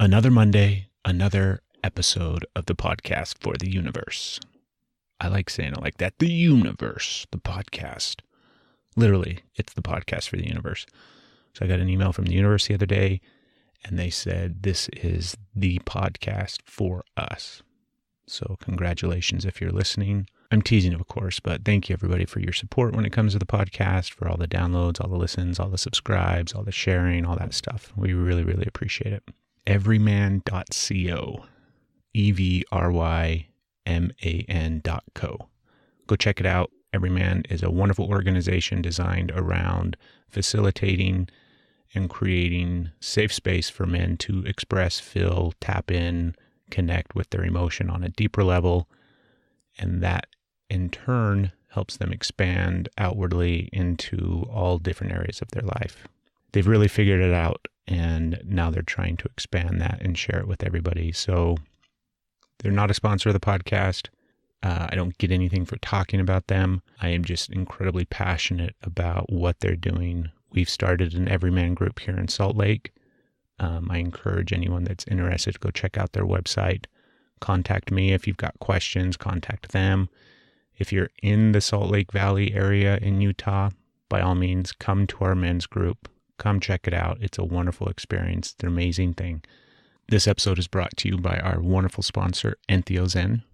Another Monday, another episode of the podcast for the universe. I like saying it like that. The universe, the podcast. Literally, it's the podcast for the universe. So I got an email from the universe the other day, and they said, this is the podcast for us. So congratulations if you're listening. I'm teasing, of course, but thank you everybody for your support when it comes to the podcast, for all the downloads, all the listens, all the subscribes, all the sharing, all that stuff. We really, really appreciate it. Everyman.co, EVRYMAN.co. Go check it out. Everyman is a wonderful organization designed around facilitating and creating safe space for men to express, feel, tap in, connect with their emotion on a deeper level. And that in turn helps them expand outwardly into all different areas of their life. They've really figured it out, and now they're trying to expand that and share it with everybody. So they're not a sponsor of the podcast. I don't get anything for talking about them. I am just incredibly passionate about what they're doing. We've started an Everyman group here in Salt Lake. I encourage anyone that's interested to go check out their website. Contact me if you've got questions. Contact them. If you're in the Salt Lake Valley area in Utah, by all means, come to our men's group. Come check it out. It's a wonderful experience. It's an amazing thing. This episode is brought to you by our wonderful sponsor, EntheoZen.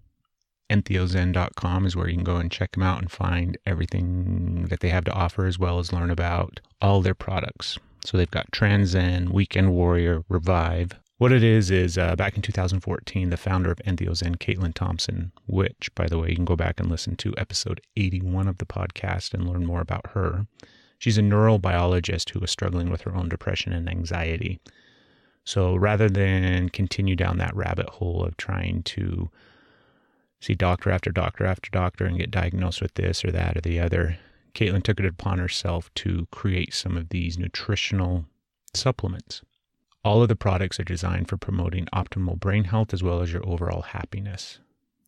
EntheoZen.com is where you can go and check them out and find everything that they have to offer, as well as learn about all their products. So they've got Transzen, Weekend Warrior, Revive. What it is back in 2014, the founder of EntheoZen, Caitlin Thompson, which, by the way, you can go back and listen to episode 81 of the podcast and learn more about her. She's a neurobiologist who was struggling with her own depression and anxiety. So rather than continue down that rabbit hole of trying to see doctor after doctor after doctor and get diagnosed with this or that or the other, Caitlin took it upon herself to create some of these nutritional supplements. All of the products are designed for promoting optimal brain health as well as your overall happiness.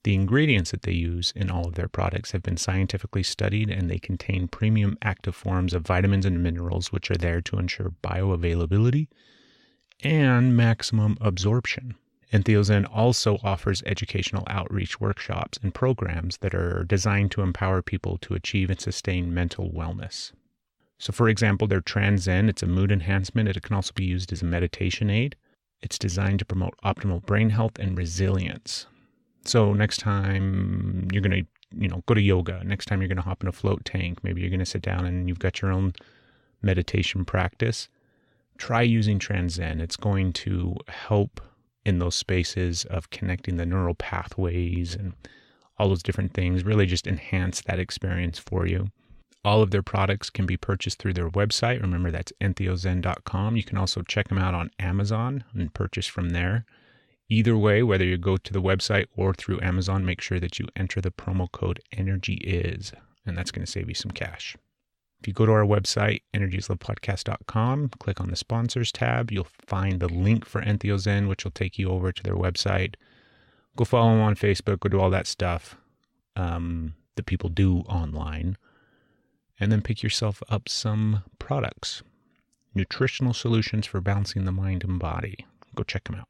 The ingredients that they use in all of their products have been scientifically studied, and they contain premium active forms of vitamins and minerals, which are there to ensure bioavailability and maximum absorption. EntheoZen also offers educational outreach workshops and programs that are designed to empower people to achieve and sustain mental wellness. So for example, their Transzen, it's a mood enhancement. It can also be used as a meditation aid. It's designed to promote optimal brain health and resilience. So next time you're going to, go to yoga, next time you're going to hop in a float tank, maybe you're going to sit down and you've got your own meditation practice, try using Transzen. It's going to help in those spaces of connecting the neural pathways and all those different things, really just enhance that experience for you. All of their products can be purchased through their website. Remember, that's EntheoZen.com. You can also check them out on Amazon and purchase from there. Either way, whether you go to the website or through Amazon, make sure that you enter the promo code ENERGYIS, and that's going to save you some cash. If you go to our website, energieslovepodcast.com, click on the sponsors tab, you'll find the link for EntheoZen, which will take you over to their website. Go follow them on Facebook, go do all that stuff that people do online, and then pick yourself up some products. Nutritional solutions for balancing the mind and body. Go check them out.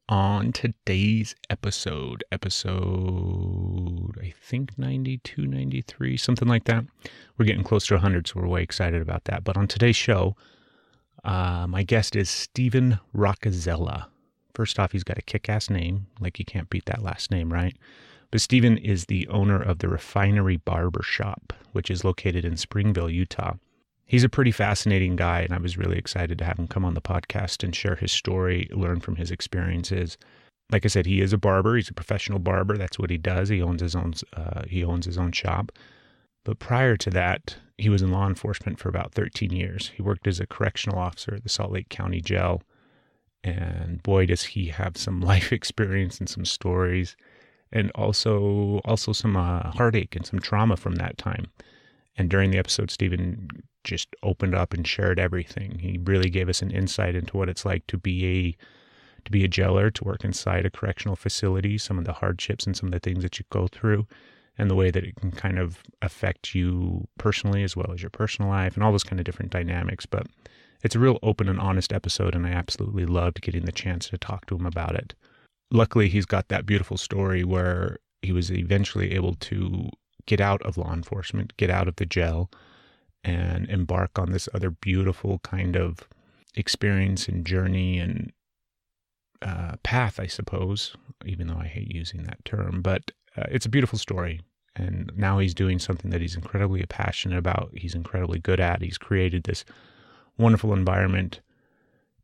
On today's episode, I think 92, 93, something like that. We're getting close to 100, so we're way excited about that. But on today's show, my guest is Stephen Roccazzella. First off, he's got a kick-ass name, like you can't beat that last name, right? But Stephen is the owner of the Refinery Barbershop, which is located in Springville, Utah. He's a pretty fascinating guy, and I was really excited to have him come on the podcast and share his story, learn from his experiences. Like I said, he is a barber. He's a professional barber. That's what he does. He owns his own shop. But prior to that, he was in law enforcement for about 13 years. He worked as a correctional officer at the Salt Lake County Jail. And boy, does he have some life experience and some stories, and also some heartache and some trauma from that time. And during the episode, Stephen just opened up and shared everything. He really gave us an insight into what it's like to be a jailer, to work inside a correctional facility, some of the hardships and some of the things that you go through, and the way that it can kind of affect you personally as well as your personal life and all those kind of different dynamics. But It's a real open and honest episode, and I absolutely loved getting the chance to talk to him about it. Luckily, he's got that beautiful story where he was eventually able to get out of law enforcement, get out of the jail, and embark on this other beautiful kind of experience and journey and path, I suppose, even though I hate using that term. But it's a beautiful story. And now he's doing something that he's incredibly passionate about. He's incredibly good at. He's created this wonderful environment,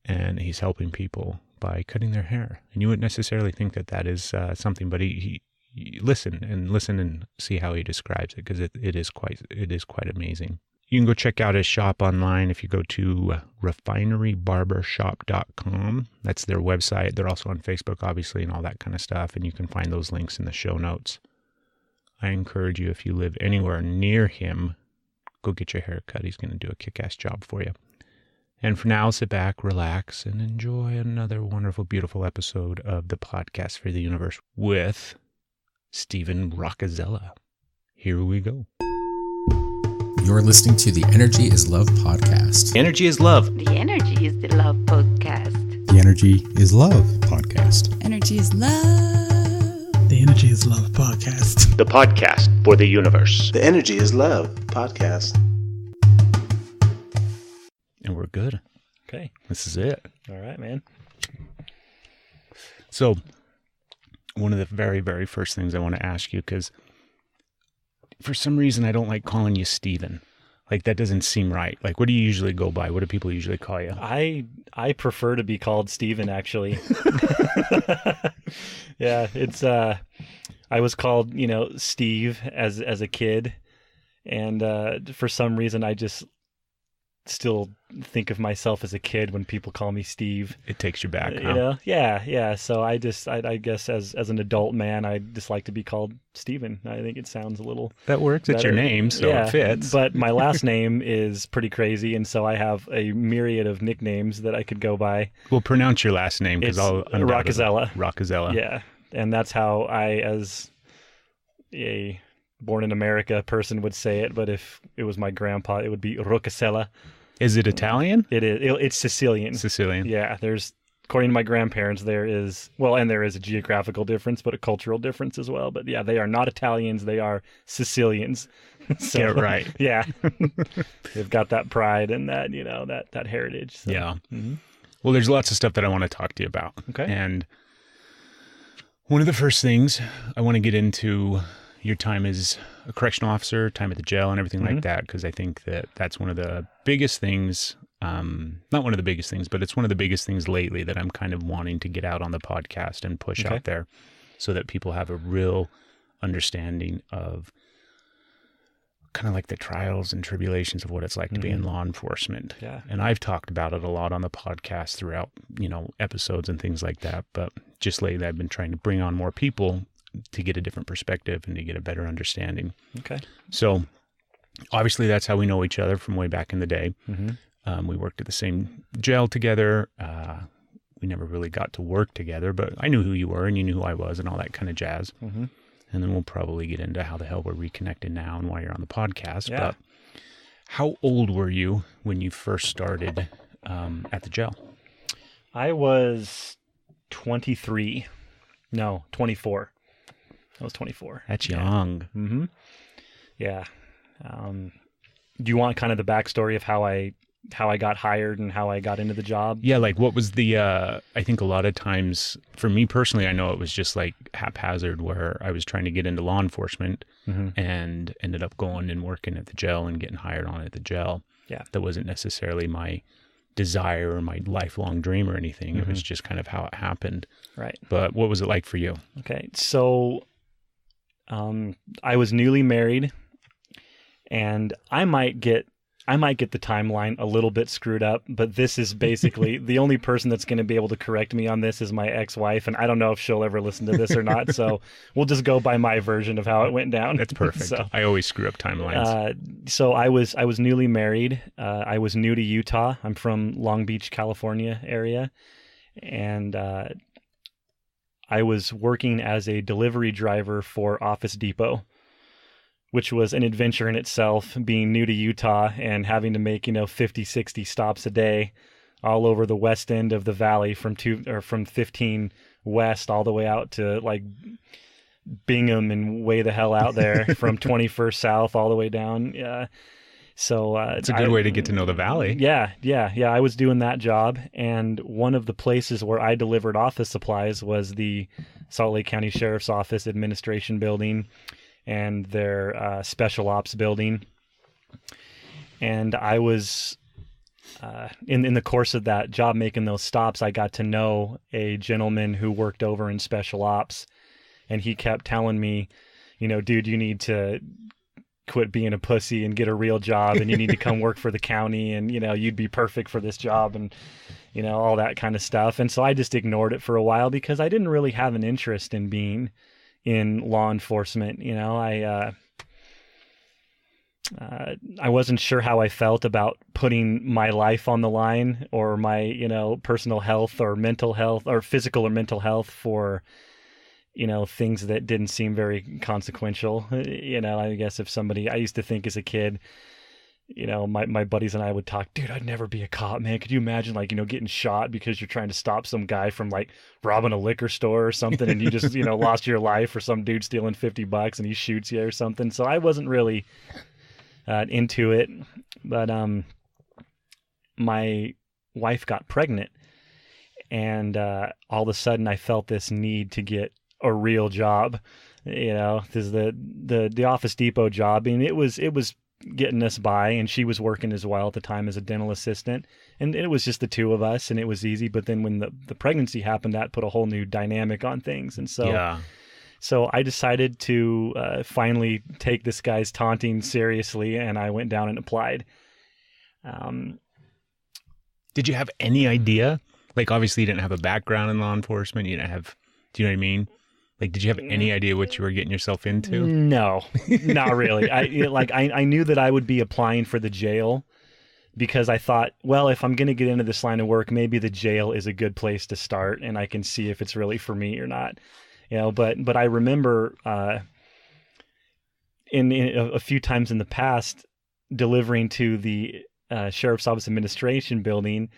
and he's helping people by cutting their hair. And you wouldn't necessarily think that that is something, but he listen and see how he describes it, because it is quite amazing. You can go check out his shop online if you go to refinerybarbershop.com. That's their website. They're also on Facebook, obviously, and all that kind of stuff, and you can find those links in the show notes. I encourage you, if you live anywhere near him, go get your hair cut. He's going to do a kick-ass job for you. And for now, sit back, relax, and enjoy another wonderful, beautiful episode of the Podcast for the Universe with Stephen Roccazzella. Here we go. You're listening to the Energy is Love podcast. Energy is love. The Energy is the Love podcast. The Energy is Love podcast. Energy is love. The Energy is Love podcast. The podcast for the universe. The Energy is Love podcast. And we're good. Okay. This is it. All right, man. So, one of the very, very first things I want to ask you, because for some reason I don't like calling you Steven. Like, that doesn't seem right. Like, what do you usually go by? What do people usually call you? I prefer to be called Steven, actually. Yeah, it's I was called, Steve as a kid, and for some reason I just still think of myself as a kid when people call me Steve. It takes you back, huh? Yeah. So I guess as an adult man, I just like to be called Steven. I think it sounds a little That works. better. It's your name, so it fits. But my last name is pretty crazy, and so I have a myriad of nicknames that I could go by. We'll pronounce your last name, because I'll Roccazzella. Roccazzella. Yeah, and that's how I, as a born in America person, would say it. But if it was my grandpa, it would be Roccazzella. Is it Italian? It is. It's Sicilian. Sicilian. Yeah, according to my grandparents, there is a geographical difference, but a cultural difference as well. But yeah, they are not Italians, they are Sicilians. So, Yeah, right. Yeah. They've got that pride and that, that heritage. So. Yeah. Mm-hmm. Well, there's lots of stuff that I want to talk to you about. Okay. And one of the first things I want to get into your time as a correctional officer, time at the jail, and everything like that, because I think that that's one of the biggest things, not one of the biggest things, but it's one of the biggest things lately that I'm kind of wanting to get out on the podcast and push out there, so that people have a real understanding of kind of like the trials and tribulations of what it's like to be in law enforcement. Yeah. And I've talked about it a lot on the podcast throughout, episodes and things like that. But just lately I've been trying to bring on more people to get a different perspective and to get a better understanding. Okay. So obviously that's how we know each other from way back in the day. Mm-hmm. We worked at the same jail together. We never really got to work together, but I knew who you were and you knew who I was and all that kind of jazz. Mm-hmm. And then we'll probably get into how the hell we're reconnected now and why you're on the podcast. Yeah. But how old were you when you first started at the jail? I was 23. No, 24. I was 24. That's young. Mm-hmm. Yeah. Do you want kind of the backstory of how I got hired and how I got into the job? Yeah, like what was the, I think a lot of times, for me personally, I know it was just like haphazard where I was trying to get into law enforcement and ended up going and working at the jail and getting hired on at the jail. Yeah. That wasn't necessarily my desire or my lifelong dream or anything. It was just kind of how it happened. Right. But what was it like for you? Okay. So I was newly married, and I might get the timeline a little bit screwed up, but this is basically the only person that's going to be able to correct me on this is my ex-wife, and I don't know if she'll ever listen to this or not, so we'll just go by my version of how it went down. That's perfect. So, I always screw up timelines. so I was newly married. I was new to Utah. I'm from Long Beach, California area, and I was working as a delivery driver for Office Depot. which was an adventure in itself, being new to Utah and having to make, 50, 60 stops a day all over the west end of the valley from 15 west all the way out to like Bingham and way the hell out there from 21st south all the way down. So it's a good way to get to know the valley. Yeah. I was doing that job, and one of the places where I delivered office supplies was the Salt Lake County Sheriff's Office Administration Building and their Special Ops Building. And I was in the course of that job making those stops, I got to know a gentleman who worked over in Special Ops, and he kept telling me, dude, you need to quit being a pussy and get a real job, and you need to come work for the county, and you'd be perfect for this job, and all that kind of stuff. And so I just ignored it for a while because I didn't really have an interest in being in law enforcement. I wasn't sure how I felt about putting my life on the line, or my personal health or mental health or physical or mental health for things that didn't seem very consequential. I guess if somebody, I used to think as a kid, my buddies and I would talk, dude, I'd never be a cop, man. Could you imagine getting shot because you're trying to stop some guy from robbing a liquor store or something, and you just, lost your life, or some dude stealing $50 and he shoots you or something. So I wasn't really into it, but my wife got pregnant, and all of a sudden I felt this need to get a real job. Because the Office Depot job, and it was getting us by, and she was working as well at the time as a dental assistant, and it was just the two of us, and it was easy. But then when the pregnancy happened, that put a whole new dynamic on things, and so I decided to finally take this guy's taunting seriously, and I went down and applied. Did you have any idea? Obviously you didn't have a background in law enforcement. You didn't have, do you know what I mean? Did you have any idea what you were getting yourself into? No, not really. I knew that I would be applying for the jail because I thought, well, if I'm going to get into this line of work, maybe the jail is a good place to start, and I can see if it's really for me or not. But I remember in a few times in the past delivering to the Sheriff's Office Administration Building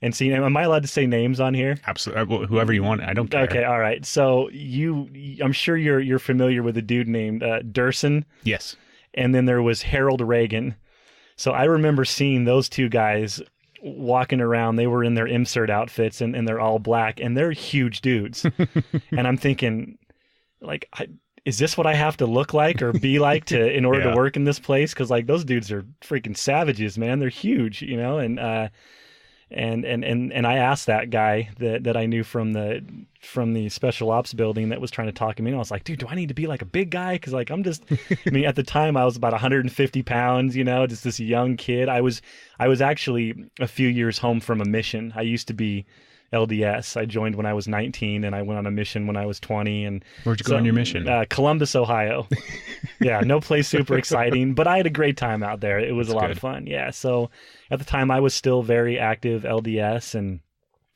and seeing, am I allowed to say names on here? Absolutely. Whoever you want. I don't care. Okay. All right. So I'm sure you're familiar with a dude named Durson. Yes. And then there was Harold Reagan. So I remember seeing those two guys walking around. They were in their insert outfits, and they're all black, and they're huge dudes. And I'm thinking, is this what I have to look like or be like in order to work in this place? Because those dudes are freaking savages, man. They're huge, and I asked that guy that I knew from the Special Ops Building that was trying to talk me in. I was like, dude, do I need to be a big guy? Because I'm just, at the time I was about 150 pounds, just this young kid. I was actually a few years home from a mission. I used to be LDS. I joined when I was 19, and I went on a mission when I was 20. And where'd you go on your mission? Columbus, Ohio. Yeah, no place super exciting, but I had a great time out there. It was a lot of fun. Yeah. So at the time I was still very active LDS and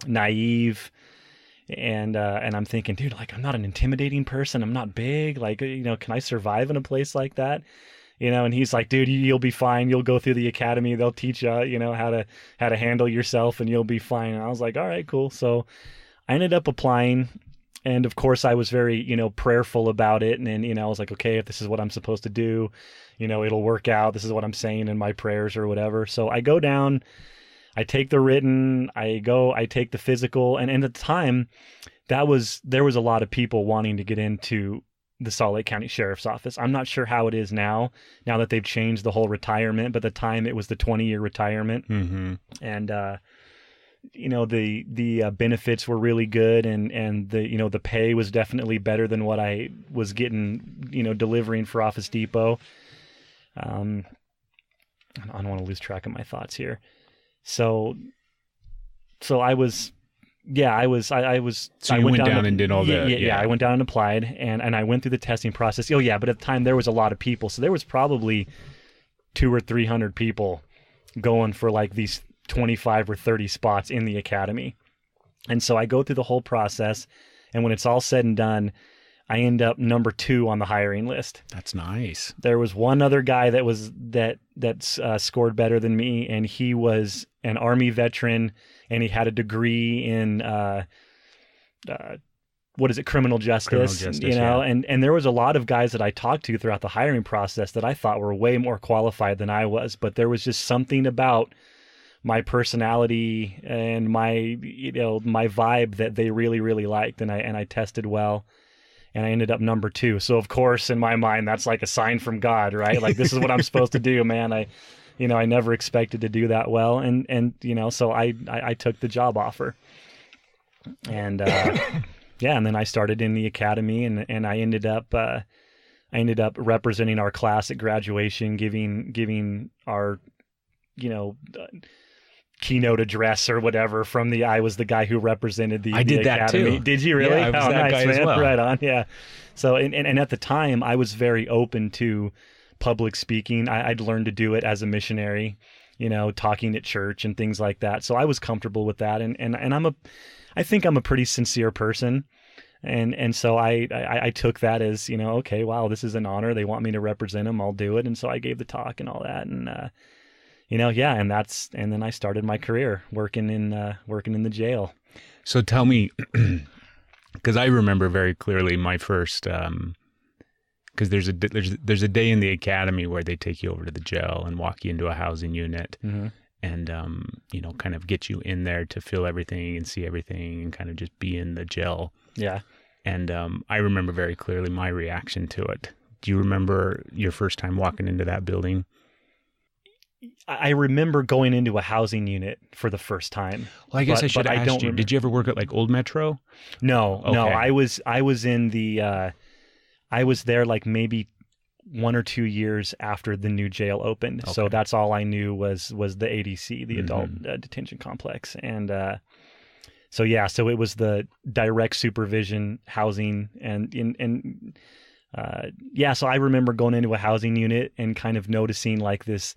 naive. And I'm thinking, dude, I'm not an intimidating person. I'm not big. Can I survive in a place like that? And he's like, dude, you'll be fine. You'll go through the academy. They'll teach you, how to handle yourself, and you'll be fine. And I was like, all right, cool. So I ended up applying, and of course I was very, prayerful about it. And I was like, okay, if this is what I'm supposed to do, it'll work out. This is what I'm saying in my prayers or whatever. So I go down, I take the written, I take the physical. And at the time there was a lot of people wanting to get into the Salt Lake County Sheriff's Office. I'm not sure how it is now that they've changed the whole retirement, but at the time it was the 20-year retirement. Mm-hmm. And, the benefits were really good, and the pay was definitely better than what I was getting, delivering for Office Depot. I don't want to lose track of my thoughts here. So I was, So you went down and did all that. Yeah, I went down and applied, and I went through the testing process. Oh yeah, but at the time there was a lot of people, so there was probably 200 or 300 people going for these 25 or 30 spots in the academy. And so I go through the whole process, and when it's all said and done, I end up number 2 on the hiring list. That's nice. There was one other guy that scored better than me, and he was an Army veteran, and he had a degree in criminal justice, you know, yeah. and there was a lot of guys that I talked to throughout the hiring process that I thought were way more qualified than I was, but there was just something about my personality and my vibe that they really, really liked, and I tested well. And I ended up number 2. So of course, in my mind, that's like a sign from God, right? Like, this is what I'm supposed to do, man. I never expected to do that well. And so I took the job offer. And, and then I started in the academy, and I ended up representing our class at graduation, giving our, keynote address or whatever I was the guy who represented the academy. That too. Did you really? Yeah, I was that guy man. as well. Right on. Yeah. So, and at the time I was very open to public speaking. I'd learned to do it as a missionary, talking at church and things like that. So I was comfortable with that. And I think I'm a pretty sincere person. And so I took that as, okay, wow, this is an honor. They want me to represent them. I'll do it. And so I gave the talk and all that. And, and then I started my career working in the jail. So tell me, because I remember very clearly my first, because there's a day in the academy where they take you over to the jail and walk you into a housing unit, mm-hmm. and kind of get you in there to feel everything and see everything and kind of just be in the jail. Yeah. And I remember very clearly my reaction to it. Do you remember your first time walking into that building? I remember going into a housing unit for the first time. Well, I guess I should have asked you. Did you ever work at like Old Metro? No, Okay. no. I was in the. I was there like maybe 1 or 2 years after the new jail opened. Okay. So that's all I knew was the ADC, the Mm-hmm. Adult Detention Complex, and so it was the direct supervision housing, so I remember going into a housing unit and kind of noticing like this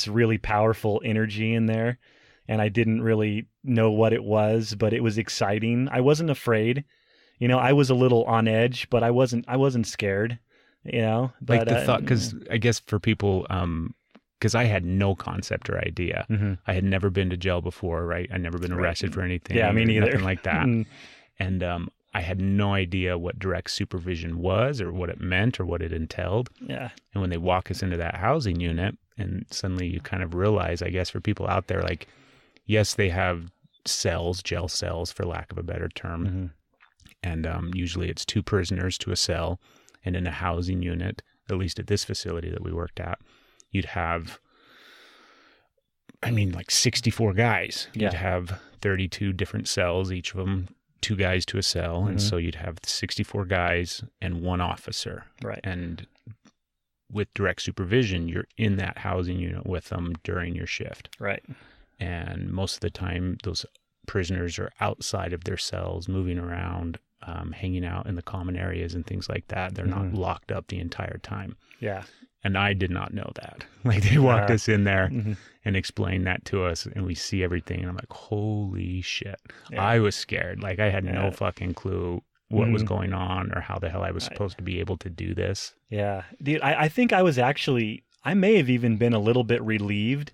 really powerful energy in there, and I didn't really know what it was, but it was exciting. I wasn't afraid, I was a little on edge, but I wasn't scared, But, like the thought, because I guess for people, because I had no concept or idea. Mm-hmm. I had never been to jail before, right? I'd never been arrested for anything. Yeah, me neither. Nothing like that. And I had no idea what direct supervision was or what it meant or what it entailed. Yeah. And when they walk us into that housing unit, and suddenly you kind of realize, I guess for people out there, like, yes, they have cells, jail cells, for lack of a better term. Mm-hmm. And usually it's 2 prisoners to a cell. And in a housing unit, at least at this facility that we worked at, you'd have, like 64 guys. Yeah. You'd have 32 different cells, each of them 2 guys to a cell. Mm-hmm. And so you'd have 64 guys and 1 officer. Right. And with direct supervision, you're in that housing unit with them during your shift. Right. And most of the time, those prisoners are outside of their cells, moving around, hanging out in the common areas and things like that. They're not locked up the entire time. Yeah. And I did not know that. Like, they walked us in there Mm-hmm. and explained that to us, and we see everything. And I'm like, holy shit. Yeah. I was scared. Like, I had no fucking clue what was Mm-hmm. going on or how the hell I was supposed to be able to do this. Yeah. Dude, I think I may have even been a little bit relieved,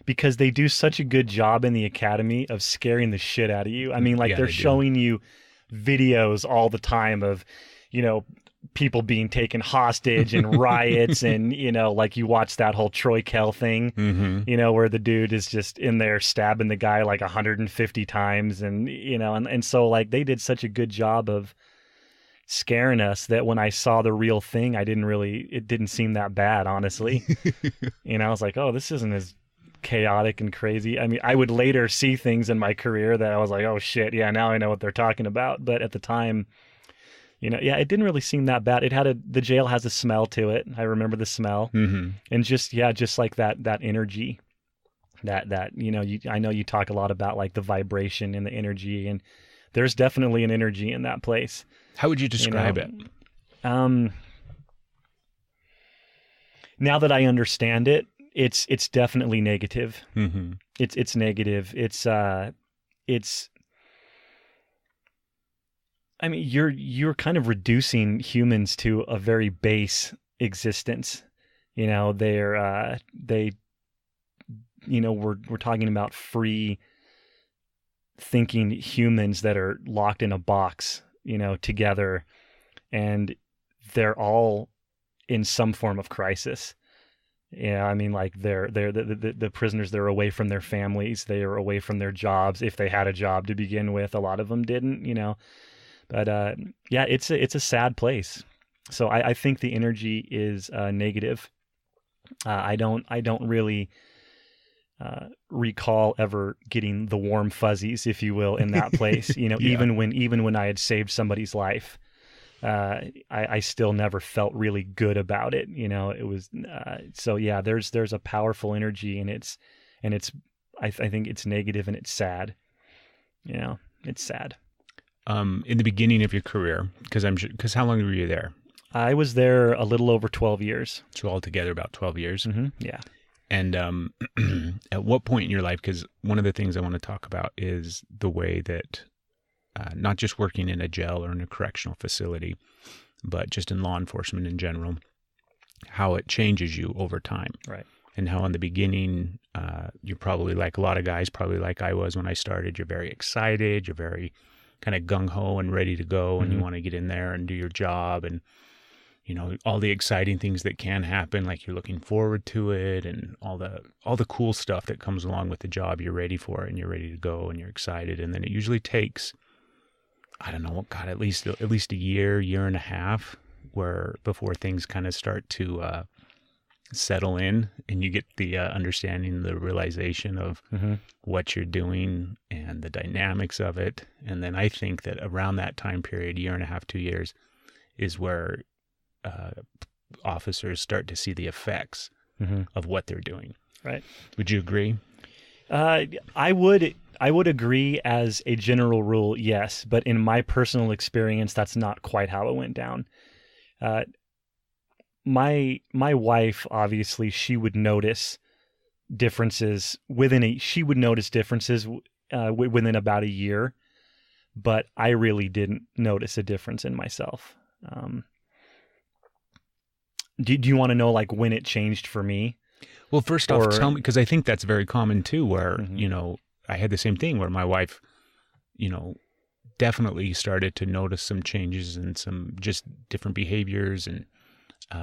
because they do such a good job in the academy of scaring the shit out of you. I mean, like, Yeah, they're they do. showing you videos all the time of, people being taken hostage and riots, and, like, you watch that whole Troy Kell thing, Mm-hmm. where the dude is just in there stabbing the guy like 150 times. And, and so, like, they did such a good job of scaring us that when I saw the real thing, it didn't seem that bad, honestly. I was like, oh, this isn't as chaotic and crazy. I mean, I would later see things in my career that I was like, oh shit, yeah, now I know what they're talking about. But at the time, it didn't really seem that bad. The jail has a smell to it. I remember the smell. Mm-hmm. And just like that energy, that I know you talk a lot about like the vibration and the energy, and there's definitely an energy in that place. How would you describe it? Now that I understand it, it's definitely negative. Mm-hmm. It's negative. It's I mean, you're kind of reducing humans to a very base existence. You know, we're talking about free thinking humans that are locked in a box, you know, together, and they're all in some form of crisis. Yeah, I mean, like the prisoners, they're away from their families, they are away from their jobs. If they had a job to begin with, a lot of them didn't, you know. But yeah, it's a sad place. So I think the energy is negative. I don't really recall ever getting the warm fuzzies, if you will, in that place. You know, Yeah. even when I had saved somebody's life, I still never felt really good about it. You know, it was so yeah. There's a powerful energy, and it's I think it's negative and it's sad. You know, it's sad. In the beginning of your career, because how long were you there? I was there a little over 12 years. So altogether about 12 years. Mm-hmm. Yeah. And at what point in your life, because one of the things I want to talk about is the way that not just working in a jail or in a correctional facility, but just in law enforcement in general, how it changes you over time. Right. And how in the beginning, you're probably like a lot of guys, probably like I was when I started, you're very excited, you're very kind of gung-ho and ready to go, and you want to get in there and do your job, and you know, all the exciting things that can happen, like you're looking forward to it, and all the cool stuff that comes along with the job. You're ready for it, and you're ready to go, and you're excited. And then it usually takes, I don't know, God, at least a year and a half, before things kind of start to settle in, and you get the understanding, the realization of what you're doing and the dynamics of it. And then I think that around that time period, year and a half, 2 years, is where officers start to see the effects of what they're doing. Right. Would you agree? I would agree as a general rule, yes. But in my personal experience, that's not quite how it went down. My wife, obviously, she would notice differences within within about a year, but I really didn't notice a difference in myself. Do you want to know like when it changed for me? Well, first off, tell me, because I think that's very common too, where, you know, I had the same thing where my wife, you know, definitely started to notice some changes and some just different behaviors, and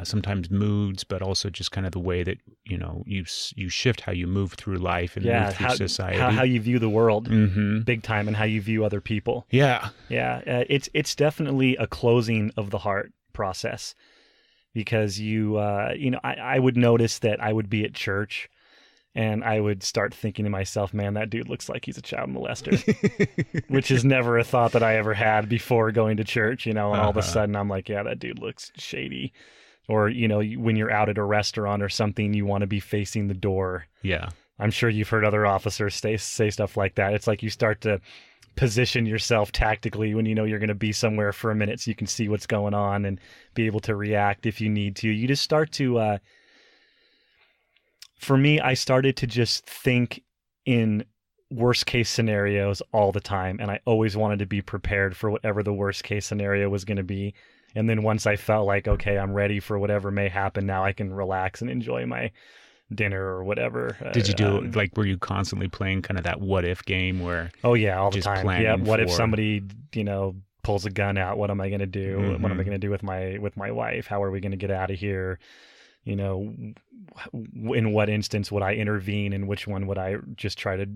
sometimes moods, but also just kind of the way that, you know, you shift how you move through life and move through society. How you view the world, big time, and how you view other people. Yeah. Yeah. It's definitely a closing of the heart process, because you know, I would notice that I would be at church and I would start thinking to myself, man, that dude looks like he's a child molester, which is never a thought that I ever had before going to church, you know, and all of a sudden I'm like, yeah, that dude looks shady. Or, you know, when you're out at a restaurant or something, you want to be facing the door. Yeah. I'm sure you've heard other officers say stuff like that. It's like you start to position yourself tactically when you know you're going to be somewhere for a minute so you can see what's going on and be able to react if you need to. You just start to, for me, I started to just think in worst case scenarios all the time. And I always wanted to be prepared for whatever the worst case scenario was going to be. And then once I felt like, okay, I'm ready for whatever may happen, now I can relax and enjoy my dinner or whatever. Did you do, were you constantly playing kind of that what if game where? Oh yeah, all the time. Yeah. What if for... somebody, you know, pulls a gun out? What am I going to do? What am I going to do with my wife? How are we going to get out of here? You know, in what instance would I intervene, and which one would I just try to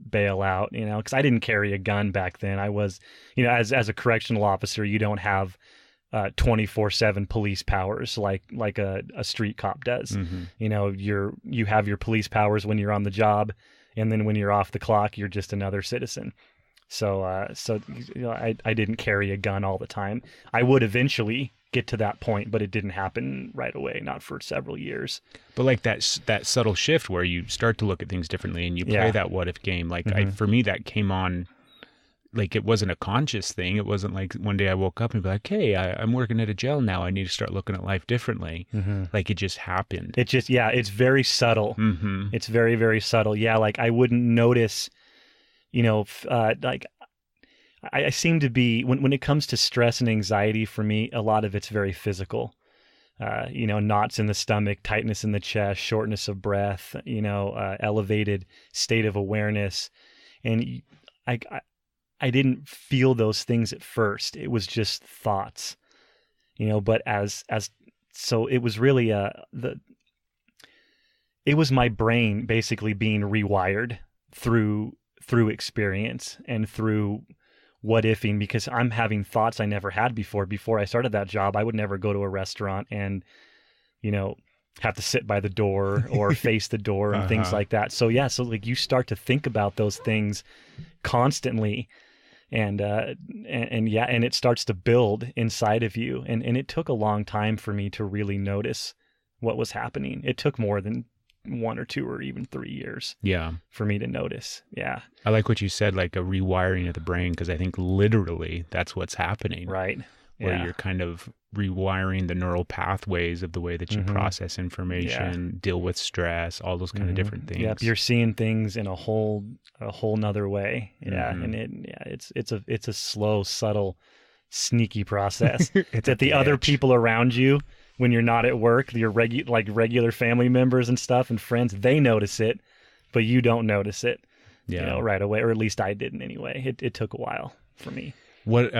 bail out? You know, because I didn't carry a gun back then. I was, you know, as a correctional officer, you don't have 24/7 police powers like a street cop does. You know, you have your police powers when you're on the job, and then when you're off the clock, you're just another citizen. So you know, I didn't carry a gun all the time. I would eventually get to that point, but it didn't happen right away, not for several years. But like that subtle shift where you start to look at things differently and you play that what if game. Like for me, that came on. Like it wasn't a conscious thing. It wasn't like one day I woke up and be like, hey, I'm working at a jail now. I need to start looking at life differently. Like it just happened. It just, yeah, it's very subtle. It's very, very subtle. Yeah. Like I wouldn't notice, you know, like I seem to be, when it comes to stress and anxiety for me, a lot of it's very physical. Knots in the stomach, tightness in the chest, shortness of breath, elevated state of awareness. And I didn't feel those things at first. It was just thoughts, but so it was really it was my brain basically being rewired through experience and through what ifing, because I'm having thoughts I never had before. Before I started that job, I would never go to a restaurant and, have to sit by the door or face the door and things like that. So like you start to think about those things constantly, and it starts to build inside of you. And it took a long time for me to really notice what was happening. It took more than 1 or 2 or even 3 years for me to notice. I like what you said, like a rewiring of the brain, because I think literally that's what's happening, right? Where you're kind of rewiring the neural pathways of the way that you process information, deal with stress, all those kind of different things. Yep, you're seeing things in a whole nother way. And it's a slow, subtle, sneaky process that the other people around you, when you're not at work, your regular family members and stuff and friends, they notice it, but you don't notice it, right away, or at least I didn't anyway. It took a while for me. What,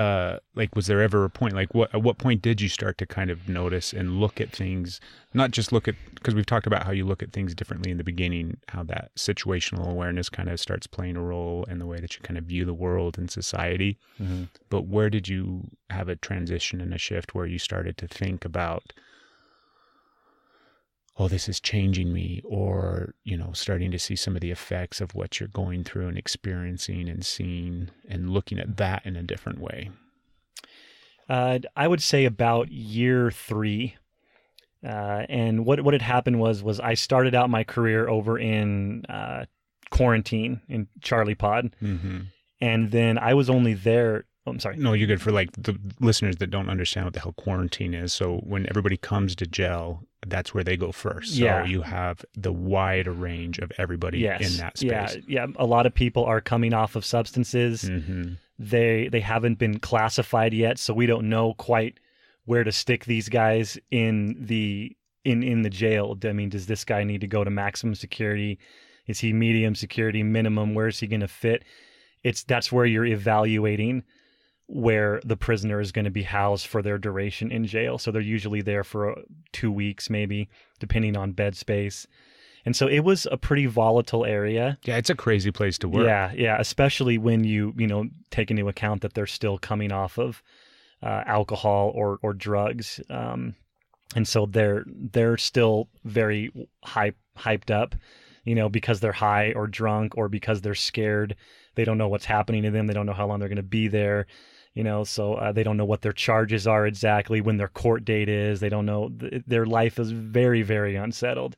was there ever a point, at what point did you start to kind of notice and look at things, not just because we've talked about how you look at things differently in the beginning, how that situational awareness kind of starts playing a role in the way that you kind of view the world and society. But where did you have a transition and a shift where you started to think about, oh, this is changing me, or, starting to see some of the effects of what you're going through and experiencing and seeing and looking at that in a different way? I would say about year 3. And what had happened was I started out my career over in quarantine in Charlie Pod. And then I was only there. Oh, I'm sorry. No, you're good. For the listeners that don't understand what the hell quarantine is. So when everybody comes to jail, that's where they go first. So you have the wide range of everybody in that space. Yeah. A lot of people are coming off of substances. They haven't been classified yet, so we don't know quite where to stick these guys in the jail. I mean, does this guy need to go to maximum security? Is he medium security, minimum? Where is he going to fit? That's where you're evaluating where the prisoner is going to be housed for their duration in jail. So they're usually there for 2 weeks, maybe, depending on bed space. And so it was a pretty volatile area. Yeah, it's a crazy place to work. Yeah, especially when you take into account that they're still coming off of alcohol or drugs. And so they're still very hyped up, because they're high or drunk, or because they're scared. They don't know what's happening to them. They don't know how long they're going to be there. So they don't know what their charges are exactly, when their court date is. They don't know. Their life is very, very unsettled.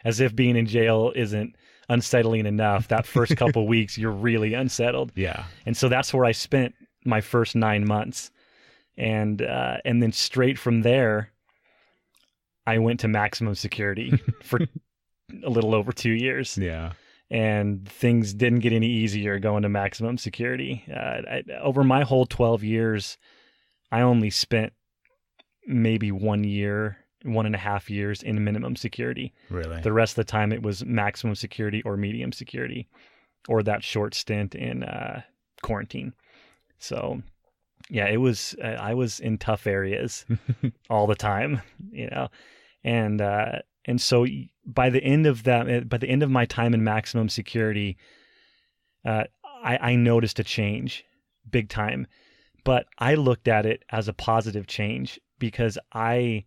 As if being in jail isn't unsettling enough. That first couple weeks, you're really unsettled. Yeah. And so that's where I spent my first 9 months. And then straight from there, I went to maximum security for a little over 2 years. Yeah. And things didn't get any easier going to maximum security. Over my whole 12 years, I only spent maybe 1 year, 1.5 years in minimum security. Really? The rest of the time it was maximum security or medium security, or that short stint in quarantine. So yeah, I was in tough areas all the time, and so by the end of my time in maximum security, I noticed a change, big time. But I looked at it as a positive change, because I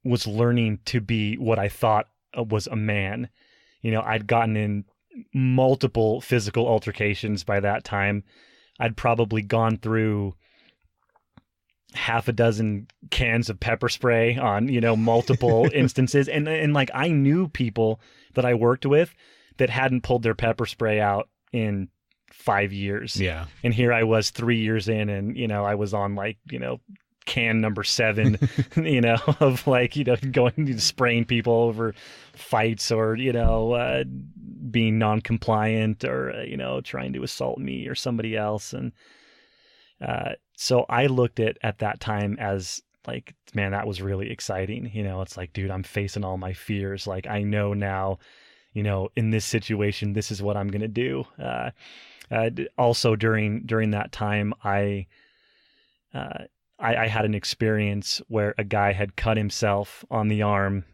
was learning to be what I thought was a man. I'd gotten in multiple physical altercations by that time. I'd probably gone through half a dozen cans of pepper spray on, multiple instances. And I knew people that I worked with that hadn't pulled their pepper spray out in 5 years. Yeah. And here I was 3 years in, and, I was on can number 7, of going spraying people over fights, or, being non-compliant, or, trying to assault me or somebody else. And So I looked at that time as like, man, that was really exciting. It's like, dude, I'm facing all my fears. Like, I know now, in this situation, this is what I'm going to do. Also during that time, I had an experience where a guy had cut himself on the arm,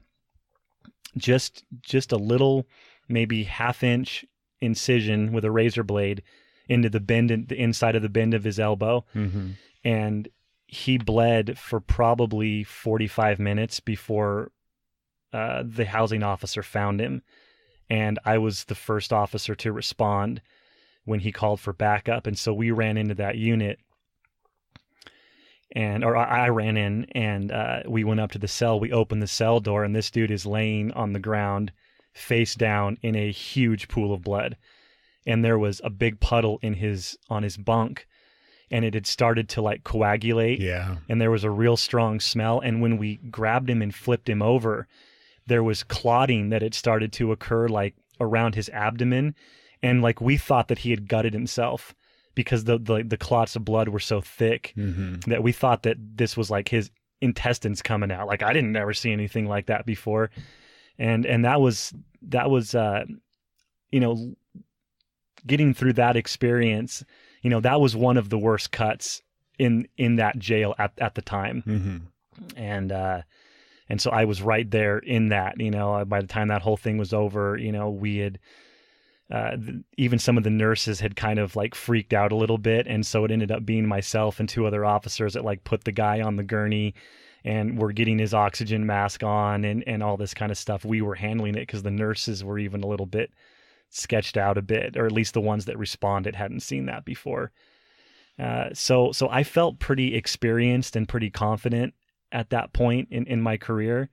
just a little, maybe half-inch incision with a razor blade into the inside of the bend of his elbow. Mm-hmm. And he bled for probably 45 minutes before the housing officer found him. And I was the first officer to respond when he called for backup. And so we ran into that unit, or I ran in, and we went up to the cell. We opened the cell door, and this dude is laying on the ground, face down in a huge pool of blood. And there was a big puddle on his bunk, and it had started to like coagulate. Yeah. And there was a real strong smell. And when we grabbed him and flipped him over, there was clotting that had started to occur like around his abdomen. And like we thought that he had gutted himself because the clots of blood were so thick that we thought that this was like his intestines coming out. Like I didn't ever see anything like that before. And that was getting through that experience, that was one of the worst cuts in that jail at the time. Mm-hmm. And so I was right there in that, by the time that whole thing was over, we had, even some of the nurses had kind of like freaked out a little bit. And so it ended up being myself and two other officers that like put the guy on the gurney and were getting his oxygen mask on and all this kind of stuff. We were handling it because the nurses were even a little bit sketched out a bit, or at least the ones that responded hadn't seen that before. So I felt pretty experienced and pretty confident at that point in my career.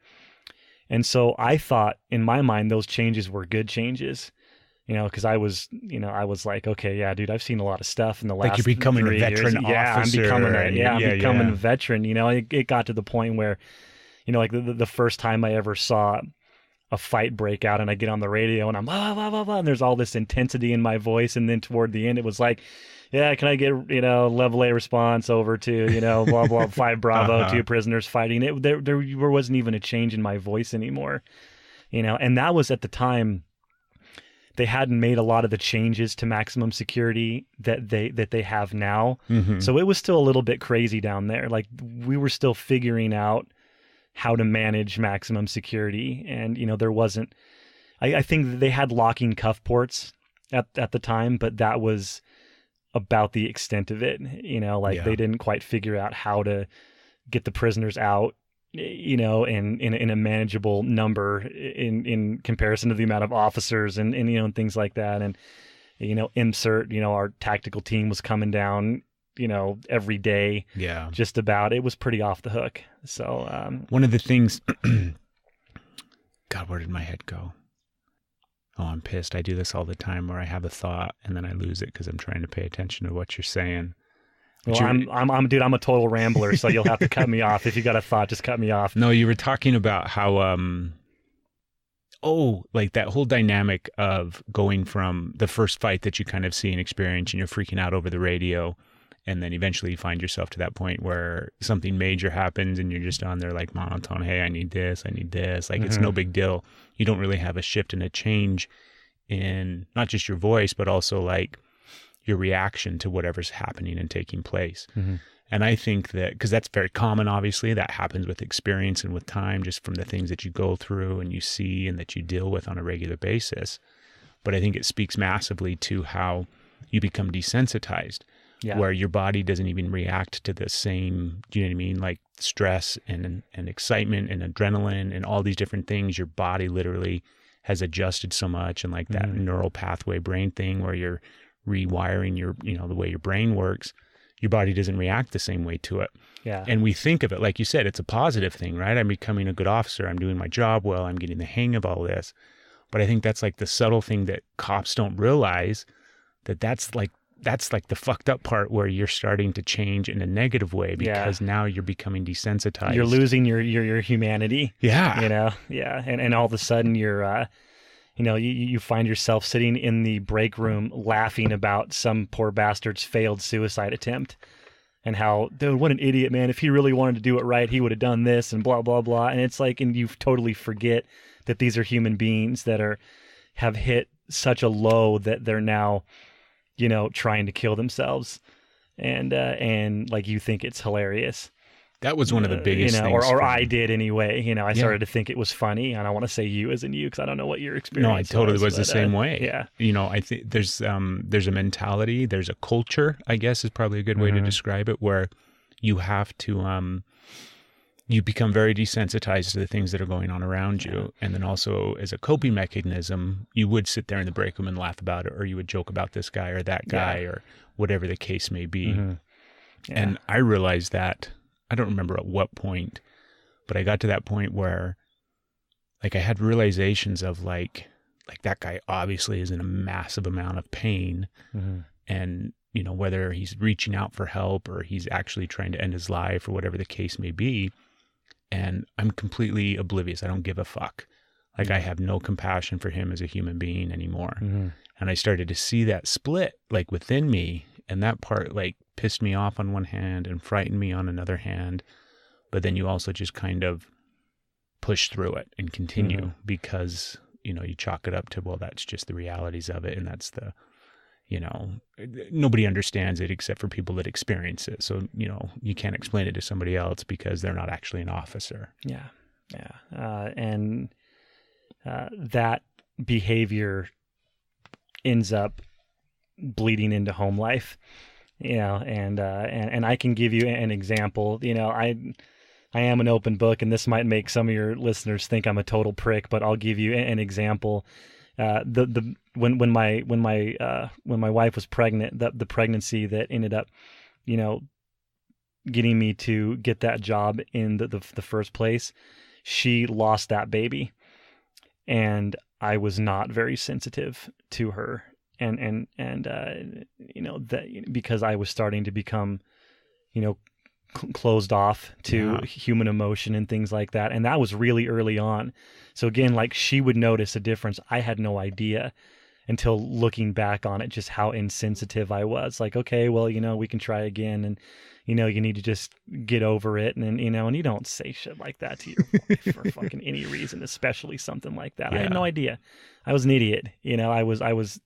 And so I thought in my mind, those changes were good changes, because I was like, okay, yeah, dude, I've seen a lot of stuff in the last like you're becoming a veteran years. Yeah, officer. I'm becoming a veteran. It got to the point where, like the first time I ever saw a fight break out and I get on the radio and I'm blah, blah, blah, blah, and there's all this intensity in my voice. And then toward the end, it was like, yeah, can I get, level A response over to, blah, blah, 5 Bravo, 2 prisoners fighting. There wasn't even a change in my voice anymore, and that was at the time they hadn't made a lot of the changes to maximum security that they have now. Mm-hmm. So it was still a little bit crazy down there. Like we were still figuring out how to manage maximum security. And, there wasn't, I think they had locking cuff ports at the time, but that was about the extent of it. They didn't quite figure out how to get the prisoners out, in a manageable number in comparison to the amount of officers and things like that. And, insert, our tactical team was coming down, every day. Yeah. Just about. It was pretty off the hook. So, one of the things, God, where did my head go? Oh, I'm pissed. I do this all the time where I have a thought and then I lose it because I'm trying to pay attention to what you're saying. Well, I'm a total rambler, so you'll have to cut me off. If you got a thought, just cut me off. No, you were talking about how, like that whole dynamic of going from the first fight that you kind of see and experience and you're freaking out over the radio. And then eventually you find yourself to that point where something major happens and you're just on there like monotone. Hey, I need this. Like it's no big deal. You don't really have a shift and a change in not just your voice, but also like your reaction to whatever's happening and taking place. Mm-hmm. And I think that, because that's very common, obviously, that happens with experience and with time, just from the things that you go through and you see and that you deal with on a regular basis. But I think it speaks massively to how you become desensitized, where your body doesn't even react to the same, do you know what I mean? Like stress and excitement and adrenaline and all these different things. Your body literally has adjusted so much, and like that neural pathway brain thing where you're rewiring your, the way your brain works, your body doesn't react the same way to it. Yeah. And we think of it, like you said, it's a positive thing, right? I'm becoming a good officer. I'm doing my job well. I'm getting the hang of all this. But I think that's like the subtle thing that cops don't realize, that's like the fucked up part where you're starting to change in a negative way because now you're becoming desensitized. You're losing your humanity. Yeah. Yeah. And all of a sudden you're, you find yourself sitting in the break room laughing about some poor bastard's failed suicide attempt. and how, dude, what an idiot, man. If he really wanted to do it right, he would have done this and blah, blah, blah. And it's like, and you totally forget that these are human beings that have hit such a low that they're now, trying to kill themselves. And like, you think it's hilarious. That was one of the biggest things. Or I did anyway. I started to think it was funny, and I want to say you as in you because I don't know what your experience was. No, I totally was the same way. Yeah. I think there's a mentality, there's a culture, I guess is probably a good way to describe it, where you have to, you become very desensitized to the things that are going on around you. And then also as a coping mechanism, you would sit there in the break room and laugh about it, or you would joke about this guy or that guy or whatever the case may be. Yeah. And I realized that, I don't remember at what point, but I got to that point where like I had realizations of like that guy obviously is in a massive amount of pain, and whether he's reaching out for help or he's actually trying to end his life or whatever the case may be. And I'm completely oblivious. I don't give a fuck. Like I have no compassion for him as a human being anymore. And I started to see that split like within me, and that part like pissed me off on one hand and frightened me on another hand. But then you also just kind of push through it and continue because, you chalk it up to, well, that's just the realities of it. And that's the, nobody understands it except for people that experience it. So, you can't explain it to somebody else because they're not actually an officer. Yeah. Yeah. And that behavior ends up bleeding into home life, and I can give you an example. I am an open book, and this might make some of your listeners think I'm a total prick, but I'll give you an example. When my wife was pregnant, the pregnancy that ended up, getting me to get that job in the first place, she lost that baby, and I was not very sensitive to her, and that because I was starting to become, closed off to human emotion and things like that. And that was really early on. So again, like she would notice a difference. I had no idea until looking back on it, just how insensitive I was. Like, okay, well, we can try again. And, you need to just get over it. And you don't say shit like that to your wife for fucking any reason, especially something like that. Yeah. I had no idea. I was an idiot. I was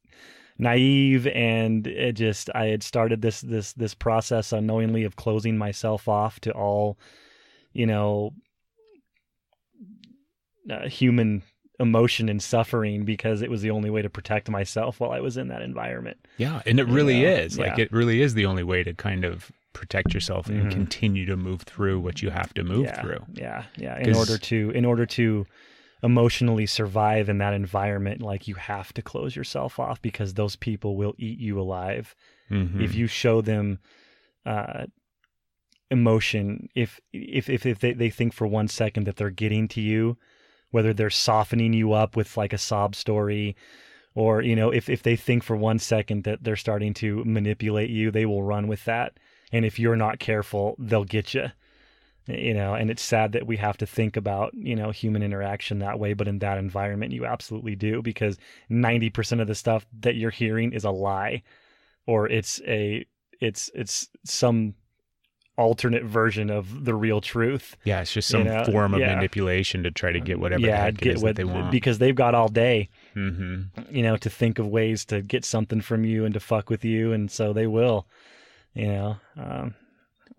naive, and I had started this process unknowingly of closing myself off to all, human emotion and suffering because it was the only way to protect myself while I was in that environment. Yeah. And it really is. Like it really is the only way to kind of protect yourself and continue to move through what you have to move through. Yeah. Yeah. In order to emotionally survive in that environment, like you have to close yourself off because those people will eat you alive. If you show them emotion, if they think for 1 second that they're getting to you, whether they're softening you up with like a sob story, or if they think for 1 second that they're starting to manipulate you, they will run with that. And if you're not careful, they'll get you. And it's sad that we have to think about, human interaction that way, but in that environment, you absolutely do, because 90% of the stuff that you're hearing is a lie, or it's some alternate version of the real truth. Yeah. It's just some form of manipulation to try to get whatever the heck it is that they want. Because they've got all day, to think of ways to get something from you and to fuck with you. And so they will,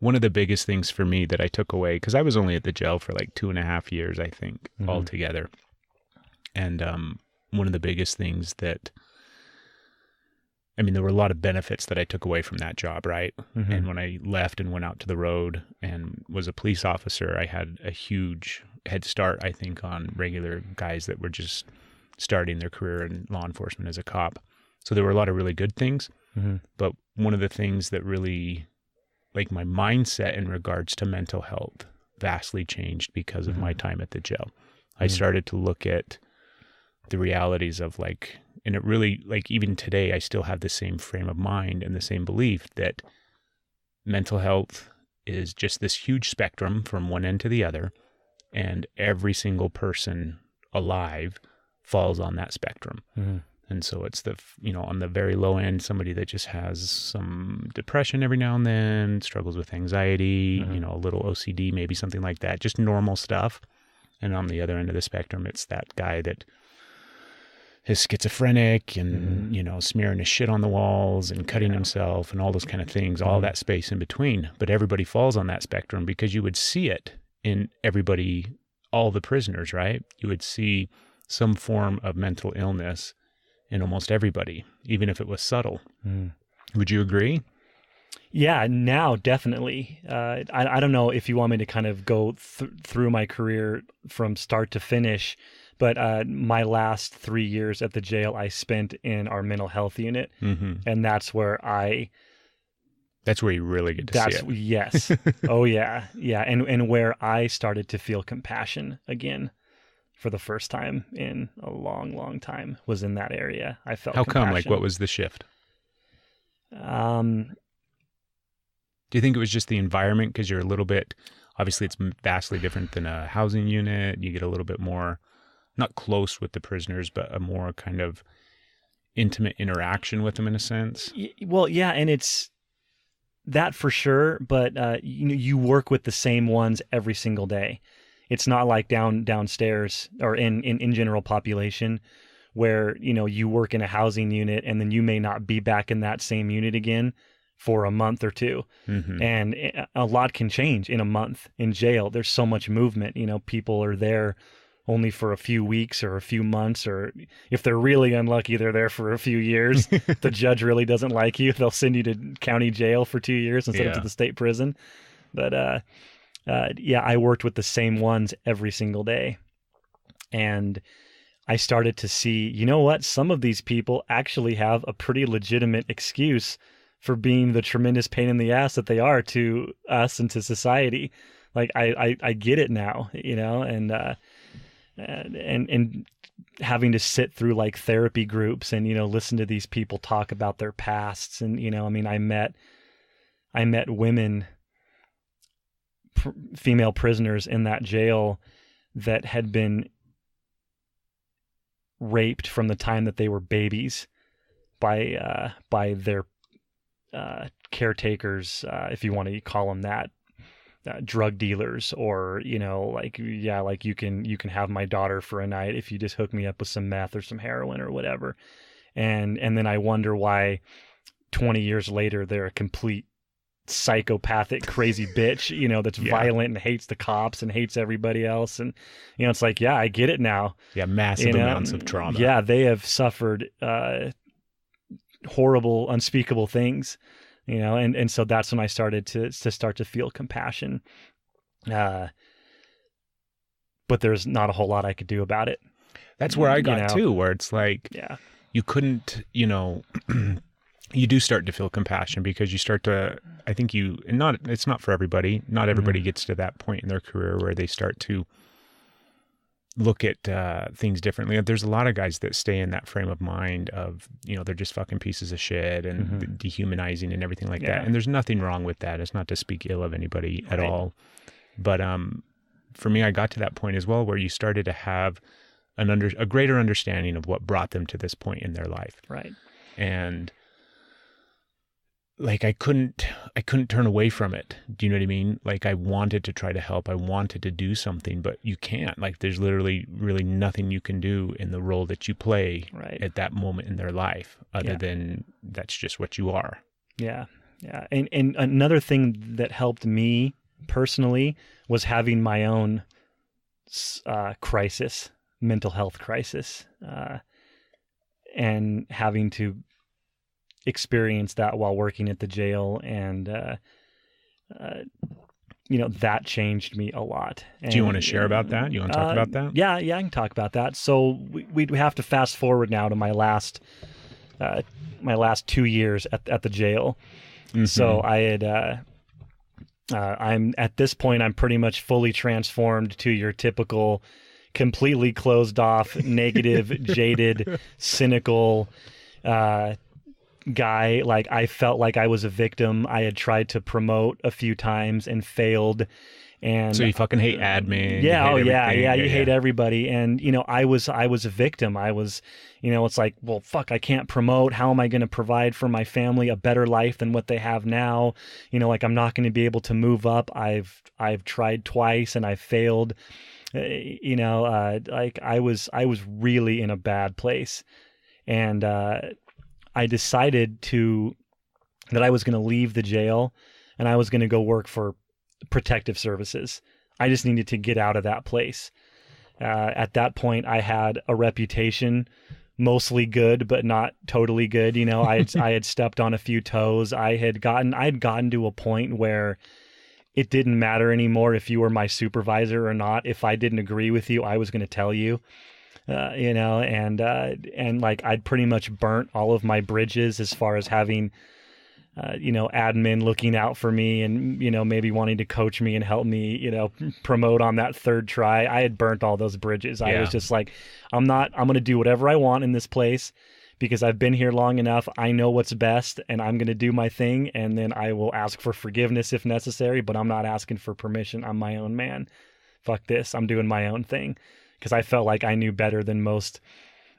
one of the biggest things for me that I took away, because I was only at the jail for like 2.5 years, I think, altogether. And one of the biggest things that, there were a lot of benefits that I took away from that job, right? And when I left and went out to the road and was a police officer, I had a huge head start, I think, on regular guys that were just starting their career in law enforcement as a cop. So there were a lot of really good things. But one of the things that really, like my mindset in regards to mental health vastly changed because of my time at the jail. I started to look at the realities of like, and it really, like even today, I still have the same frame of mind and the same belief that mental health is just this huge spectrum from one end to the other. And every single person alive falls on that spectrum. And so it's on the very low end, somebody that just has some depression every now and then, struggles with anxiety, a little OCD, maybe something like that, just normal stuff. And on the other end of the spectrum, it's that guy that is schizophrenic and, smearing his shit on the walls and cutting himself and all those kind of things, all that space in between. But everybody falls on that spectrum because you would see it in everybody, all the prisoners, right? You would see some form of mental illness in almost everybody, even if it was subtle. Would you agree? Yeah, now definitely. I don't know if you want me to kind of go through my career from start to finish, but my last 3 years at the jail I spent in our mental health unit, and that's where That's where you really get to see it. Yes. Oh yeah, yeah, and where I started to feel compassion again. For the first time in a long, long time was in that area. I felt How compassion. come? Like, what was the shift? Do you think it was just the environment? Because you're a little bit, obviously it's vastly different than a housing unit. You get a little bit more, not close with the prisoners, but a more kind of intimate interaction with them in a sense. Well, yeah, and it's that for sure, but you work with the same ones every single day. It's not like downstairs or in general population where, you work in a housing unit and then you may not be back in that same unit again for a month or two. And a lot can change in a month in jail. There's so much movement, people are there only for a few weeks or a few months, or if they're really unlucky, they're there for a few years. The judge really doesn't like you, they'll send you to county jail for 2 years instead of to the state prison. But, I worked with the same ones every single day. And I started to see, some of these people actually have a pretty legitimate excuse for being the tremendous pain in the ass that they are to us and to society. Like, I get it now, and having to sit through like therapy groups and, listen to these people talk about their pasts. And, I met women, female prisoners in that jail that had been raped from the time that they were babies by their caretakers, if you want to call them that, drug dealers, or you can have my daughter for a night if you just hook me up with some meth or some heroin or whatever. And then I wonder why 20 years later they're a complete psychopathic crazy bitch, that's violent and hates the cops and hates everybody else. And it's like, yeah, I get it now. Yeah, massive amounts of trauma. Yeah, they have suffered horrible, unspeakable things, and so that's when I started to feel compassion. But there's not a whole lot I could do about it. That's where I got too, where it's like, you couldn't, you do start to feel compassion because you start to, I think it's not for everybody. Not everybody gets to that point in their career where they start to look at things differently. There's a lot of guys that stay in that frame of mind of, they're just fucking pieces of shit and dehumanizing and everything like that. And there's nothing wrong with that. It's not to speak ill of anybody at all. But for me, I got to that point as well where you started to have a greater understanding of what brought them to this point in their life. Right. And like I couldn't turn away from it. Do you know what I mean? Like I wanted to try to help. I wanted to do something, but you can't. Like there's literally really nothing you can do in the role that you play at that moment in their life other than that's just what you are. Yeah. Yeah. And another thing that helped me personally was having my own crisis, mental health crisis, and having to experience that while working at the jail, and that changed me a lot. And, do you want to share about that? You want to talk about that? Yeah, I can talk about that. So we have to fast forward now to my last 2 years at the jail. So I had I'm at this point I'm pretty much fully transformed to your typical completely closed off, negative, jaded, cynical, guy. Like, I felt like I was a victim. I had tried to promote a few times and failed. And so you fucking hate admin. Yeah. You hate everything. You hate everybody. And, I was a victim. I was, it's like, well, fuck, I can't promote. How am I going to provide for my family a better life than what they have now? Like, I'm not going to be able to move up. I've tried twice and I failed. Like, I was really in a bad place. And I decided that I was going to leave the jail and I was going to go work for protective services. I just needed to get out of that place. At that point, I had a reputation, mostly good, but not totally good. I had stepped on a few toes. I'd gotten to a point where it didn't matter anymore if you were my supervisor or not. If I didn't agree with you, I was going to tell you. And like, I'd pretty much burnt all of my bridges as far as having admin looking out for me and, maybe wanting to coach me and help me, promote on that third try. I had burnt all those bridges. I was just like, I'm going to do whatever I want in this place because I've been here long enough. I know what's best and I'm going to do my thing. And then I will ask for forgiveness if necessary, but I'm not asking for permission. I'm my own man. Fuck this. I'm doing my own thing because I felt like I knew better than most,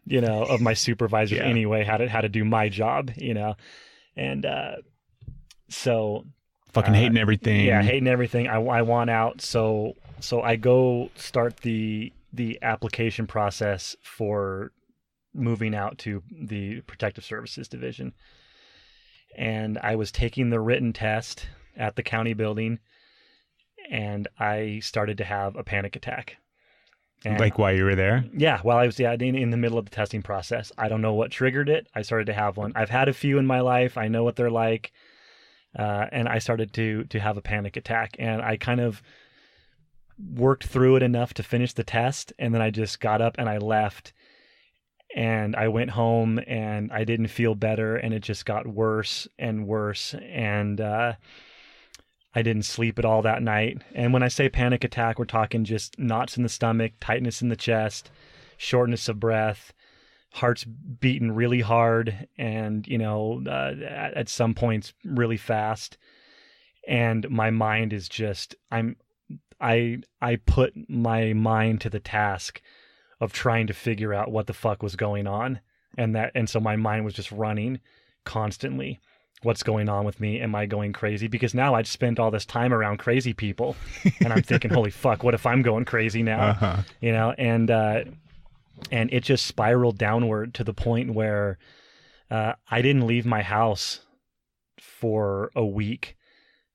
of my supervisors anyway, how to do my job, And so fucking hating everything. Yeah, hating everything. I want out. So I go start the application process for moving out to the Protective Services Division. And I was taking the written test at the county building and I started to have a panic attack. And like while you were there? Yeah, while I was in the middle of the testing process. I don't know what triggered it. I started to have one. I've had a few in my life. I know what they're like. And I started to have a panic attack. And I kind of worked through it enough to finish the test. And then I just got up and I left. And I went home and I didn't feel better. And it just got worse and worse. And I didn't sleep at all that night. And when I say panic attack, we're talking just knots in the stomach, tightness in the chest, shortness of breath, heart's beating really hard and, at some points really fast. And my mind is just, I put my mind to the task of trying to figure out what the fuck was going on. And so my mind was just running constantly. What's going on with me? Am I going crazy? Because now I'd spent all this time around crazy people and I'm thinking, holy fuck, what if I'm going crazy now? And it just spiraled downward to the point where I didn't leave my house for a week.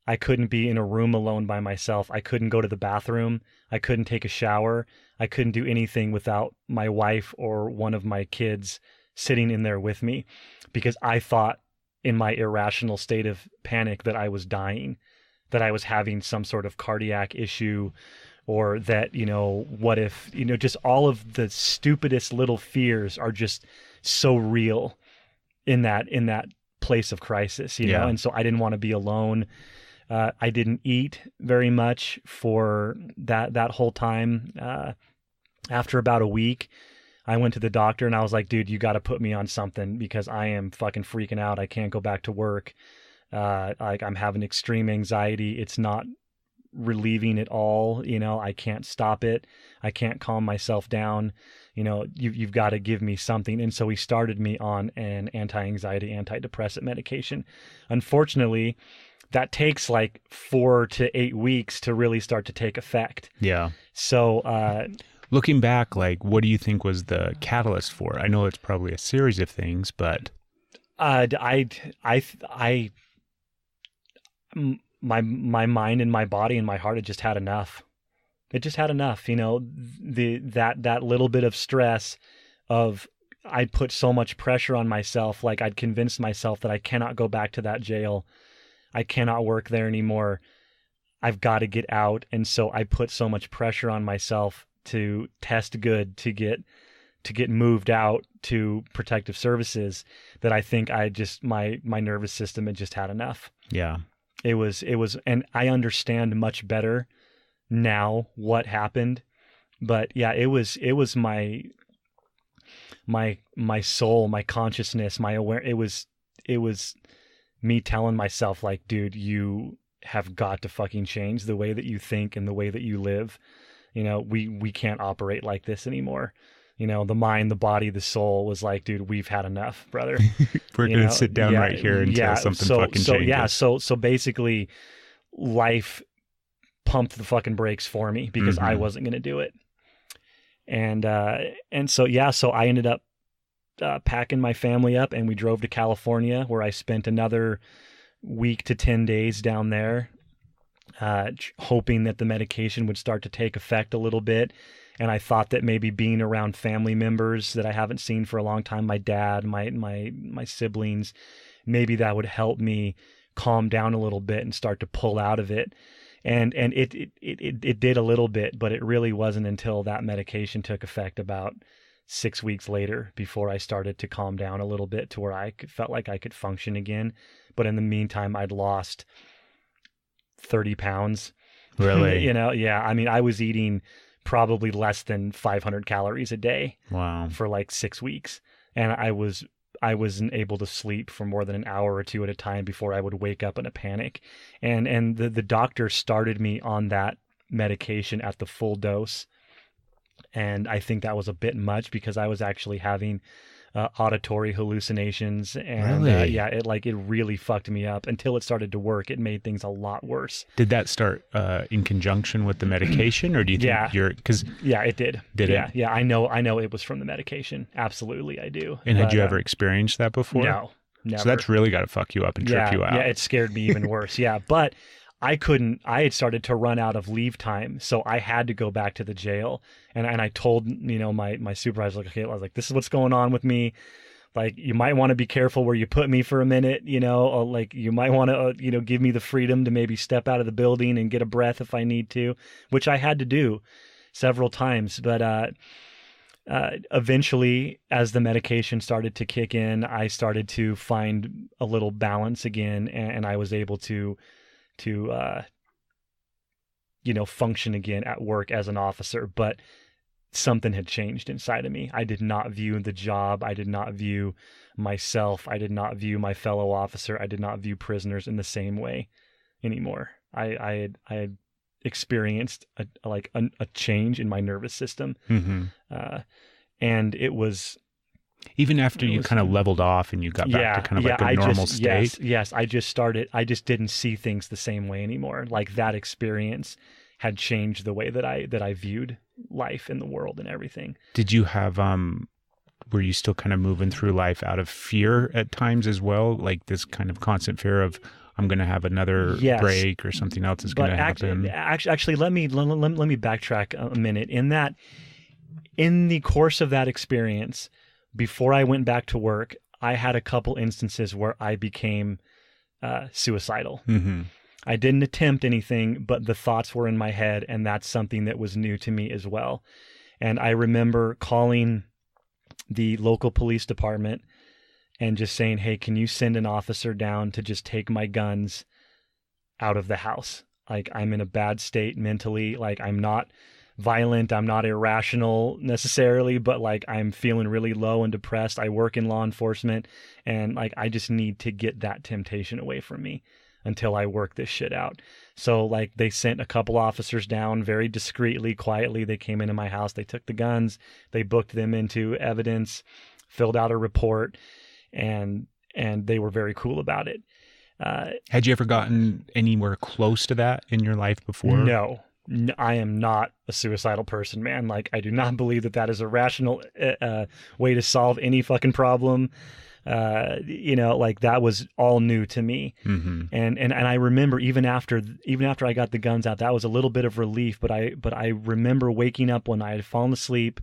I couldn't be in a room alone by myself. I couldn't go to the bathroom. I couldn't take a shower. I couldn't do anything without my wife or one of my kids sitting in there with me because I thought in my irrational state of panic that I was dying, that I was having some sort of cardiac issue, or that, what if, just all of the stupidest little fears are just so real in that place of crisis, know? And so I didn't want to be alone. I didn't eat very much for that whole time. After about a week, I went to the doctor and I was like, dude, you got to put me on something because I am fucking freaking out. I can't go back to work. Like, I'm having extreme anxiety. It's not relieving at all. I can't stop it. I can't calm myself down. You've got to give me something. And so he started me on an anti-anxiety, antidepressant medication. Unfortunately, that takes like 4 to 8 weeks to really start to take effect. Yeah. So, looking back, like, what do you think was the catalyst for it? I know it's probably a series of things, but my mind and my body and my heart had just had enough. It just had enough, that little bit of stress of I'd put so much pressure on myself. Like, I'd convinced myself that I cannot go back to that jail. I cannot work there anymore. I've got to get out. And so I put so much pressure on myself to test good, to get moved out to protective services, that I think my nervous system had just had enough. Yeah. It was, and I understand much better now what happened, but yeah, it was my soul, my consciousness, my aware. It me telling myself like, dude, you have got to fucking change the way that you think and the way that you live. You know, we can't operate like this anymore. You know, the mind, the body, the soul was like, dude, we've had enough, brother. We're going to sit down right here until something fucking changes. Yeah. So basically life pumped the fucking brakes for me because I wasn't going to do it. And so I ended up packing my family up and we drove to California, where I spent another week to 10 days down there, hoping that the medication would start to take effect a little bit. And I thought that maybe being around family members that I haven't seen for a long time, my dad, my siblings, maybe that would help me calm down a little bit and start to pull out of it. And it did a little bit, but it really wasn't until that medication took effect about 6 weeks later before I started to calm down a little bit to where I felt like I could function again. But in the meantime, I'd lost 30 pounds. Really? You know, yeah. I mean, I was eating probably less than 500 calories a day. Wow. For like 6 weeks. And I wasn't able to sleep for more than an hour or two at a time before I would wake up in a panic. And the doctor started me on that medication at the full dose. And I think that was a bit much because I was actually having auditory hallucinations. And really? It really fucked me up until it started to work. It made things a lot worse. Did that start in conjunction with the medication, or do you think Yeah, it did. Did it? Yeah. I know it was from the medication. Absolutely, I do. And had you ever experienced that before? No, never. So that's really got to fuck you up and trip you out. Yeah, it scared me even worse. Yeah, but I had started to run out of leave time, so I had to go back to the jail. And I told, my supervisor, like, okay, I was like, this is what's going on with me. Like, you might want to be careful where you put me for a minute, or like you might want to, give me the freedom to maybe step out of the building and get a breath if I need to, which I had to do several times. But eventually, as the medication started to kick in, I started to find a little balance again, and I was able to function again at work as an officer. But something had changed inside of me. I did not view the job. I did not view myself. I did not view my fellow officer. I did not view prisoners in the same way anymore. I had experienced a change in my nervous system. And it was, even after you kind of leveled off and you got back to kind of like a normal state. Yes. I just didn't see things the same way anymore. Like, that experience had changed the way that I viewed life and the world and everything. Did you have, were you still kind of moving through life out of fear at times as well? Like this kind of constant fear of, I'm going to have another break or something else is going to happen. Actually, let me backtrack a minute. In the course of that experience, before I went back to work, I had a couple instances where I became suicidal. I didn't attempt anything, but the thoughts were in my head, and that's something that was new to me as well. And I remember calling the local police department and just saying, hey, can you send an officer down to just take my guns out of the house? Like, I'm in a bad state mentally. Like, I'm not violent, I'm not irrational necessarily, but like, I'm feeling really low and depressed. I work in law enforcement, and like, I just need to get that temptation away from me until I work this shit out. So like, they sent a couple officers down very discreetly, quietly. They came into my house, they took the guns, they booked them into evidence, filled out a report, and they were very cool about it. Had you ever gotten anywhere close to that in your life before? No, I am not a suicidal person, man. Like, I do not believe that is a rational way to solve any fucking problem. Like, that was all new to me. And I remember even after I got the guns out, that was a little bit of relief. But I remember waking up when I had fallen asleep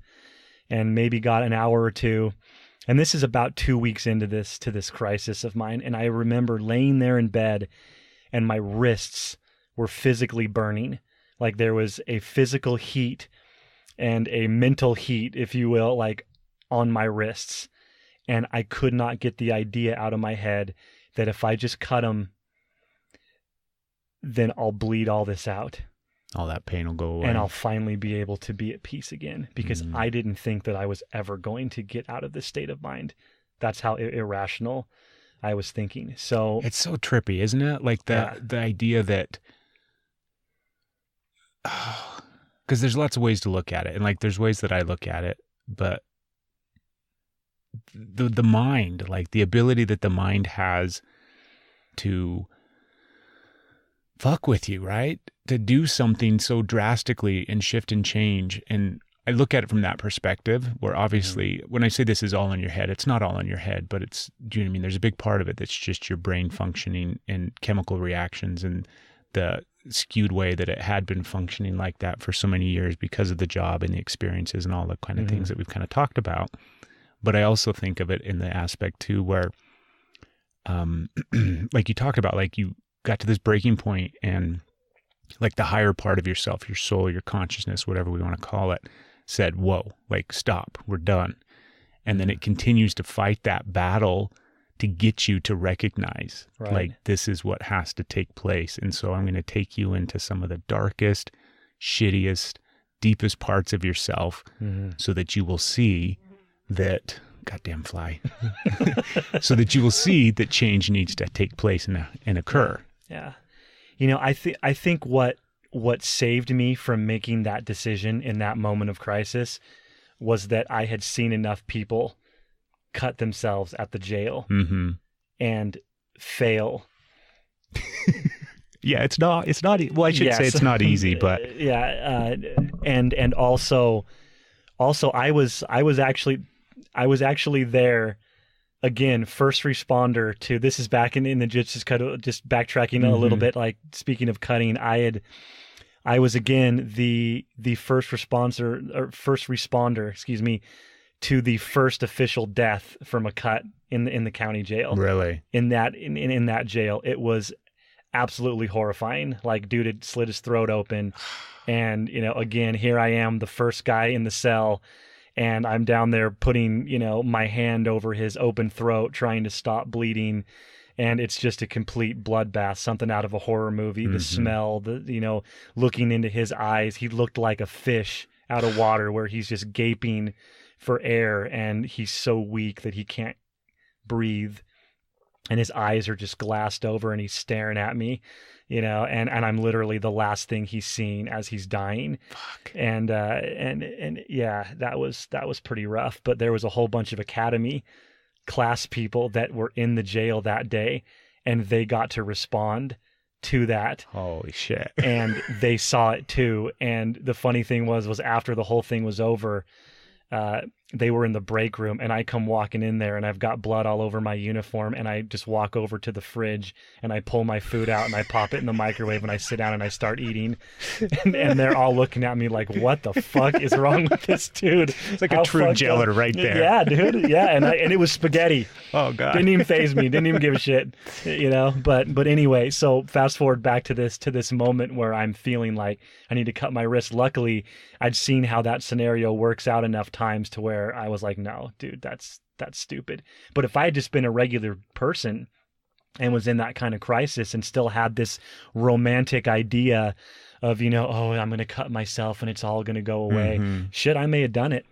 and maybe got an hour or two. And this is about 2 weeks into this crisis of mine. And I remember laying there in bed, and my wrists were physically burning. Like, there was a physical heat and a mental heat, if you will, like, on my wrists. And I could not get the idea out of my head that if I just cut them, then I'll bleed all this out. All that pain will go away. And I'll finally be able to be at peace again, because I didn't think that I was ever going to get out of this state of mind. That's how irrational I was thinking. So it's so trippy, isn't it? Like the idea that, because there's lots of ways to look at it, and like there's ways that I look at it, but the mind, like the ability that the mind has to fuck with you, right? To do something so drastically and shift and change. And I look at it from that perspective, where obviously when I say this is all in your head, it's not all in your head, but it's, do you know what I mean? There's a big part of it that's just your brain functioning and chemical reactions and the skewed way that it had been functioning like that for so many years because of the job and the experiences and all the kind of things that we've kind of talked about. But I also think of it in the aspect too, where, like you talked about, like you got to this breaking point and like the higher part of yourself, your soul, your consciousness, whatever we want to call it, said, whoa, like stop, we're done. And then it continues to fight that battle to get you to recognize, like, this is what has to take place. And so I'm going to take you into some of the darkest, shittiest, deepest parts of yourself so that you will see that, goddamn fly, so that you will see that change needs to take place and occur. Yeah. You know, I think what saved me from making that decision in that moment of crisis was that I had seen enough people cut themselves at the jail and fail. Yeah, it's not, well, I should say it's not easy, but and also I was actually there again, first responder to, this is back in the just backtracking a little bit, like speaking of cutting, I was again the first responder, excuse me, to the first official death from a cut in the county jail. Really? In that jail, it was absolutely horrifying. Like, dude had slit his throat open, and you know, again, here I am, the first guy in the cell, and I'm down there putting, you know, my hand over his open throat, trying to stop bleeding. And it's just a complete bloodbath, something out of a horror movie. The smell, looking into his eyes, he looked like a fish out of water where he's just gaping for air, and he's so weak that he can't breathe, and his eyes are just glassed over, and he's staring at me, you know, and I'm literally the last thing he's seen as he's dying. Fuck. And yeah, that was pretty rough. But there was a whole bunch of academy class people that were in the jail that day, and they got to respond to that. Holy shit. And they saw it too. And the funny thing was after the whole thing was over, they were in the break room, and I come walking in there, and I've got blood all over my uniform, and I just walk over to the fridge, and I pull my food out, and I pop it in the microwave, and I sit down and I start eating, and they're all looking at me like, what the fuck is wrong with this dude? It's like a true jailer right there. Yeah, dude. Yeah, and it was spaghetti. Oh god. Didn't even faze me. Didn't even give a shit. You know. But anyway, so fast forward back to this moment where I'm feeling like I need to cut my wrist. Luckily, I'd seen how that scenario works out enough times to where I was like, no, dude, that's stupid. But if I had just been a regular person and was in that kind of crisis and still had this romantic idea of, you know, oh, I'm going to cut myself and it's all going to go away. Shit, I may have done it.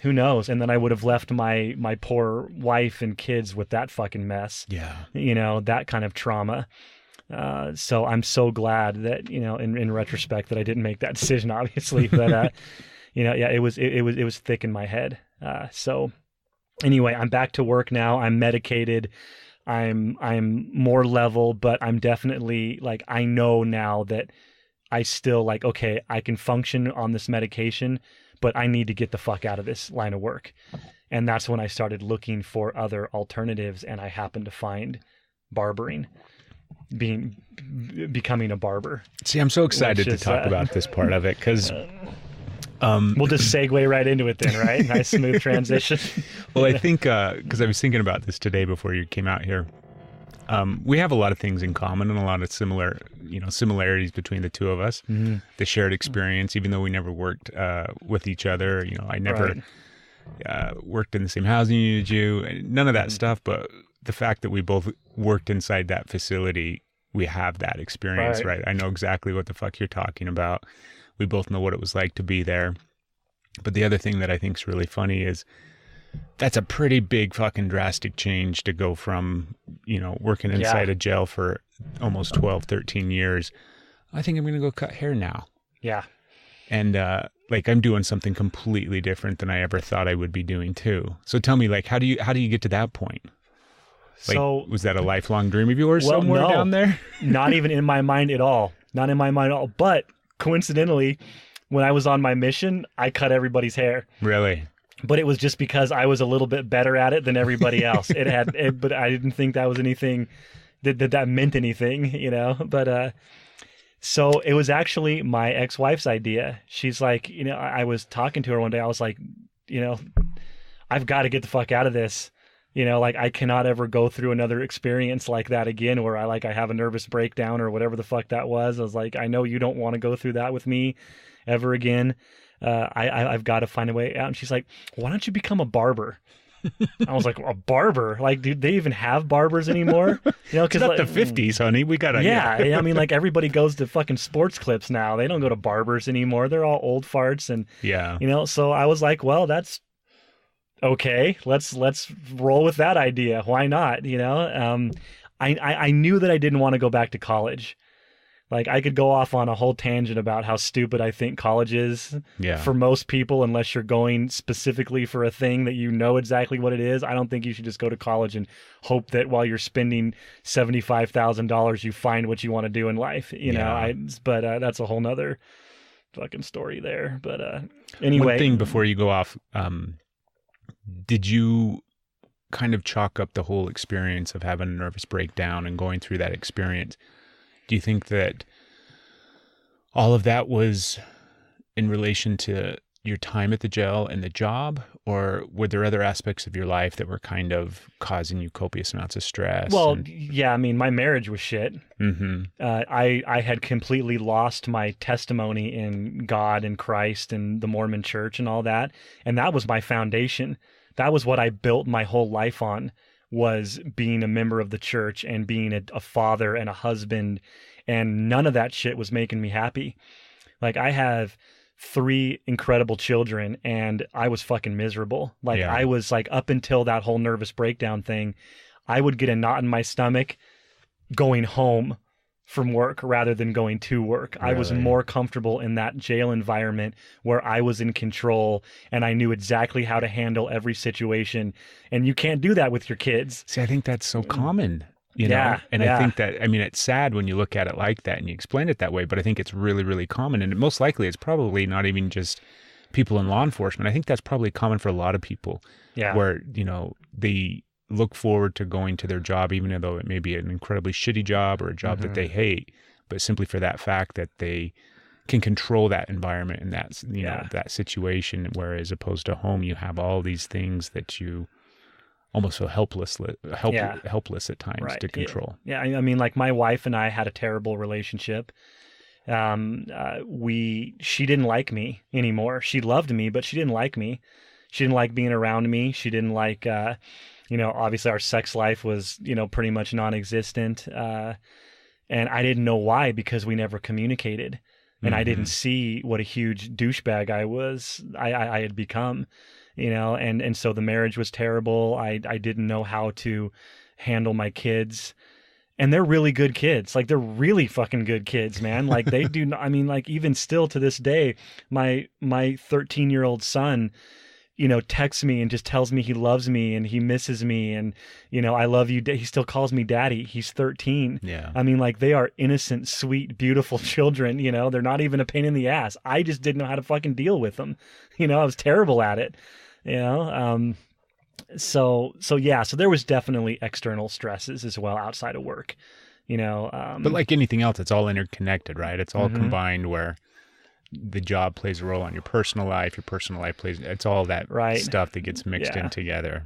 Who knows? And then I would have left my poor wife and kids with that fucking mess. Yeah. You know, that kind of trauma. So I'm so glad that, you know, in retrospect, that I didn't make that decision, obviously, but, you know, yeah, it was thick in my head. So anyway, I'm back to work now. I'm medicated. I'm more level, but I'm definitely like, I know now that I still like, okay, I can function on this medication, but I need to get the fuck out of this line of work. And that's when I started looking for other alternatives, and I happened to find barbering. Becoming a barber. See, I'm so excited to talk about this part of it, because we'll just segue right into it then, right? Nice smooth transition. Well, I think because I was thinking about this today before you came out here. We have a lot of things in common and a lot of similarities between the two of us. The shared experience, even though we never worked with each other. You know, I never worked in the same housing unit as you. None of that stuff, but the fact that we both worked inside that facility, we have that experience, right? I know exactly what the fuck you're talking about. We both know what it was like to be there. But the other thing that I think is really funny is That's a pretty big fucking drastic change to go from, working inside a jail for almost 12, 13 years. I think I'm going to go cut hair now. Yeah. And I'm doing something completely different than I ever thought I would be doing too. So tell me, how do you get to that point? So was that a lifelong dream of yours somewhere down there? Not even in my mind at all. Not in my mind at all. But coincidentally, when I was on my mission, I cut everybody's hair. Really? But it was just because I was a little bit better at it than everybody else. But I didn't think that was anything that meant anything, But so it was actually my ex-wife's idea. She's like, I was talking to her one day. I was like, I've got to get the fuck out of this. I cannot ever go through another experience like that again, where I have a nervous breakdown or whatever the fuck that was. I was like, I know you don't want to go through that with me ever again. I've got to find a way out. And she's like, why don't you become a barber? I was like, a barber? Do they even have barbers anymore? It's not the 50s, honey. We got to. Yeah. I mean, everybody goes to fucking sports clips now. They don't go to barbers anymore. They're all old farts. And, so I was like, well, that's okay. Let's roll with that idea. Why not? I knew that I didn't want to go back to college. I could go off on a whole tangent about how stupid I think college is for most people, unless you're going specifically for a thing that exactly what it is. I don't think you should just go to college and hope that while you're spending $75,000, you find what you want to do in life. But that's a whole nother fucking story there. But anyway. One thing before you go off, did you kind of chalk up the whole experience of having a nervous breakdown and going through that experience? Do you think that all of that was in relation to your time at the jail and the job, or were there other aspects of your life that were kind of causing you copious amounts of stress? Well, yeah, I mean, my marriage was shit. Mm-hmm. I had completely lost my testimony in God and Christ and the Mormon church and all that. And that was my foundation. That was what I built my whole life on, was being a member of the church and being a father and a husband. And none of that shit was making me happy. I have 3 incredible children and I was fucking miserable. I was up until that whole nervous breakdown thing, I would get a knot in my stomach going home from work rather than going to work. Really? I was more comfortable in that jail environment where I was in control and I knew exactly how to handle every situation. And you can't do that with your kids. See, I think that's so common, know? And I think that, it's sad when you look at it like that and you explain it that way, but I think it's really, really common. And most likely it's probably not even just people in law enforcement. I think that's probably common for a lot of people where, they look forward to going to their job, even though it may be an incredibly shitty job or a job that they hate, but simply for that fact that they can control that environment and that's, that situation. Whereas opposed to home, you have all these things that you almost feel helpless at times to control. Yeah. I mean, my wife and I had a terrible relationship. She didn't like me anymore. She loved me, but she didn't like me. She didn't like being around me. She didn't like, obviously our sex life was, pretty much non-existent. And I didn't know why, because we never communicated. And I didn't see what a huge douchebag I had become, and so the marriage was terrible. I didn't know how to handle my kids. And they're really good kids. They're really fucking good kids, man. They do, even still to this day, my 13-year-old son, texts me and just tells me he loves me and he misses me and, I love you. He still calls me daddy. He's 13. Yeah. They are innocent, sweet, beautiful children. They're not even a pain in the ass. I just didn't know how to fucking deal with them. I was terrible at it, So there was definitely external stresses as well outside of work, but like anything else, it's all interconnected, right? It's all combined where the job plays a role on your personal life plays, it's all that stuff that gets mixed in together.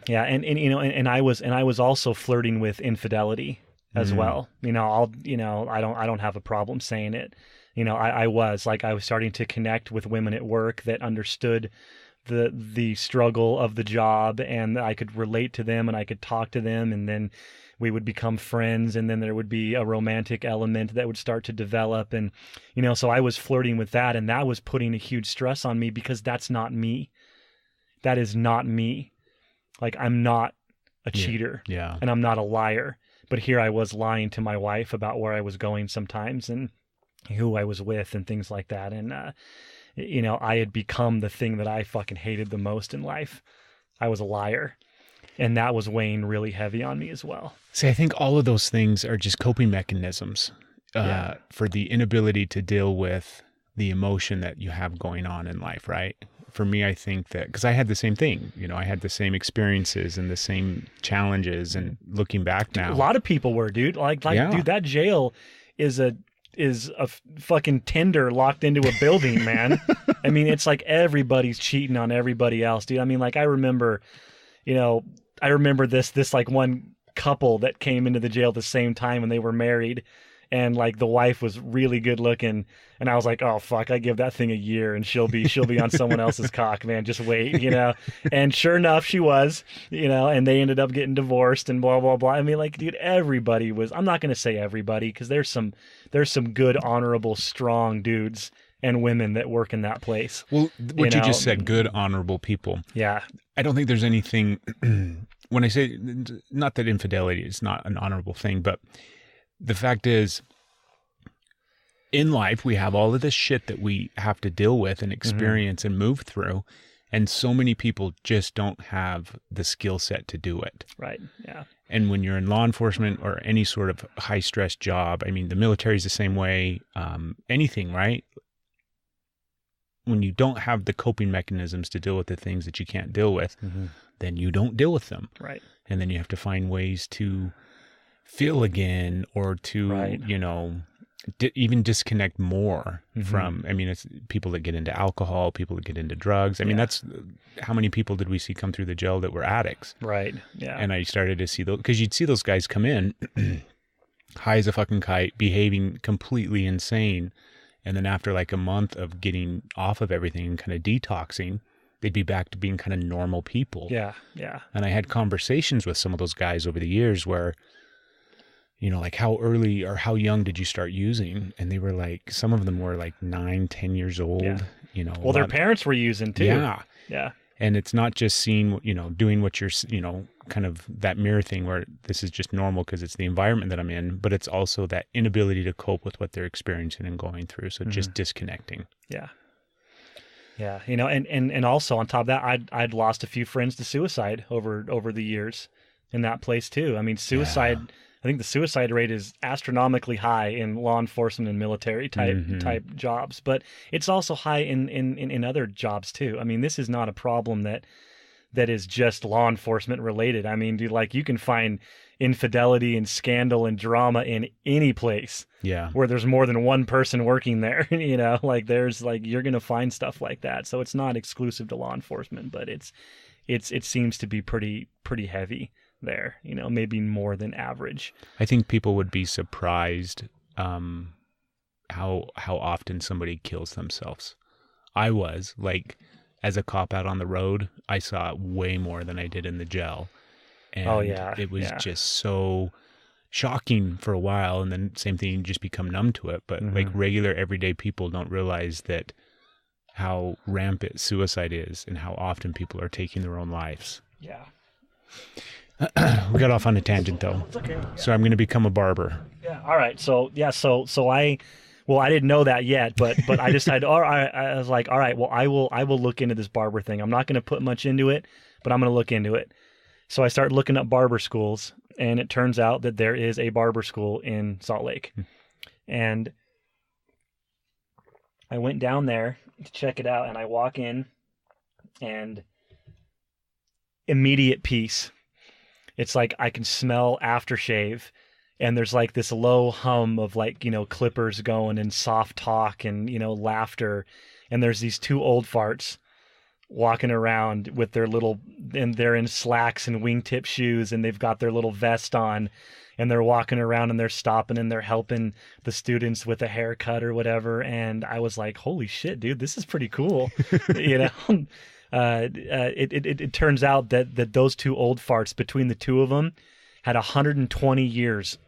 Yeah. And I was also flirting with infidelity as well. I don't have a problem saying it. I was starting to connect with women at work that understood the struggle of the job, and I could relate to them and I could talk to them, and then we would become friends, and then there would be a romantic element that would start to develop. And, so I was flirting with that, and that was putting a huge stress on me because that's not me. that is not me. Like, I'm not a cheater. Yeah. And I'm not a liar. But here I was lying to my wife about where I was going sometimes and who I was with and things like that. And, you know, I had become the thing that I fucking hated the most in life. I was a liar. And that was weighing really heavy on me as well. See, I think all of those things are just coping mechanisms for the inability to deal with the emotion that you have going on in life, right? For me, I think that, because I had the same thing, you know, I had the same experiences and the same challenges, and looking back now. A lot of people were, dude. Like, Yeah. dude, that jail is a fucking Tinder locked into a building, man. I mean, it's like everybody's cheating on everybody else, dude. I mean, like, I remember this like one couple that came into the jail at the same time, and they were married, and like the wife was really good looking, and I was like, oh fuck, I give that thing a year and she'll be on someone else's cock, man. Just wait, you know. And sure enough, she was, you know, and they ended up getting divorced and blah blah blah. I mean, like, dude, everybody was. I'm not gonna say everybody, because there's some good, honorable, strong dudes and women that work in that place. Well, what you know? just said, good, honorable people. Yeah. I don't think there's anything, when I say, not that infidelity is not an honorable thing, but the fact is, in life, we have all of this shit that we have to deal with and experience and move through. And so many people just don't have the skill set to do it. Right. Yeah. And when you're in law enforcement or any sort of high stress job, I mean, the military is the same way, anything, right? When you don't have the coping mechanisms to deal with the things that you can't deal with, then you don't deal with them. Right. And then you have to find ways to feel again, or to, you know, even disconnect more from, I mean, it's people that get into alcohol, people that get into drugs. I mean, that's how many people did we see come through the jail that were addicts? Right. Yeah. And I started to see those, because you'd see those guys come in high as a fucking kite, behaving completely insane. And then after like a month of getting off of everything and kind of detoxing, they'd be back to being kind of normal people. Yeah. Yeah. And I had conversations with some of those guys over the years where, you know, like, how early or how young did you start using? And they were like, some of them were like 9, 10 years old, you know. Well, their parents were using too. Yeah. Yeah. And it's not just seeing, you know, doing what you're, you know, kind of that mirror thing where this is just normal because it's the environment that I'm in, but it's also that inability to cope with what they're experiencing and going through. So just disconnecting. Yeah. Yeah. You know, and also on top of that, I'd lost a few friends to suicide over the years in that place too. I mean, suicide, I think the suicide rate is astronomically high in law enforcement and military type jobs, but it's also high in other jobs too. I mean, this is not a problem that is just law enforcement related. I mean, dude, like, you can find infidelity and scandal and drama in any place where there's more than one person working there, you know, like there's like, you're going to find stuff like that. So it's not exclusive to law enforcement, but it seems to be pretty heavy there, you know, maybe more than average. I think people would be surprised how often somebody kills themselves. I was like, as a cop out on the road, I saw it way more than I did in the jail. And it was just so shocking for a while. And then same thing, you just become numb to it. But like regular everyday people don't realize that how rampant suicide is and how often people are taking their own lives. Yeah. We got off on a tangent though. It's okay. So I'm going to become a barber. Yeah. All right. So I didn't know that yet, but I decided, I was like, all right, well, I will look into this barber thing. I'm not going to put much into it, but I'm going to look into it. So I started looking up barber schools, and it turns out that there is a barber school in Salt Lake. And I went down there to check it out, and I walk in, and immediate peace. It's like I can smell aftershave. And there's like this low hum of like, you know, clippers going and soft talk and, you know, laughter. And there's these two old farts walking around with their little, and they're in slacks and wingtip shoes, and they've got their little vest on, and they're walking around and they're stopping and they're helping the students with a haircut or whatever. And I was like, holy shit, dude, this is pretty cool. You know, it turns out that those two old farts, between the two of them, had 120 years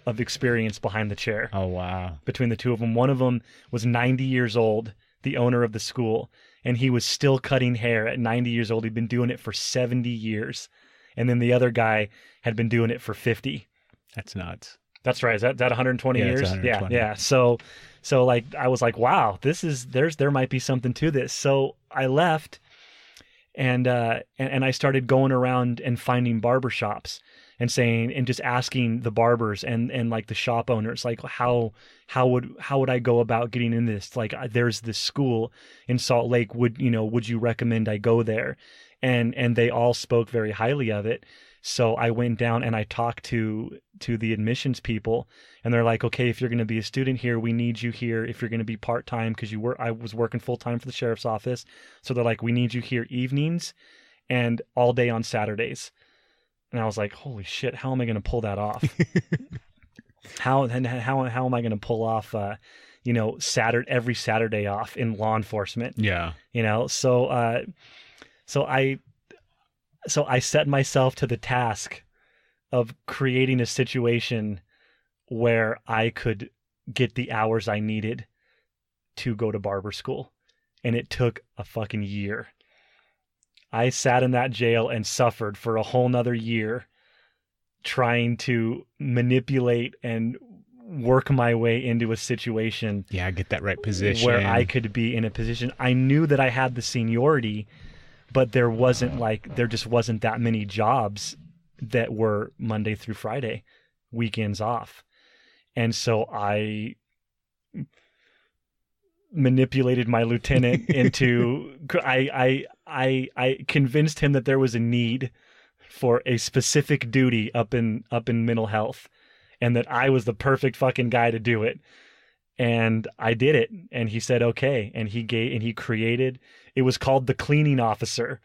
of experience behind the chair. Oh, wow. Between the two of them. One of them was 90 years old, the owner of the school, and he was still cutting hair at 90 years old. He'd been doing it for 70 years. And then the other guy had been doing it for 50. That's nuts. That's right. Is that 120 Yeah, it's years? 120. Yeah. So like, I was like, wow, there might be something to this. So I left and I started going around and finding barbershops and saying, and just asking the barbers and like the shop owners, like, how would I go about getting in this? Like, there's this school in Salt Lake. Would you recommend I go there? And they all spoke very highly of it. So I went down and I talked to the admissions people, and they're like, okay, if you're going to be a student here, we need you here. If you're going to be part-time, because I was working full-time for the sheriff's office. So they're like, we need you here evenings and all day on Saturdays. And I was like, holy shit, how am I going to pull that off? How am I going to pull off, every Saturday off in law enforcement? Yeah. So I set myself to the task of creating a situation where I could get the hours I needed to go to barber school. And it took a fucking year. I sat in that jail and suffered for a whole nother year trying to manipulate and work my way into a situation. Yeah, get that right position. Where I could be in a position. I knew that I had the seniority, but there just wasn't that many jobs that were Monday through Friday, weekends off. And so I manipulated my lieutenant into, I convinced him that there was a need for a specific duty up in mental health, and that I was the perfect fucking guy to do it. And I did it. And he said, okay. And he created, it was called the cleaning officer.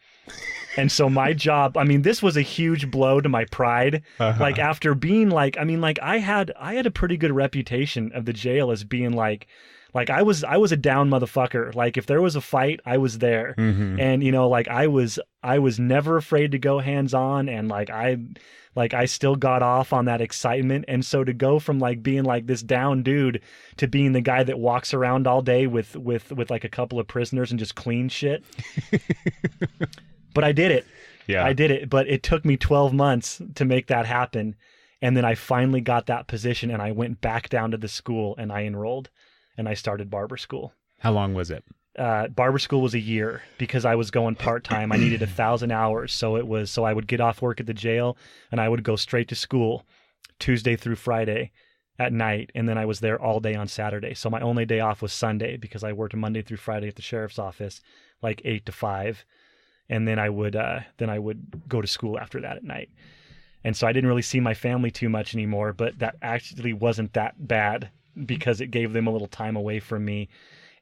And so my job, this was a huge blow to my pride. Uh-huh. Like, after being I had a pretty good reputation of the jail as being like I was a down motherfucker. Like, if there was a fight, I was there. Mm-hmm. And I was never afraid to go hands on, and I still got off on that excitement. And so to go from being this down dude to being the guy that walks around all day with like a couple of prisoners and just clean shit. But I did it. Yeah. I did it. But it took me 12 months to make that happen. And then I finally got that position, and I went back down to the school and I enrolled and I started barber school. How long was it? Barber school was a year because I was going part-time. I needed 1,000 hours. So I would get off work at the jail and I would go straight to school Tuesday through Friday at night. And then I was there all day on Saturday. So my only day off was Sunday because I worked Monday through Friday at the sheriff's office, 8 to 5. And then I would go to school after that at night. And so I didn't really see my family too much anymore, but that actually wasn't that bad because it gave them a little time away from me.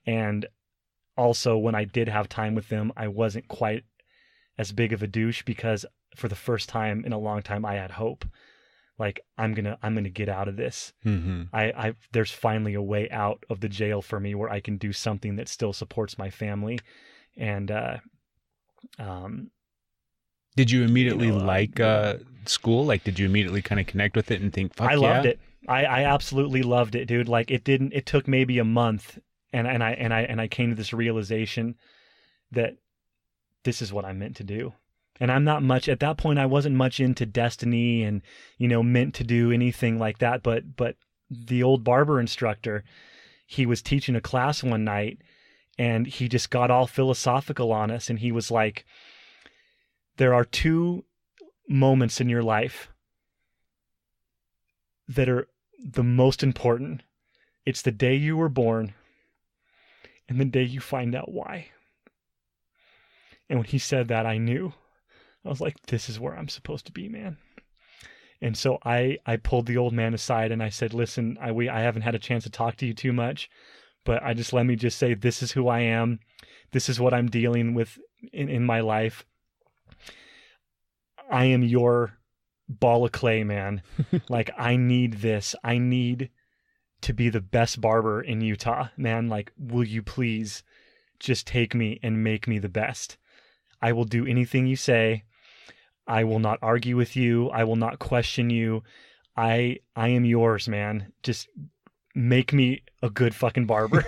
And also, when I did have time with them, I wasn't quite as big of a douche because for the first time in a long time, I had hope. Like, I'm gonna get out of this. Mm-hmm. There's finally a way out of the jail for me where I can do something that still supports my family. And did you immediately like school? Like, did you immediately kind of connect with it and think, fuck, I loved it. I absolutely loved it, dude. Like, it took maybe a month, and I came to this realization that this is what I'm meant to do. And I'm not much at that point. I wasn't much into destiny and, meant to do anything like that. But the old barber instructor, he was teaching a class one night and he just got all philosophical on us. And he was like, there are two moments in your life that are the most important. It's the day you were born and the day you find out why. And when he said that, I knew. I was like, this is where I'm supposed to be, man. And so I pulled the old man aside and I said, listen, I haven't had a chance to talk to you too much, but let me just say, this is who I am. This is what I'm dealing with in my life. I am your ball of clay, man. Like, I need this. I need to be the best barber in Utah, man. Like, will you please just take me and make me the best? I will do anything you say. I will not argue with you. I will not question you. I am yours, man. Just make me a good fucking barber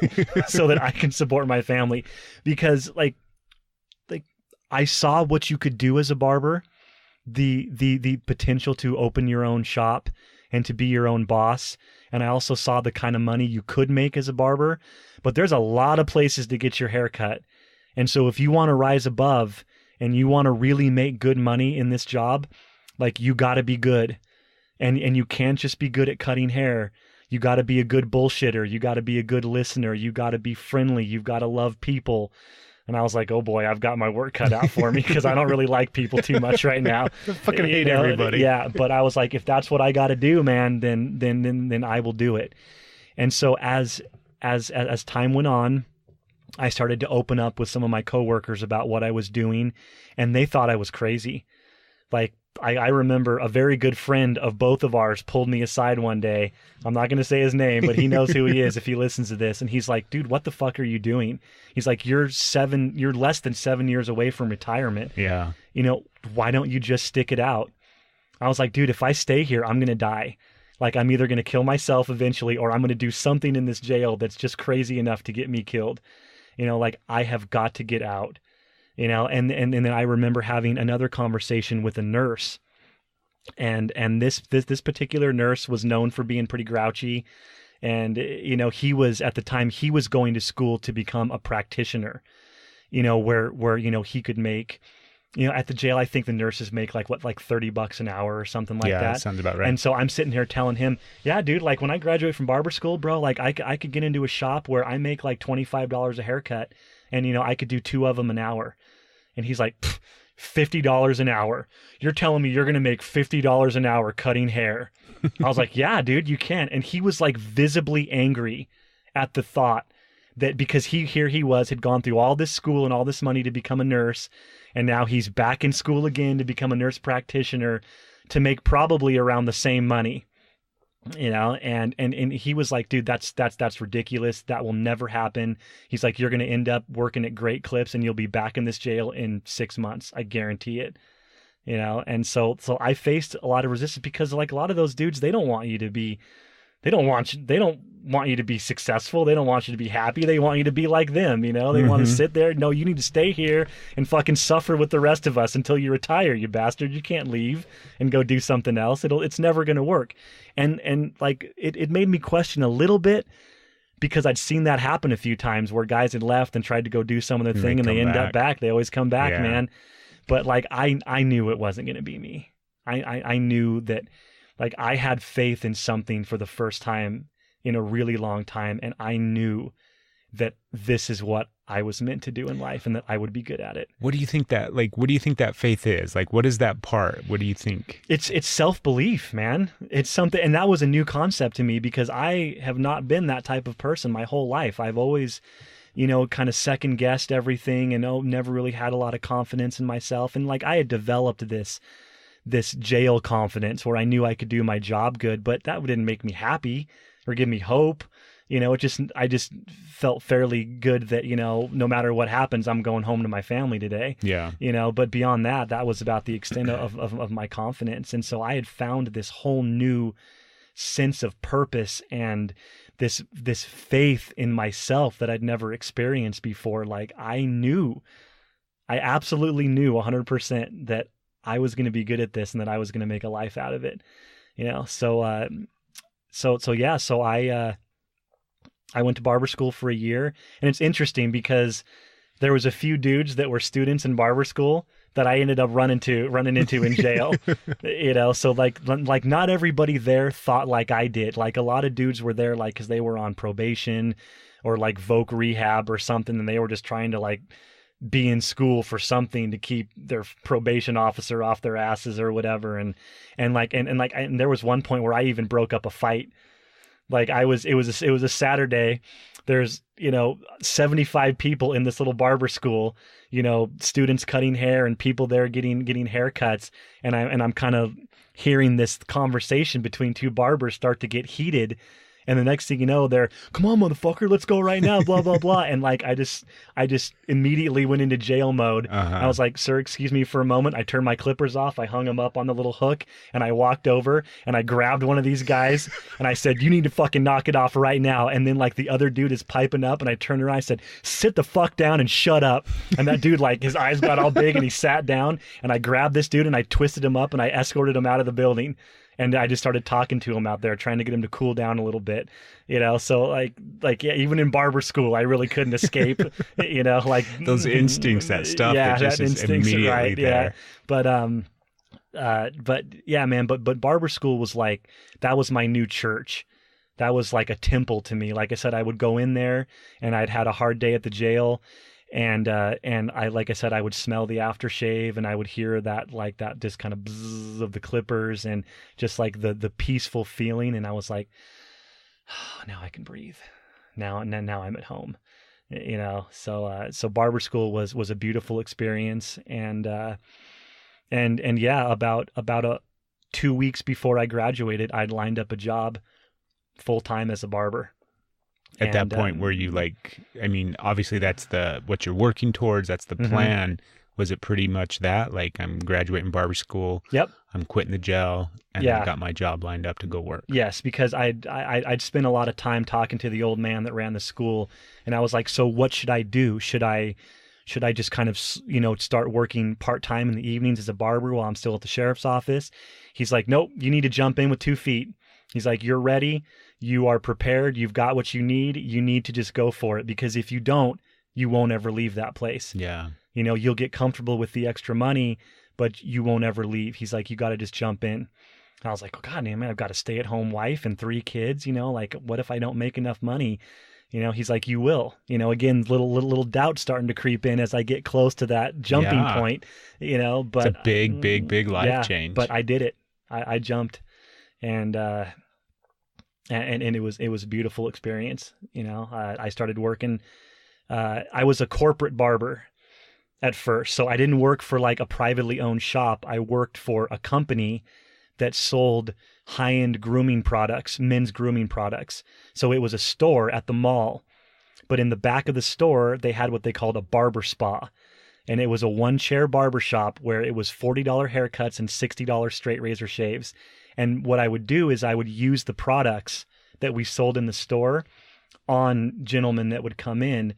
so that I can support my family. Because like I saw what you could do as a barber, the potential to open your own shop and to be your own boss. And I also saw the kind of money you could make as a barber, but there's a lot of places to get your hair cut. And so if you want to rise above and you want to really make good money in this job, like you got to be good. And you can't just be good at cutting hair. You got to be a good bullshitter. You got to be a good listener. You got to be friendly. You've got to love people. And I was like, oh boy, I've got my work cut out for me because I don't really like people too much right now. I fucking hate everybody. Yeah, but I was like, if that's what I got to do, man, then I will do it. And so as time went on, I started to open up with some of my coworkers about what I was doing, and they thought I was crazy. Like, I remember a very good friend of both of ours pulled me aside one day. I'm not going to say his name, but he knows who he is if he listens to this. And he's like, dude, what the fuck are you doing? He's like, you're less than 7 years away from retirement. Yeah. You know, why don't you just stick it out? I was like, dude, if I stay here, I'm going to die. Like, I'm either going to kill myself eventually, or I'm going to do something in this jail that's just crazy enough to get me killed. You know, like, I have got to get out. You know, and then I remember having another conversation with a nurse, and this particular nurse was known for being pretty grouchy, and you know, he was at the time he was going to school to become a practitioner, you know, where you know he could make, you know, at the jail I think the nurses make like $30 an hour or something like that. Yeah, that sounds about right. And so I'm sitting here telling him, yeah, dude, like when I graduate from barber school, bro, like I could get into a shop where I make like $25 a haircut. And, you know, I could do 2 of them an hour. And he's like, $50 an hour. You're telling me you're going to make $50 an hour cutting hair? I was like, yeah, dude, you can. And he was like visibly angry at the thought that because he had gone through all this school and all this money to become a nurse. And now he's back in school again to become a nurse practitioner to make probably around the same money. You know, and he was like, dude, that's ridiculous. That will never happen. He's like, you're going to end up working at Great Clips and you'll be back in this jail in 6 months. I guarantee it. You know, and so I faced a lot of resistance because like a lot of those dudes, they don't want you to be successful. They don't want you to be happy. They want you to be like them, you know? They want to sit there. No, you need to stay here and fucking suffer with the rest of us until you retire, you bastard. You can't leave and go do something else. It's never going to work. And like it made me question a little bit because I'd seen that happen a few times where guys had left and tried to go do some of the thing and they end up back. They always come back, man. But like I knew it wasn't going to be me. I knew that like I had faith in something for the first time in a really long time. And I knew that this is what I was meant to do in life and that I would be good at it. What do you think that faith is? Like, what is that part? What do you think? It's self-belief, man. It's something, and that was a new concept to me because I have not been that type of person my whole life. I've always, you know, kind of second guessed everything and never really had a lot of confidence in myself. And like I had developed this jail confidence where I knew I could do my job good, but that didn't make me happy or give me hope. You know, I just felt fairly good that, you know, no matter what happens, I'm going home to my family today. Yeah. You know, but beyond that, that was about the extent of my confidence. And so I had found this whole new sense of purpose and this faith in myself that I'd never experienced before. Like I absolutely knew 100% that I was going to be good at this and that I was going to make a life out of it. You know, so I went to barber school for a year, and it's interesting because there was a few dudes that were students in barber school that I ended up running into in jail. You know, so like not everybody there thought like I did. Like a lot of dudes were there like because they were on probation or like voc rehab or something, and they were just trying to like be in school for something to keep their probation officer off their asses or whatever. And there was one point where I even broke up a fight. Like it was a Saturday. There's, you know, 75 people in this little barber school, you know, students cutting hair and people there getting haircuts. And I'm kind of hearing this conversation between two barbers start to get heated. And the next thing you know, they're, come on, motherfucker, let's go right now, blah, blah, blah. And like, I just immediately went into jail mode. I was like, sir, excuse me for a moment. I turned my clippers off. I hung them up on the little hook and I walked over and I grabbed one of these guys and I said, you need to fucking knock it off right now. And then like the other dude is piping up and I turned around. I said, sit the fuck down and shut up. And that dude, like his eyes got all big and he sat down and I grabbed this dude and I twisted him up and I escorted him out of the building. And I just started talking to him out there, trying to get him to cool down a little bit, you know? So like, yeah, even in barber school, I really couldn't escape, you know, like those instincts, that stuff that just is immediately right, there. Yeah. But yeah, man, but barber school was like, that was my new church. That was like a temple to me. Like I said, I would go in there and I'd had a hard day at the jail. And I, like I said, I would smell the aftershave and I would hear that, like that just kind of bzzz of the clippers and just like the peaceful feeling. And I was like, oh, now I can breathe. Now I'm at home, you know? So barber school was a beautiful experience. And yeah, about 2 weeks before I graduated, I'd lined up a job full time as a barber. At that point, were you like, I mean, obviously that's what you're working towards. That's the plan. Was it pretty much that? Like, I'm graduating barber school. Yep. I'm quitting the jail and I got my job lined up to go work. Yes, because I'd spent a lot of time talking to the old man that ran the school. And I was like, so what should I do? Should I just kind of, you know, start working part-time in the evenings as a barber while I'm still at the sheriff's office? He's like, nope, you need to jump in with 2 feet. He's like, you're ready. You are prepared. You've got what you need. You need to just go for it, because if you don't, you won't ever leave that place. Yeah. You know, you'll get comfortable with the extra money, but you won't ever leave. He's like, you got to just jump in. And I was like, oh God, man, I've got a stay-at-home wife and 3 kids. You know, like, what if I don't make enough money? You know, he's like, you will. You know, again, little doubt starting to creep in as I get close to that jumping point. You know, but it's a big life change. But I did it. I jumped, and it was a beautiful experience. You know, I started working. I was a corporate barber at first, so I didn't work for like a privately owned shop. I worked for a company that sold high-end grooming products, men's grooming products. So it was a store at the mall, but in the back of the store, they had what they called a barber spa. And it was a one-chair barbershop where it was $40 haircuts and $60 straight razor shaves. And what I would do is I would use the products that we sold in the store on gentlemen that would come in,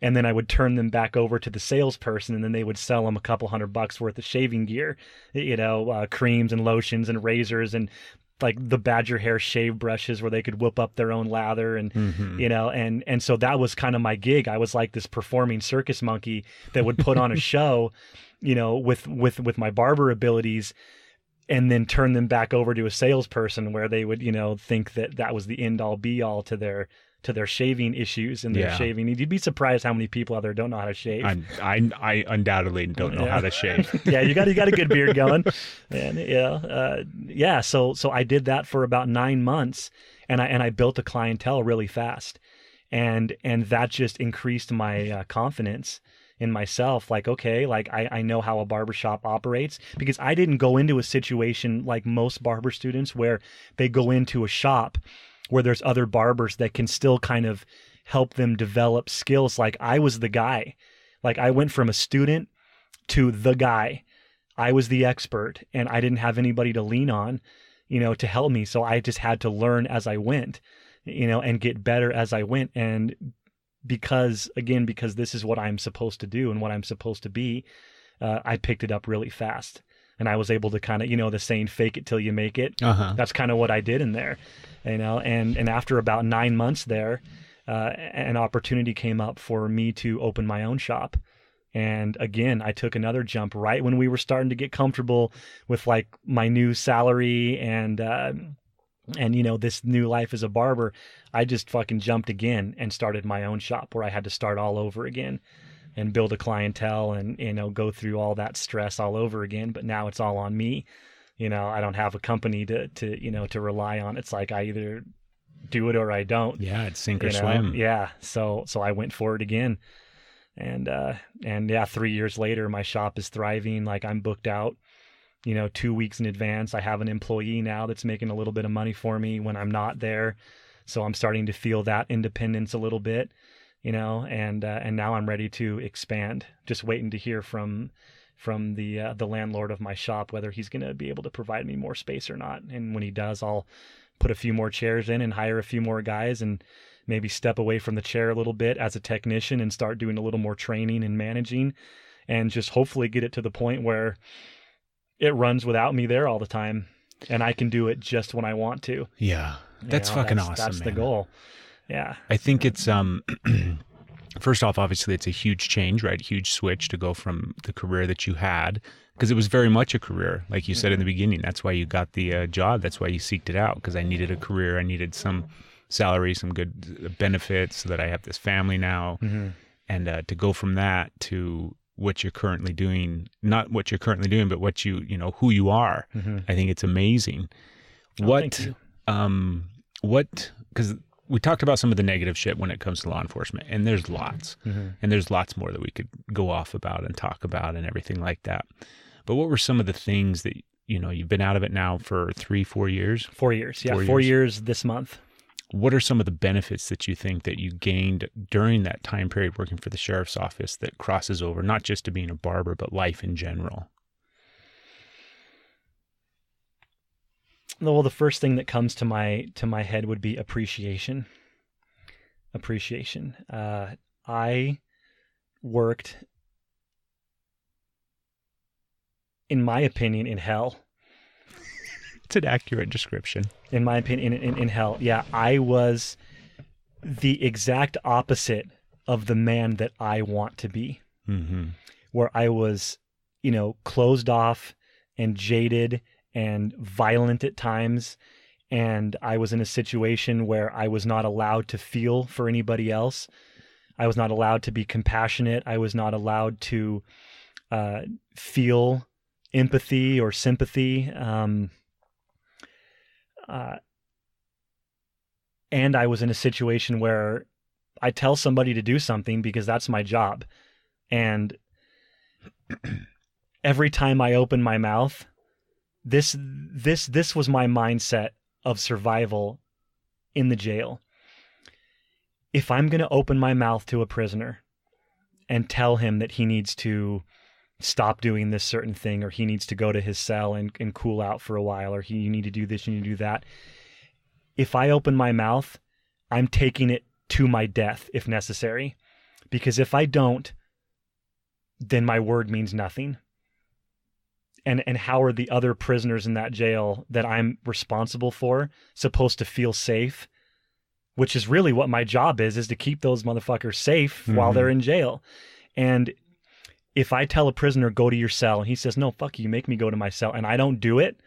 and then I would turn them back over to the salesperson, and then they would sell them a couple $100 worth of shaving gear, you know, creams and lotions and razors and like the badger hair shave brushes where they could whip up their own lather and, you know, and so that was kind of my gig. I was like this performing circus monkey that would put on a show, you know, with my barber abilities, and then turn them back over to a salesperson where they would, you know, think that was the end all be all to their shaving issues and their shaving. You'd be surprised how many people out there don't know how to shave. I undoubtedly don't know how to shave. Yeah, you got a good beard going, and So I did that for about 9 months, and I built a clientele really fast, and that just increased my confidence in myself. Like, okay, like I know how a barbershop operates, because I didn't go into a situation like most barber students where they go into a shop where there's other barbers that can still kind of help them develop skills. Like, I was the guy. Like, I went from a student to the guy. I was the expert, and I didn't have anybody to lean on, you know, to help me. So I just had to learn as I went, you know, and get better as I went. And because this is what I'm supposed to do and what I'm supposed to be, I picked it up really fast. And I was able to kind of, you know, the saying, fake it till you make it. That's kind of what I did in there, you know, and after about 9 months there, an opportunity came up for me to open my own shop. And again, I took another jump right when we were starting to get comfortable with like my new salary and you know, this new life as a barber. I just fucking jumped again and started my own shop where I had to start all over again and build a clientele and, you know, go through all that stress all over again. But now it's all on me. You know, I don't have a company to you know, to rely on. It's like I either do it or I don't. Yeah, it's sink or swim. Yeah. So I went for it again. And yeah, 3 years later, my shop is thriving. Like, I'm booked out, you know, 2 weeks in advance. I have an employee now that's making a little bit of money for me when I'm not there. So I'm starting to feel that independence a little bit, and now I'm ready to expand. Just waiting to hear from the landlord of my shop whether he's going to be able to provide me more space or not. And when he does, I'll put a few more chairs in and hire a few more guys and maybe step away from the chair a little bit as a technician and start doing a little more training and managing, and just hopefully get it to the point where it runs without me there all the time and I can do it just when I want to. Yeah. That's fucking awesome. That's man. the goal. Yeah. I think it's, first off, obviously it's a huge change, right? Huge switch to go from the career that you had, because it was very much a career. Like you said in the beginning, that's why you got the job. That's why you seeked it out, because I needed a career. I needed some salary, some good benefits so that I have this family now. And to go from that to what you're currently doing, not what you're currently doing, but what who you are. I think it's amazing. Thank you. Because we talked about some of the negative shit when it comes to law enforcement, and there's lots, and there's lots more that we could go off about and talk about and everything like that. But what were some of the things that, you've been out of it now for 3-4 years? 4 years. Yeah. 4 years this month. What are some of the benefits that you think that you gained during that time period working for the sheriff's office that crosses over, not just to being a barber, but life in general? Well, the first thing that comes to my head would be appreciation. Appreciation. I worked, in my opinion, in hell. It's an accurate description. In my opinion, in hell. Yeah, I was the exact opposite of the man that I want to be. Where I was, closed off and jaded and violent at times. And I was in a situation where I was not allowed to feel for anybody else. I was not allowed to be compassionate. I was not allowed to feel empathy or sympathy. And I was in a situation where I tell somebody to do something because that's my job. And every time I open my mouth, this was my mindset of survival in the jail. If I'm going to open my mouth to a prisoner and tell him that he needs to stop doing this certain thing, or he needs to go to his cell and cool out for a while, or you need to do this, you need to do that. If I open my mouth, I'm taking it to my death if necessary. Because if I don't, then my word means nothing. And how are the other prisoners in that jail that I'm responsible for supposed to feel safe? Which is really what my job is to keep those motherfuckers safe while they're in jail. And if I tell a prisoner, go to your cell, and he says, no, fuck you, make me go to my cell, and I don't do it,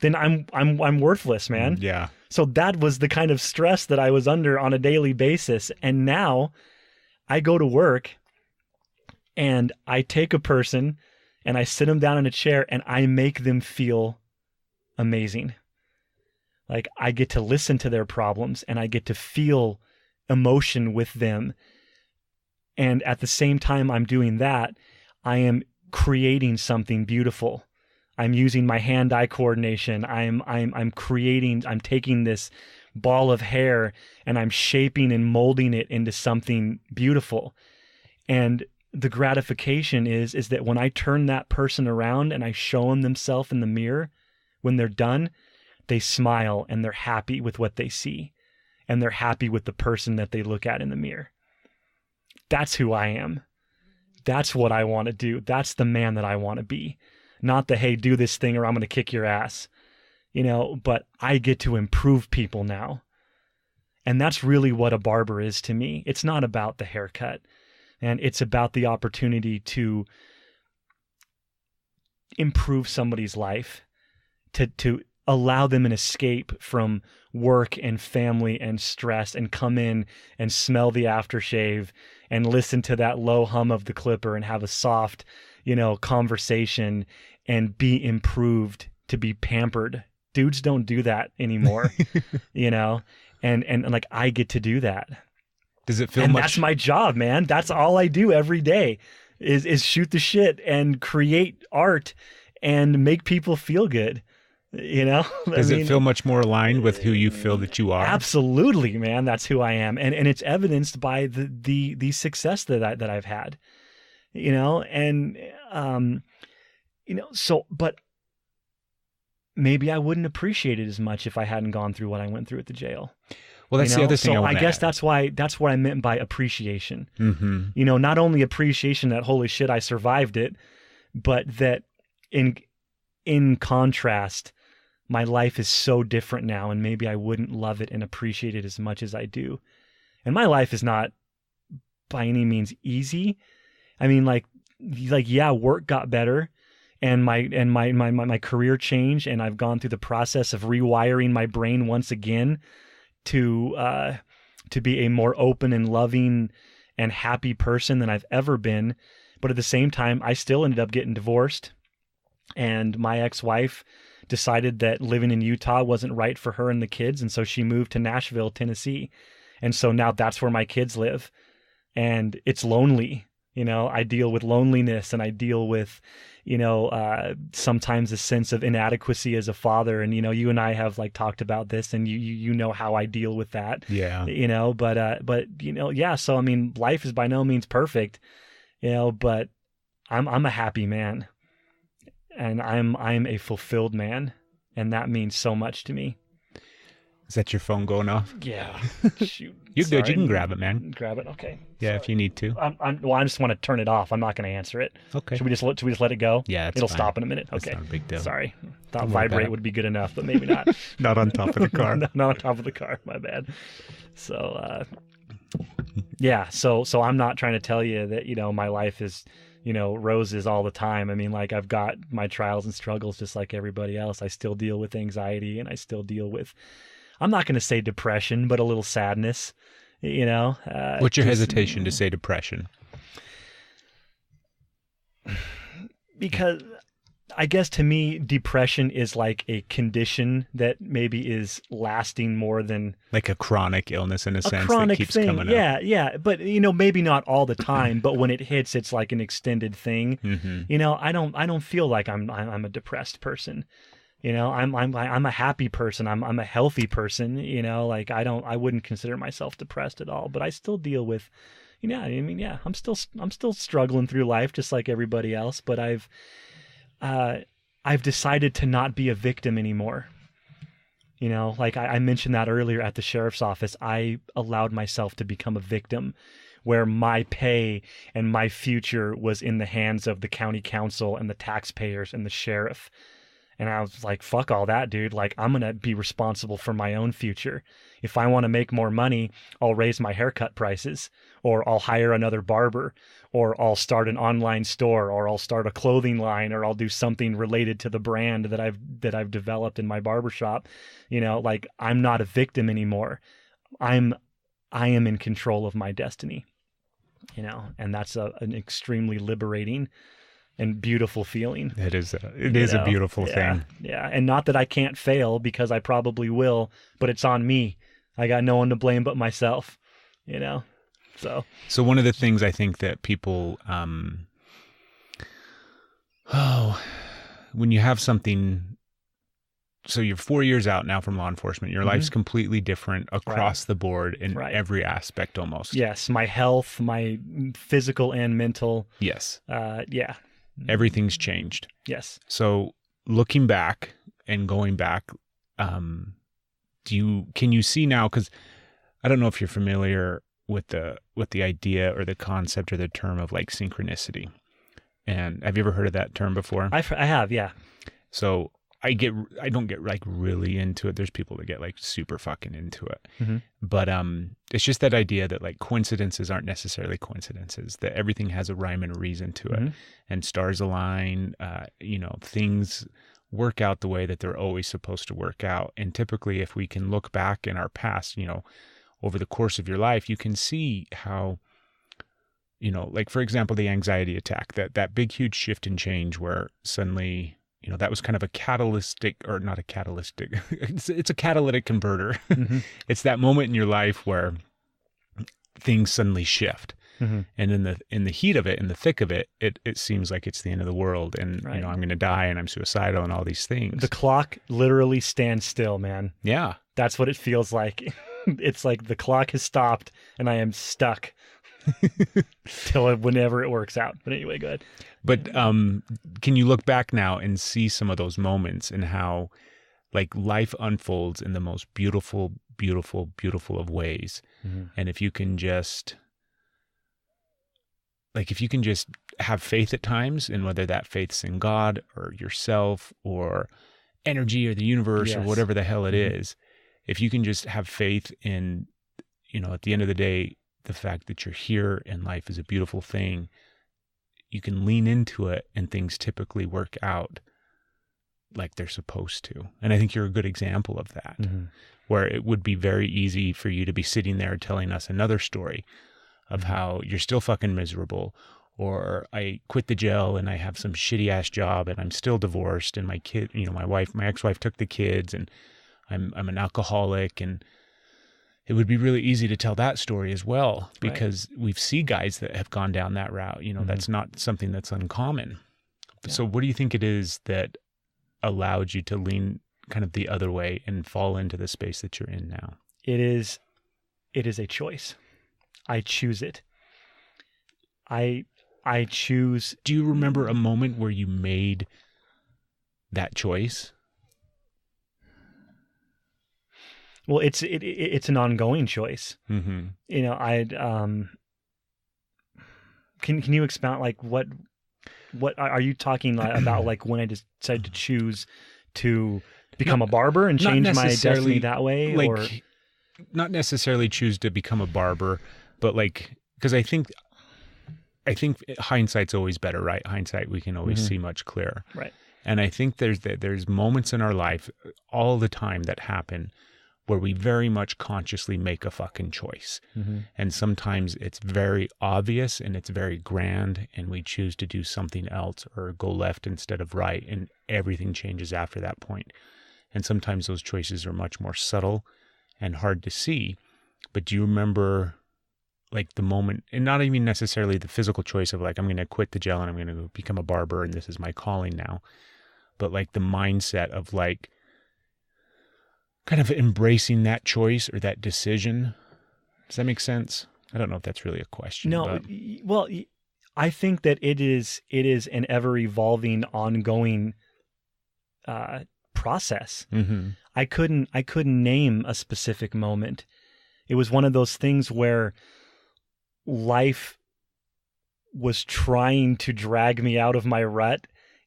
then I'm worthless, man. Yeah. So that was the kind of stress that I was under on a daily basis. And now I go to work and I take a person and I sit them down in a chair and I make them feel amazing. Like, I get to listen to their problems and I get to feel emotion with them. And at the same time I'm doing that, I am creating something beautiful. I'm using my hand-eye coordination. I'm creating, I'm taking this ball of hair and I'm shaping and molding it into something beautiful. And the gratification is that when I turn that person around and I show them themselves in the mirror, when they're done, they smile and they're happy with what they see. And they're happy with the person that they look at in the mirror. That's who I am. That's what I want to do. That's the man that I want to be. Not the, hey, do this thing or I'm going to kick your ass, but I get to improve people now. And that's really what a barber is to me. It's not about the haircut, and it's about the opportunity to improve somebody's life, to allow them an escape from work and family and stress, and come in and smell the aftershave and listen to that low hum of the clipper and have a soft, conversation and be improved, to be pampered. Dudes don't do that anymore, and like, I get to do that. Does it feel and much? That's my job, man. That's all I do every day is shoot the shit and create art and make people feel good. Does it feel much more aligned with who you feel that you are? Absolutely, man. That's who I am. And it's evidenced by the success that I've had, but maybe I wouldn't appreciate it as much if I hadn't gone through what I went through at the jail. Well, that's the other thing. So I guess that's what I meant by appreciation. Mm-hmm. Not only appreciation that holy shit, I survived it, but that in contrast, my life is so different now, and maybe I wouldn't love it and appreciate it as much as I do. And my life is not by any means easy. I mean, yeah, work got better, and my career changed, and I've gone through the process of rewiring my brain once again to be a more open and loving and happy person than I've ever been. But at the same time, I still ended up getting divorced, and my ex-wife decided that living in Utah wasn't right for her and the kids, and so she moved to Nashville, Tennessee. And so now that's where my kids live, and it's lonely. I deal with loneliness, and I deal with, sometimes a sense of inadequacy as a father. And, you and I have talked about this, and you know how I deal with that. Yeah. Yeah. So, I mean, life is by no means perfect, but I'm a happy man, and I'm a fulfilled man. And that means so much to me. Is that your phone going off? Yeah. Shoot. You're good. You can grab it, man. Grab it. Okay. Yeah, if you need to. I just want to turn it off. I'm not going to answer it. Okay. Should we just let it go? Yeah, it'll fine. Stop in a minute. Okay. That's not a big deal. Sorry. Thought vibrate would be good enough, but maybe not. Not on top of the car. Not on top of the car. My bad. So, yeah. So I'm not trying to tell you that my life is roses all the time. I mean, I've got my trials and struggles just like everybody else. I still deal with anxiety, and I still deal with, I'm not going to say depression, but a little sadness, What's your hesitation to say depression? Because I guess to me, depression is like a condition that maybe is lasting more than like a chronic illness in a sense that keeps thing. coming up. Yeah. But maybe not all the time, but when it hits, it's like an extended thing. Mm-hmm. I don't feel like I'm a depressed person. I'm a happy person. I'm a healthy person. I wouldn't consider myself depressed at all. But I still deal with, I'm still struggling through life just like everybody else. But I've decided to not be a victim anymore. I mentioned that earlier at the sheriff's office. I allowed myself to become a victim, where my pay and my future was in the hands of the county council and the taxpayers and the sheriff. And I was like, fuck all that, dude. I'm going to be responsible for my own future. If I want to make more money, I'll raise my haircut prices, or I'll hire another barber, or I'll start an online store, or I'll start a clothing line, or I'll do something related to the brand that I've developed in my barbershop. I'm not a victim anymore. I am in control of my destiny, and that's an extremely liberating and beautiful feeling. It is a beautiful thing. Yeah. And not that I can't fail, because I probably will, but it's on me. I got no one to blame but myself, So one of the things I think that people, when you have something, so you're 4 years out now from law enforcement, your life's completely different across the board in every aspect almost. Yes. My health, my physical and mental. Yes. Yeah. Everything's changed. Yes. So looking back and going back, can you see now, because I don't know if you're familiar with the idea or the concept or the term of synchronicity. And have you ever heard of that term before? I have, yeah. So I don't get really into it. There's people that get super fucking into it. Mm-hmm. But it's just that idea that coincidences aren't necessarily coincidences, that everything has a rhyme and a reason to it. And stars align, things work out the way that they're always supposed to work out. And typically, if we can look back in our past, over the course of your life, you can see how, for example, the anxiety attack, that big, huge shift and change where suddenly, that was kind of a catalytic, or not a catalytic, it's a catalytic converter. Mm-hmm. It's that moment in your life where things suddenly shift. Mm-hmm. And in the heat of it, in the thick of it, it seems like it's the end of the world, and Right. you know, I'm going to die, and I'm suicidal, and all these things. The clock literally stands still, man. Yeah. That's what it feels like. It's like the clock has stopped and I am stuck till whenever it works out. But anyway, go ahead. But can you look back now and see some of those moments and how like life unfolds in the most beautiful, beautiful, beautiful of ways? Mm-hmm. And if you can just have faith at times, and whether that faith's in God or yourself or energy or the universe or Yes. whatever the hell it Mhm. is, if you can just have faith in, you know, at the end of the day, the fact that you're here and life is a beautiful thing, you can lean into it and things typically work out like they're supposed to. And I think you're a good example of that, Mm-hmm. where it would be very easy for you to be sitting there telling us another story of how you're still fucking miserable, or I quit the jail and I have some shitty ass job and I'm still divorced, and my kid, you know, my ex-wife took the kids, and I'm an alcoholic. And it would be really easy to tell that story as well, because we see guys that have gone down that route. You know, Mhm. that's not something that's uncommon. Yeah. So what do you think it is that allowed you to lean kind of the other way and fall into the space that you're in now? It is a choice. I choose it. I choose. Do you remember a moment where you made that choice? Well, it's an ongoing choice. Mm-hmm. You know, can you expound, like, what are you talking about, like when I decided to choose to become a barber and not change my necessarily, destiny that way? Like, or not necessarily choose to become a barber, but like, because I think hindsight's always better, right? Hindsight, we can always Mhm. see much clearer. Right. And I think there's moments in our life all the time that happen where we very much consciously make a fucking choice. Mm-hmm. And sometimes it's very obvious and it's very grand, and we choose to do something else or go left instead of right, and everything changes after that point. And sometimes those choices are much more subtle and hard to see. But do you remember like the moment, and not even necessarily the physical choice of like, I'm going to quit the jail and I'm going to become a barber and this is my calling now, but like the mindset of like kind of embracing that choice or that decision? Does that make sense? I don't know if that's really a question. No, but well, I think that it is an ever evolving, ongoing process. Mhm. I couldn't name a specific moment. It was one of those things where life was trying to drag me out of my rut,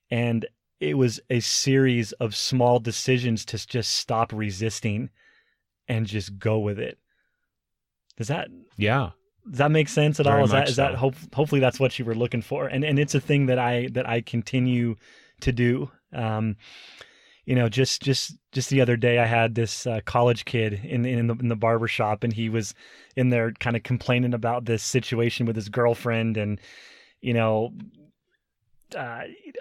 and it was a series of small decisions to just stop resisting and just go with it. Does that make sense at Very all? much Is that so. hopefully that's what you were looking for? And it's a thing that I continue to do. You know, just the other day, I had this college kid in the barber shop, and he was in there kind of complaining about this situation with his girlfriend, and you know,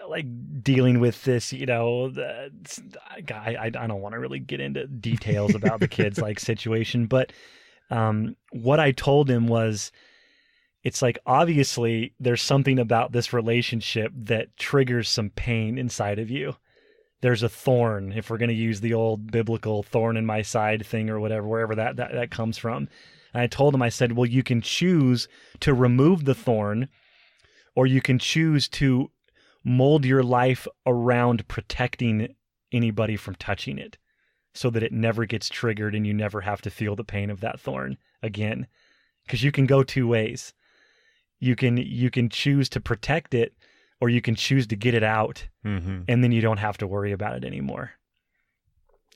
like dealing with this. You know, I don't want to really get into details about the kid's like situation, but what I told him was, it's like, obviously there's something about this relationship that triggers some pain inside of you. There's a thorn, if we're going to use the old biblical thorn in my side thing or whatever, wherever that comes from. And I told him, I said, well, you can choose to remove the thorn, or you can choose to mold your life around protecting anybody from touching it, so that it never gets triggered and you never have to feel the pain of that thorn again. Because you can go two ways. You can choose to protect it, or you can choose to get it out, Mhm. and then you don't have to worry about it anymore.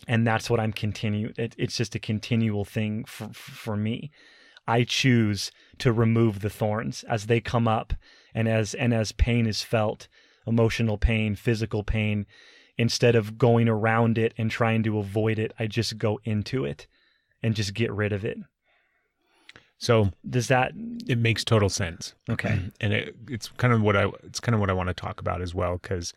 And that's what I'm continuing. It's just a continual thing for me. I choose to remove the thorns as they come up, and as pain is felt, emotional pain, physical pain. Instead of going around it and trying to avoid it, I just go into it and just get rid of it. So Does that? it makes total sense. Okay. And it's kind of what I want to talk about as well, because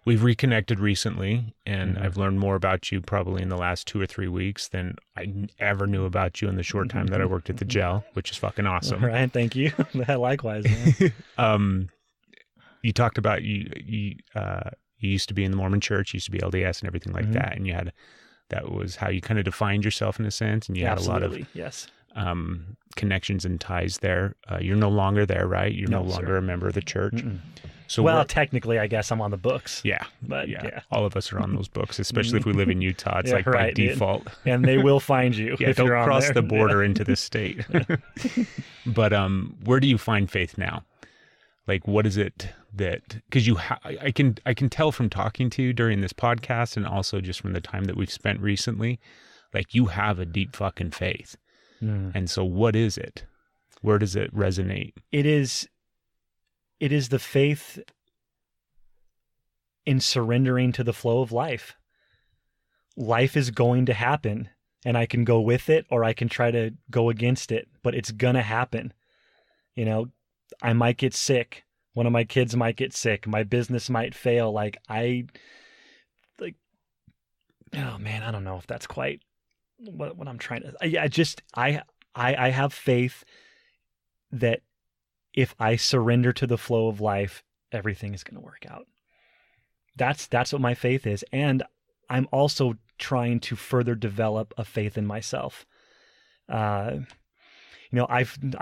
we've reconnected recently, and I've learned more about you probably in the last 2 or 3 weeks than I ever knew about you in the short time that I worked at the jail, which is fucking awesome. Ryan, thank you. Likewise, man. You talked about you used to be in the Mormon church, you used to be LDS and everything like that, and that was how you kind of defined yourself in a sense, and you had a lot of connections and ties there. You're no longer there, right? You're no longer a member of the church. So technically, I guess I'm on the books. Yeah, but all of us are on those books, especially if we live in Utah. It's like by default, and they will find you. If don't you're cross the border into the state. But where do you find faith now? Like, what is it that? Because I can tell from talking to you during this podcast, and also just from the time that we've spent recently, like you have a deep fucking faith. And so, what is it? Where does it resonate? It is the faith in surrendering to the flow of life. Life is going to happen, and I can go with it or I can try to go against it, but it's going to happen. You know, I might get sick. One of my kids might get sick. My business might fail. Oh man, I don't know if that's quite what I'm trying to, I have faith that if I surrender to the flow of life, everything is going to work out. That's what my faith is. And I'm also trying to further develop a faith in myself. I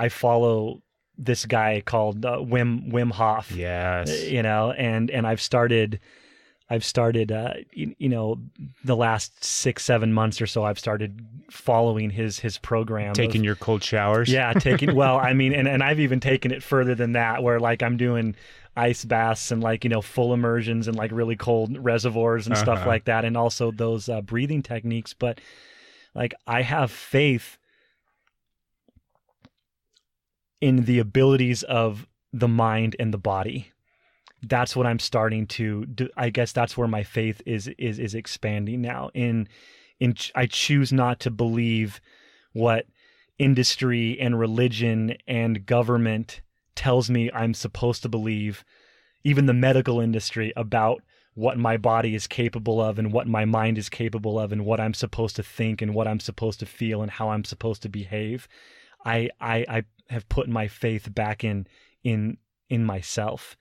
follow this guy called Wim Hof. Yes. And I've started the last 6-7 months or so, I've started following his program. Taking your cold showers? Yeah, and I've even taken it further than that, where like I'm doing ice baths and full immersions and like really cold reservoirs and stuff like that. And also those breathing techniques. But like, I have faith in the abilities of the mind and the body. That's what I'm starting to do. I guess that's where my faith is expanding now. I choose not to believe what industry and religion and government tells me I'm supposed to believe, even the medical industry, about what my body is capable of and what my mind is capable of and what I'm supposed to think and what I'm supposed to feel and how I'm supposed to behave. I have put my faith back in myself.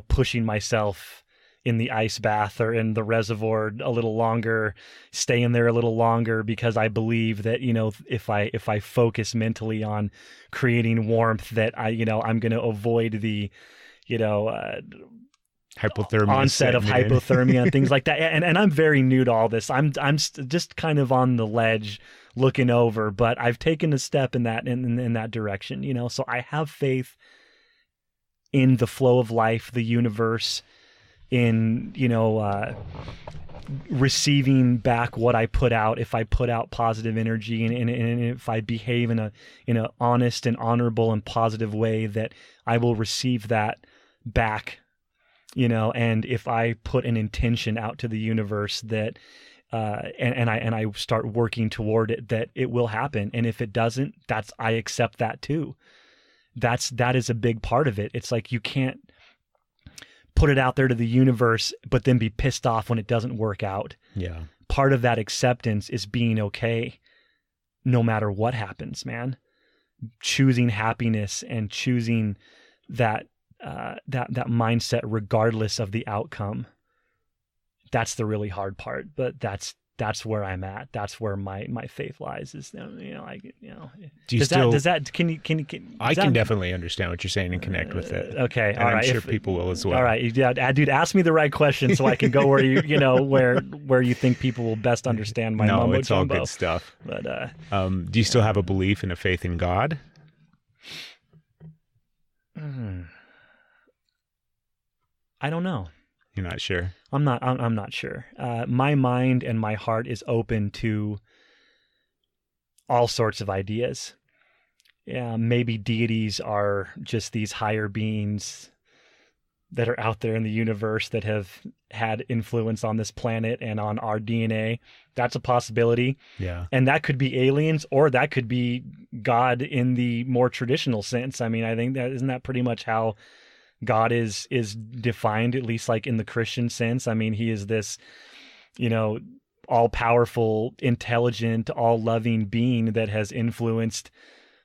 Pushing myself in the ice bath or in the reservoir a little longer, staying there a little longer, because I believe that, if I focus mentally on creating warmth, that I'm going to avoid the, hypothermia onset of hypothermia and things like that. And I'm very new to all this. I'm just kind of on the ledge looking over, but I've taken a step in that direction, so I have faith in the flow of life, the universe, in, receiving back what I put out. If I put out positive energy and if I behave in a honest and honorable and positive way, that I will receive that back, and if I put an intention out to the universe that, and I start working toward it, that it will happen. And if it doesn't, I accept that too. That is a big part of it. It's like, you can't put it out there to the universe, but then be pissed off when it doesn't work out. Yeah. Part of that acceptance is being okay no matter what happens, man. Choosing happiness and choosing that mindset regardless of the outcome. That's the really hard part, but that's where I'm at. That's where my faith lies. Is can definitely understand what you're saying and connect with it. Okay, and all right. I'm sure people will as well. All right, yeah, dude, ask me the right question so I can go where where you think people will best understand my mumbo jumbo. No, it's all good stuff. But do you still have a belief and a faith in God? I don't know. You're not sure? I'm not sure. My mind and my heart is open to all sorts of ideas. Yeah, maybe deities are just these higher beings that are out there in the universe that have had influence on this planet and on our DNA. That's a possibility. Yeah. And that could be aliens, or that could be God in the more traditional sense. I mean, I think isn't that pretty much how God is defined, at least like in the Christian sense. I mean, he is this, all powerful, intelligent, all loving being that has influenced,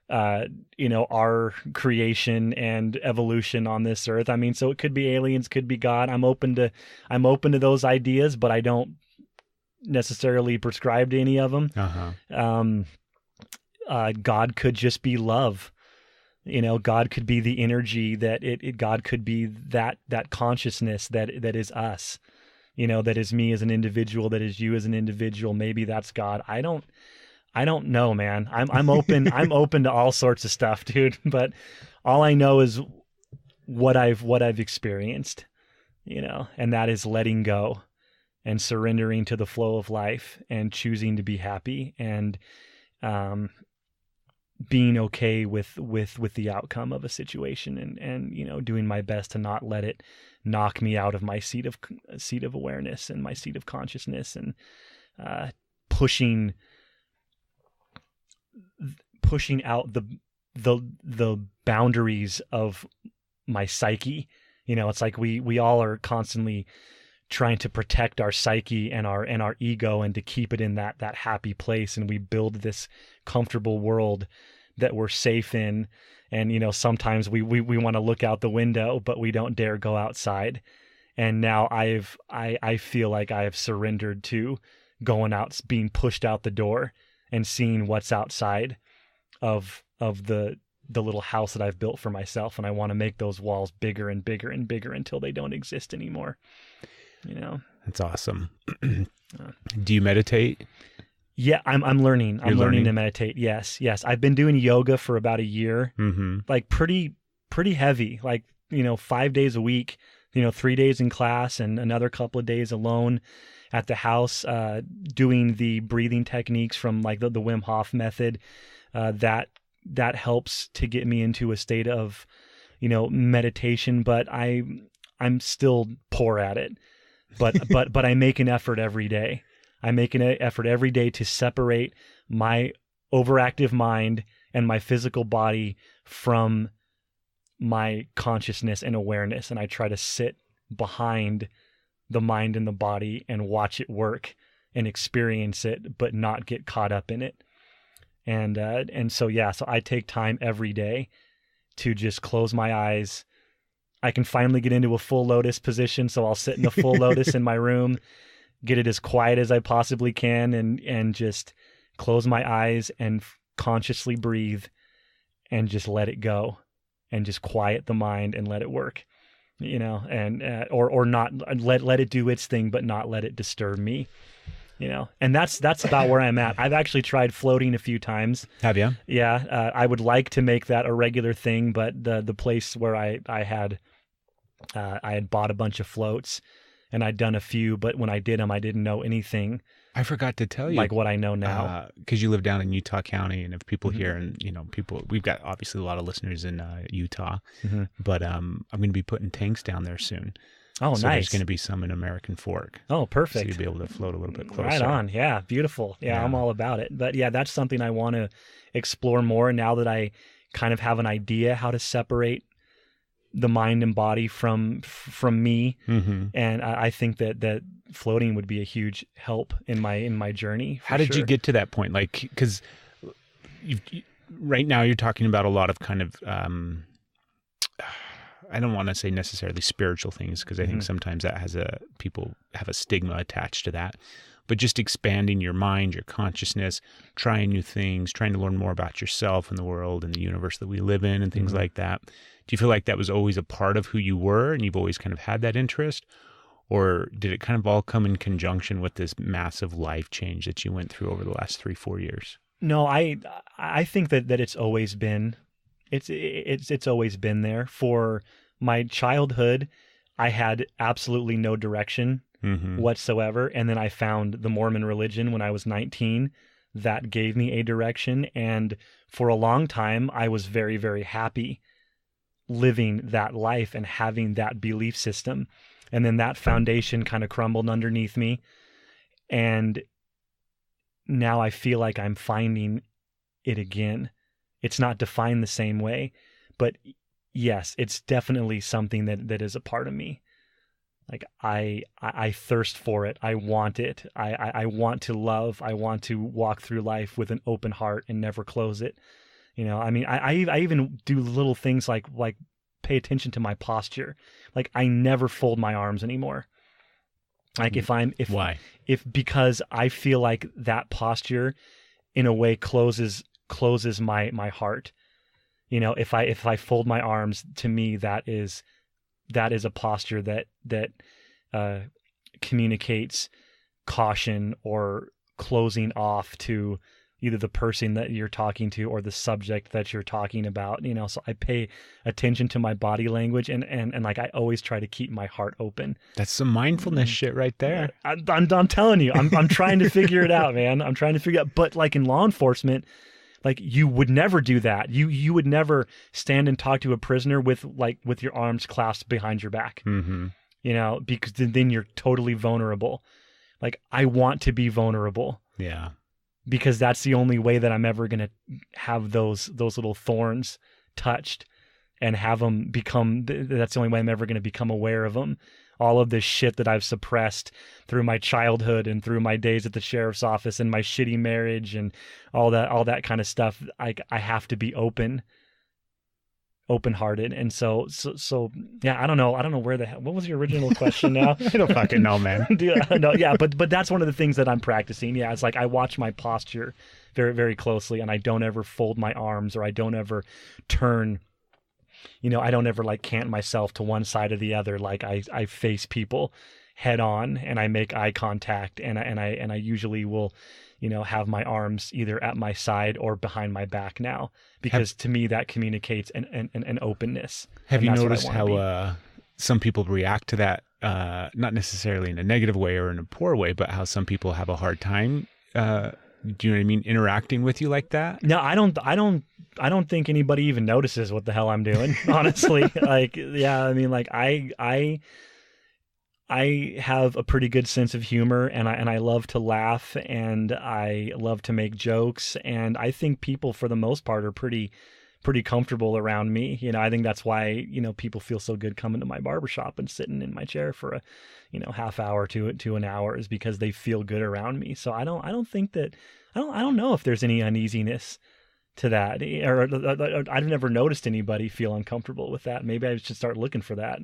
our creation and evolution on this earth. I mean, so it could be aliens, could be God. I'm open to those ideas, but I don't necessarily prescribe to any of them. God could just be love. God could be the energy God could be that consciousness that is us, that is me as an individual, that is you as an individual. Maybe that's God. I don't know, man. I'm open. I'm open to all sorts of stuff, dude. But all I know is what I've experienced, and that is letting go and surrendering to the flow of life and choosing to be happy and, being okay with the outcome of a situation and doing my best to not let it knock me out of my seat of awareness and my seat of consciousness, and pushing out the boundaries of my psyche. It's like we all are constantly trying to protect our psyche and our ego and to keep it in that happy place, and we build this comfortable world that we're safe in, and sometimes we want to look out the window, but we don't dare go outside. And now I feel like I have surrendered to going out, being pushed out the door and seeing what's outside of the little house that I've built for myself, and I want to make those walls bigger and bigger and bigger until they don't exist anymore. That's awesome. Do you meditate? Yeah, I'm learning. I'm learning to meditate. Yes. I've been doing yoga for about a year, like pretty heavy, like, 5 days a week, 3 days in class and another couple of days alone at the house, doing the breathing techniques from like the Wim Hof method. That helps to get me into a state of, meditation, but I'm still poor at it. But I make an effort every day. I make an effort every day to separate my overactive mind and my physical body from my consciousness and awareness. And I try to sit behind the mind and the body and watch it work and experience it, but not get caught up in it. And so I take time every day to just close my eyes. I can finally get into a full lotus position, so I'll sit in a full lotus in my room, get it as quiet as I possibly can, and just close my eyes and consciously breathe and just let it go and just quiet the mind and let it work, and or not let it do its thing, but not let it disturb me. And that's about where I'm at. I've actually tried floating a few times. Have you? Yeah. I would like to make that a regular thing, but the place where I had bought a bunch of floats and I'd done a few, but when I did them, I didn't know anything. I forgot to tell you, like what I know now, because you live down in Utah County, and if people here, and we've got obviously a lot of listeners in Utah, but I'm going to be putting tanks down there soon. Oh, so nice. There's going to be some in American Fork. Oh, perfect. So you'll be able to float a little bit closer. Right on. Yeah, beautiful. Yeah, I'm all about it. But yeah, that's something I want to explore more now that I kind of have an idea how to separate the mind and body from me. And I think that floating would be a huge help in my journey. How did you get to that point? Like, because right now you're talking about a lot of kind of I don't want to say necessarily spiritual things, because I think sometimes that people have a stigma attached to that, but just expanding your mind, your consciousness, trying new things, trying to learn more about yourself and the world and the universe that we live in and things like that. Do you feel like that was always a part of who you were and you've always kind of had that interest? Or did it kind of all come in conjunction with this massive life change that you went through over the last 3-4 years? No, I think that it's always been, it's always been there. For my childhood, I had absolutely no direction whatsoever. And then I found the Mormon religion when I was 19. That gave me a direction. And for a long time, I was very, very happy living that life and having that belief system. And then that foundation kind of crumbled underneath me. And now I feel like I'm finding it again. It's not defined the same way, but yes, it's definitely something that is a part of me. Like I thirst for it. I want it. I want to love. I want to walk through life with an open heart and never close it. You know, I mean, I even do little things like pay attention to my posture. Like I never fold my arms anymore. Like Why? Because I feel like that posture in a way closes my heart. You know, if I fold my arms, to me, that is a posture that communicates caution or closing off to either the person that you're talking to or the subject that you're talking about, you know. So I pay attention to my body language and like I always try to keep my heart open. That's some mindfulness shit right there. I'm telling you, I'm trying to figure it out, man. I'm trying to figure out. But like in law enforcement, like you would never do that. You would never stand and talk to a prisoner with your arms clasped behind your back. Mm-hmm. You know, because then you're totally vulnerable. Like I want to be vulnerable. Yeah. Because that's the only way that I'm ever going to have those little thorns touched and have them become, that's the only way I'm ever going to become aware of them. All of this shit that I've suppressed through my childhood and through my days at the sheriff's office and my shitty marriage and all that kind of stuff. I have to be open-hearted. And so yeah, I don't know where the hell, what was your original question now? I don't fucking know, man. No, yeah, but that's one of the things that I'm practicing. Yeah, it's like I watch my posture very, very closely, and I don't ever fold my arms, or I don't ever turn, you know, I don't ever like cant myself to one side or the other. Like I face people head on, and I make eye contact, and I usually will, you know, have my arms either at my side or behind my back now, because to me that communicates an openness. Have you noticed how some people react to that, not necessarily in a negative way or in a poor way, but how some people have a hard time, do you know what I mean, interacting with you like that? No, I don't think anybody even notices what the hell I'm doing, honestly. Like, yeah, I mean, like I have a pretty good sense of humor, and I love to laugh, and I love to make jokes, and I think people for the most part are pretty comfortable around me. You know, I think that's why, you know, people feel so good coming to my barbershop and sitting in my chair for a, you know, half hour to an hour, is because they feel good around me. So I don't think that, I don't know if there's any uneasiness to that, or I've never noticed anybody feel uncomfortable with that. Maybe I should start looking for that.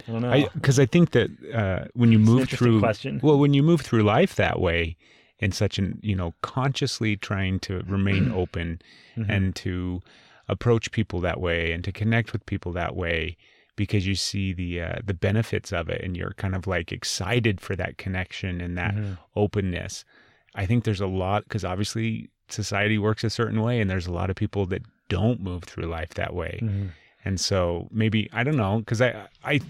I don't know. Because I think that when you move through, when you move through life that way, in such an, you know, consciously trying to remain open and to approach people that way and to connect with people that way, because you see the benefits of it, and you're kind of like excited for that connection and that openness. I think there's a lot, because obviously society works a certain way, and there's a lot of people that don't move through life that way. And so maybe, I don't know, because I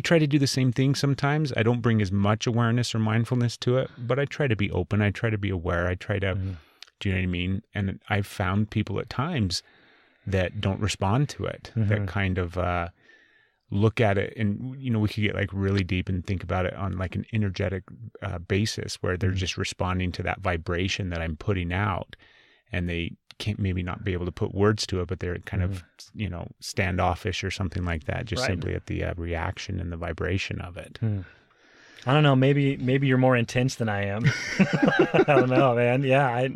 try to do the same thing sometimes. I don't bring as much awareness or mindfulness to it, but I try to be open. I try to be aware. I try to, do you know what I mean? And I've found people at times that don't respond to it, that kind of look at it, and, you know, we could get like really deep and think about it on like an energetic basis, where they're just responding to that vibration that I'm putting out, and they can't maybe not be able to put words to it, but they're kind of, you know, standoffish or something like that, just simply at the reaction and the vibration of it. I don't know. Maybe you're more intense than I am. I don't know, man. Yeah,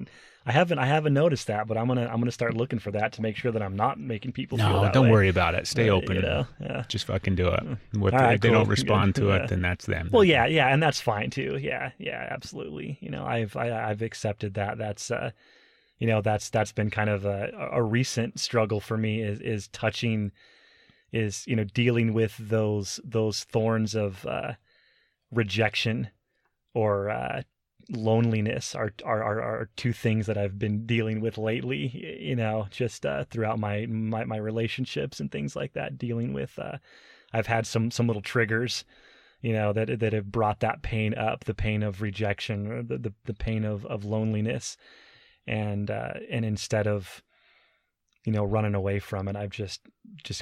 I haven't noticed that, but I'm gonna start looking for that to make sure that I'm not making people feel that way. No, don't worry about it. Stay open. You know? Yeah. Just fucking do it. Right, if they don't respond to it, then that's them. Well, yeah, and that's fine too. Yeah, absolutely. You know, I've accepted that. That's you know, that's been kind of a recent struggle for me, is touching, is, you know, dealing with those thorns of rejection or loneliness are two things that I've been dealing with lately, you know, just throughout my relationships and things like that, dealing with, I've had some little triggers, you know, that have brought that pain up, the pain of rejection, or the pain of loneliness. And instead of, you know, running away from it, I'm just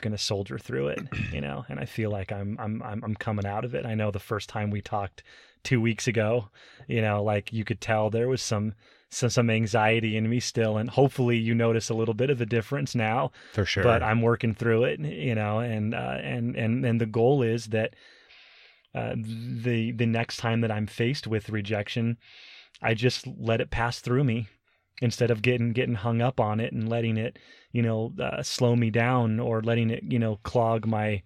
going to soldier through it, you know, and I feel like I'm coming out of it. I know the first time we talked 2 weeks ago, you know, like you could tell there was some some anxiety in me still, and hopefully you notice a little bit of a difference now. For sure. But I'm working through it, and the goal is that the next time that I'm faced with rejection, I just let it pass through me instead of getting hung up on it and letting it, slow me down, or letting it, clog my,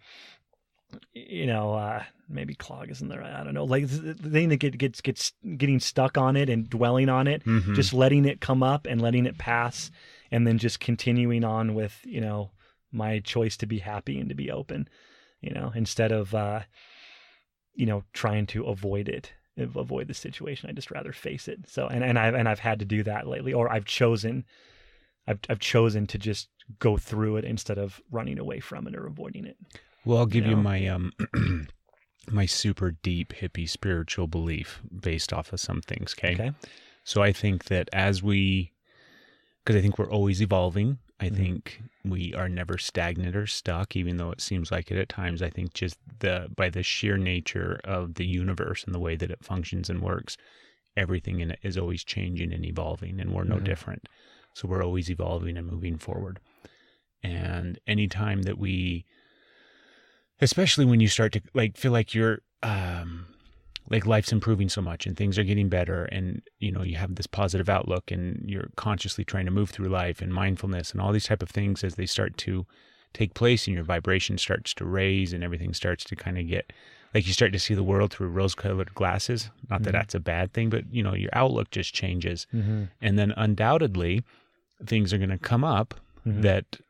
maybe clog isn't there. I don't know. Like the thing that gets getting stuck on it and dwelling on it, just letting it come up and letting it pass, and then just continuing on with, my choice to be happy and to be open, instead of, trying to avoid the situation. I just rather face it. So, and I've had to do that lately, or I've chosen to just go through it instead of running away from it or avoiding it. Well, I'll give you my my super deep hippie spiritual belief based off of some things. Okay. So I think that because I think we're always evolving. I think we are never stagnant or stuck, even though it seems like it at times. I think just by the sheer nature of the universe and the way that it functions and works, everything in it is always changing and evolving, and we're no different. So we're always evolving and moving forward. And anytime that especially when you start to feel like you're life's improving so much and things are getting better, and you have this positive outlook, and you're consciously trying to move through life, and mindfulness and all these type of things, as they start to take place, and your vibration starts to raise, and everything starts to kind of get you start to see the world through rose-colored glasses. Not that that's a bad thing, but your outlook just changes. And then undoubtedly things are going to come up that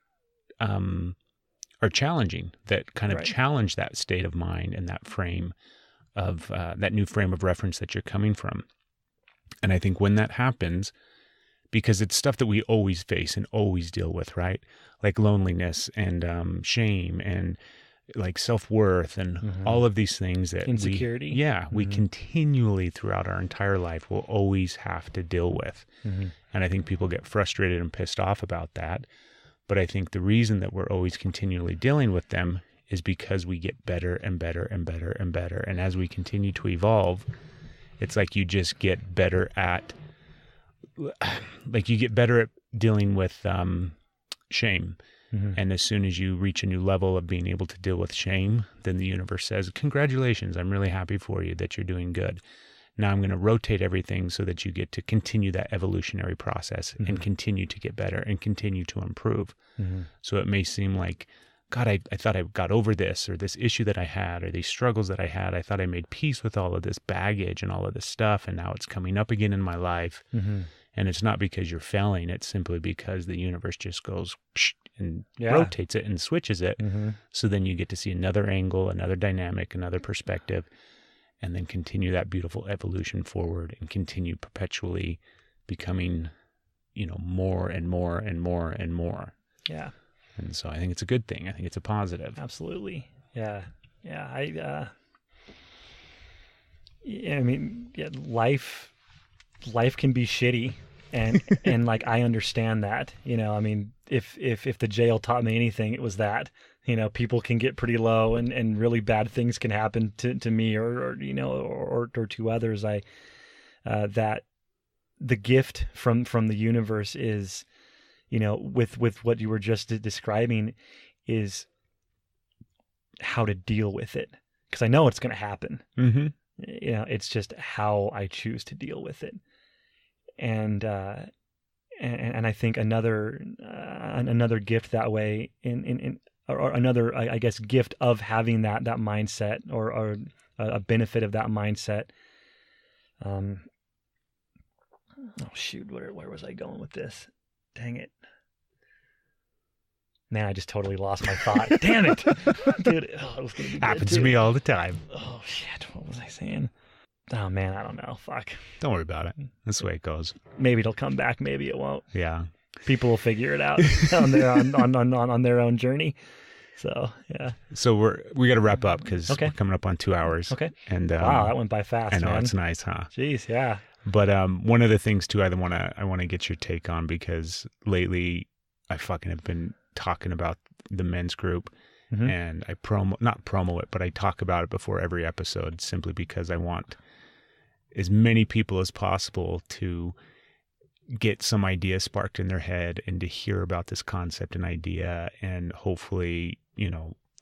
are challenging, that kind of challenge that state of mind and that frame of that new frame of reference that you're coming from. And I think when that happens, because it's stuff that we always face and always deal with, right? Like loneliness and shame and like self-worth and all of these things that insecurity. We continually throughout our entire life will always have to deal with. And I think people get frustrated and pissed off about that. But I think the reason that we're always continually dealing with them is because we get better and better and better and better. And as we continue to evolve, it's like you just get better at, dealing with shame. And as soon as you reach a new level of being able to deal with shame, then the universe says, congratulations, I'm really happy for you that you're doing good. Now I'm going to rotate everything so that you get to continue that evolutionary process and continue to get better and continue to improve. So it may seem like, God, I thought I got over this, or this issue that I had, or these struggles that I had. I thought I made peace with all of this baggage and all of this stuff, and now it's coming up again in my life. And it's not because you're failing. It's simply because the universe just goes and rotates it and switches it. So then you get to see another angle, another dynamic, another perspective, and then continue that beautiful evolution forward and continue perpetually becoming, more and more and more and more. Yeah. And so I think it's a good thing. I think it's a positive. Absolutely. Yeah. Life can be shitty, and like I understand that. If the jail taught me anything, it was that. People can get pretty low, and really bad things can happen to me or to others. That the gift from the universe is, with what you were just describing, is how to deal with it. Because I know it's going to happen. It's just how I choose to deal with it. And I think another gift that way or another, I guess, gift of having that mindset, or a benefit of that mindset. Oh shoot, where was I going with this? Dang it. Man, I just totally lost my thought. Damn it. Dude, it was going to be happens to me all the time. Oh shit, what was I saying? Oh man, I don't know. Fuck. Don't worry about it. That's the way it goes. Maybe it'll come back, maybe it won't. Yeah. People will figure it out on their own journey. So yeah. So we got to wrap up because we're coming up on 2 hours. Okay. And wow, that went by fast. I know, man. It's nice, huh? Jeez, yeah. But one of the things too, I want to get your take on, because lately I fucking have been talking about the men's group, and I not promo it, but I talk about it before every episode, simply because I want as many people as possible to get some idea sparked in their head and to hear about this concept and idea and hopefully,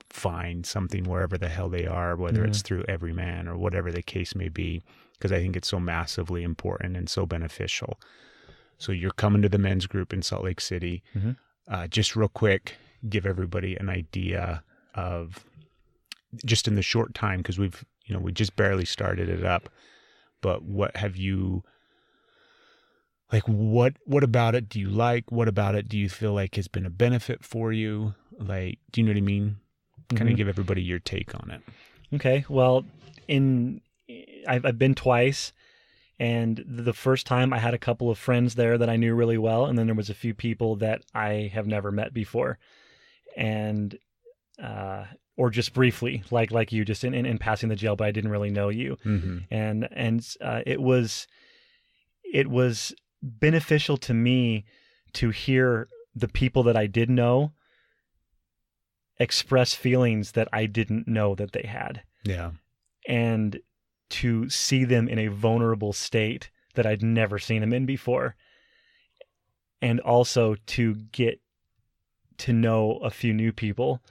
find something wherever the hell they are, whether it's through Everyman or whatever the case may be, because I think it's so massively important and so beneficial. So you're coming to the men's group in Salt Lake City. Just real quick, give everybody an idea of, just in the short time, because we just barely started it up, but what have you, like, what about it do you like? What about it do you feel like has been a benefit for you? Like, do you know what I mean? Kind of give everybody your take on it. Okay. Well, I've been twice, and the first time I had a couple of friends there that I knew really well, and then there was a few people that I have never met before, and or just briefly, like you, just in passing the jail, but I didn't really know you, and it was beneficial to me to hear the people that I did know express feelings that I didn't know that they had. Yeah. And to see them in a vulnerable state that I'd never seen them in before. And also to get to know a few new people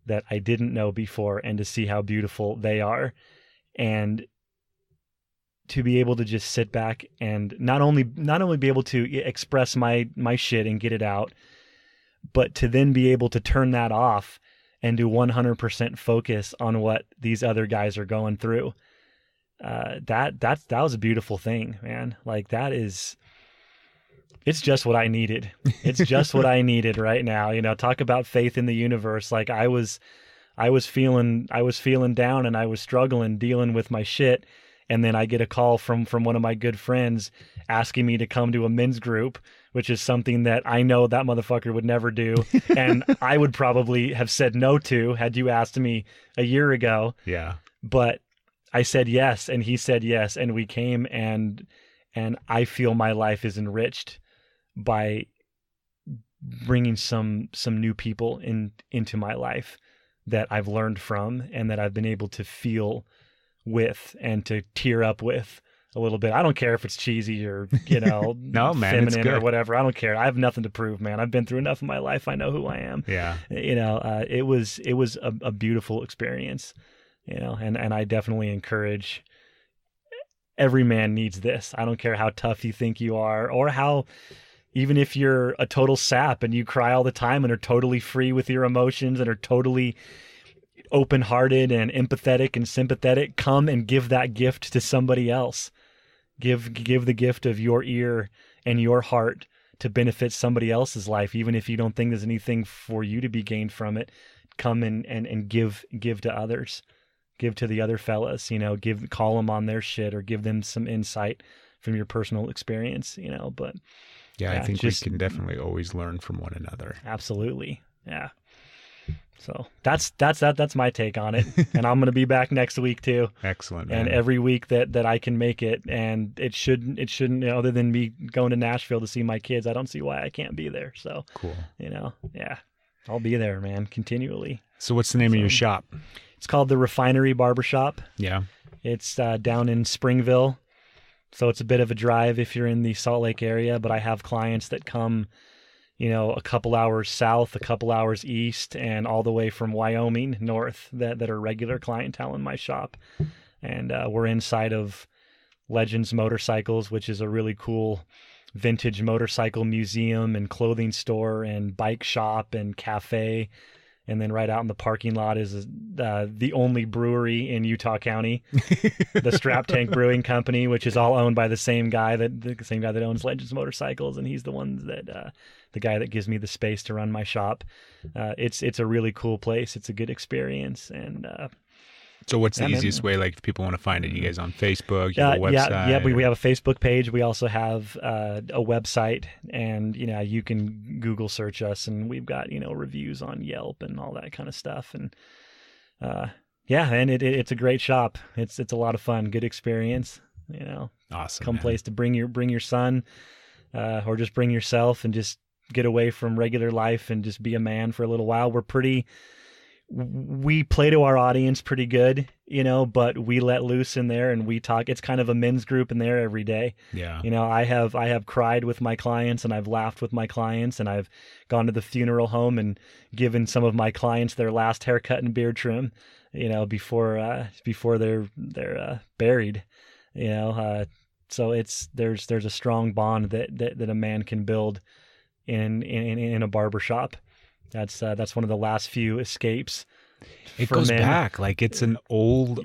that I didn't know before and to see how beautiful they are. And to be able to just sit back and not only be able to express my shit and get it out, but to then be able to turn that off and do 100% focus on what these other guys are going through. That was a beautiful thing, man. Like, it's just what I needed. It's just what I needed right now. Talk about faith in the universe. Like, I was feeling down and I was struggling dealing with my shit. And then I get a call from one of my good friends asking me to come to a men's group, which is something that I know that motherfucker would never do. And I would probably have said no to had you asked me a year ago. Yeah. But I said yes, and he said yes, and we came, and I feel my life is enriched by bringing some new people into my life that I've learned from and that I've been able to feel with and to tear up with a little bit. I don't care if it's cheesy or, no, man, feminine or whatever. I don't care. I have nothing to prove, man. I've been through enough in my life. I know who I am. Yeah. It was a beautiful experience, and I definitely encourage every man needs this. I don't care how tough you think you are, or how, even if you're a total sap and you cry all the time and are totally free with your emotions and are totally open-hearted and empathetic and sympathetic, come and give that gift to somebody else. Give the gift of your ear and your heart to benefit somebody else's life, even if you don't think there's anything for you to be gained from it. Come and give to others. Give to the other fellas, call them on their shit or give them some insight from your personal experience, but yeah, I think we can definitely always learn from one another. Absolutely. Yeah. So that's my take on it. And I'm going to be back next week too. Excellent, man. And every week that I can make it. And it shouldn't, other than me going to Nashville to see my kids, I don't see why I can't be there. So cool. Yeah, I'll be there, man, continually. So what's the name of your shop? It's called the Refinery Barbershop. Yeah. It's down in Springville. So it's a bit of a drive if you're in the Salt Lake area, but I have clients that come, a couple hours south, a couple hours east, and all the way from Wyoming north that are regular clientele in my shop. And we're inside of Legends Motorcycles, which is a really cool vintage motorcycle museum and clothing store and bike shop and cafe. And then right out in the parking lot is the only brewery in Utah County, the Strap Tank Brewing Company, which is all owned by the same guy that owns Legends Motorcycles, and he's the one that the guy that gives me the space to run my shop. It's a really cool place. It's a good experience, and so what's the easiest way? Like, if people want to find it, you guys on Facebook, you have a website? Yeah. We have a Facebook page. We also have a website, and you can Google search us, and we've got reviews on Yelp and all that kind of stuff. And and it's a great shop. It's a lot of fun, good experience. Awesome. Come place to bring your son, or just bring yourself and just get away from regular life and just be a man for a little while. we play to our audience pretty good, but we let loose in there and we talk. It's kind of a men's group in there every day. Yeah. I have cried with my clients and I've laughed with my clients and I've gone to the funeral home and given some of my clients their last haircut and beard trim, before they're buried, so there's a strong bond that a man can build in a barbershop. That's one of the last few escapes. It for goes men. back. Like it's an old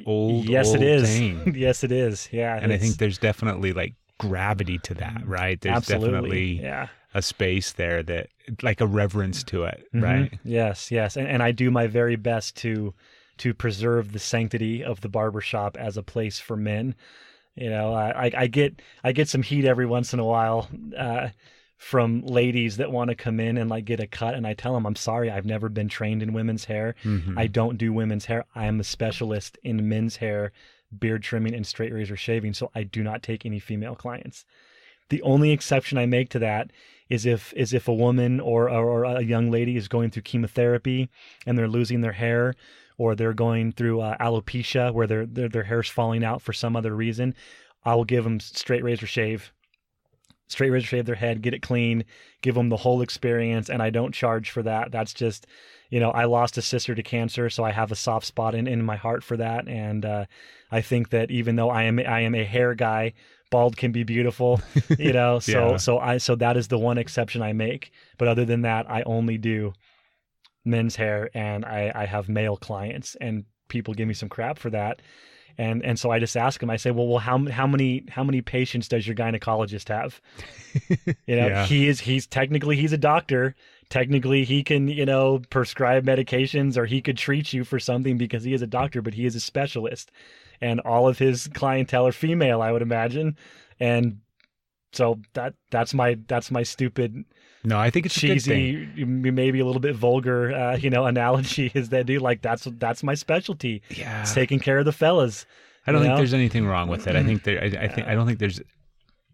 Yes, old it is. thing. Yes, it is. Yeah. And I think there's definitely like gravity to that, right? There's absolutely, definitely a space there that like a reverence to it, Mm-hmm. right? Yes. And I do my very best to preserve the sanctity of the barbershop as a place for men. I get some heat every once in a while from ladies that want to come in and like get a cut, and I tell them, I'm sorry, I've never been trained in women's hair. Mm-hmm. I don't do women's hair. I am a specialist in men's hair, beard trimming, and straight razor shaving, so I do not take any female clients. The only exception I make to that is if a woman or a young lady is going through chemotherapy and they're losing their hair, or they're going through alopecia where their hair's falling out for some other reason. I will give them straight razor shave their head, get it clean, give them the whole experience, and I don't charge for that. That's just, I lost a sister to cancer, so I have a soft spot in my heart for that, and I think that even though I am a hair guy, bald can be beautiful, So so that is the one exception I make. But other than that, I only do men's hair, and I have male clients, and people give me some crap for that. And so I just ask him, I say, well, how many patients does your gynecologist have? He's technically a doctor. Technically he can, prescribe medications, or he could treat you for something because he is a doctor, but he is a specialist, and all of his clientele are female, I would imagine. And so that's my stupid, No, I think it's cheesy, maybe a little bit vulgar, analogy is that, dude, like that's my specialty. Yeah. It's taking care of the fellas. I don't think there's anything wrong with it. I think I don't think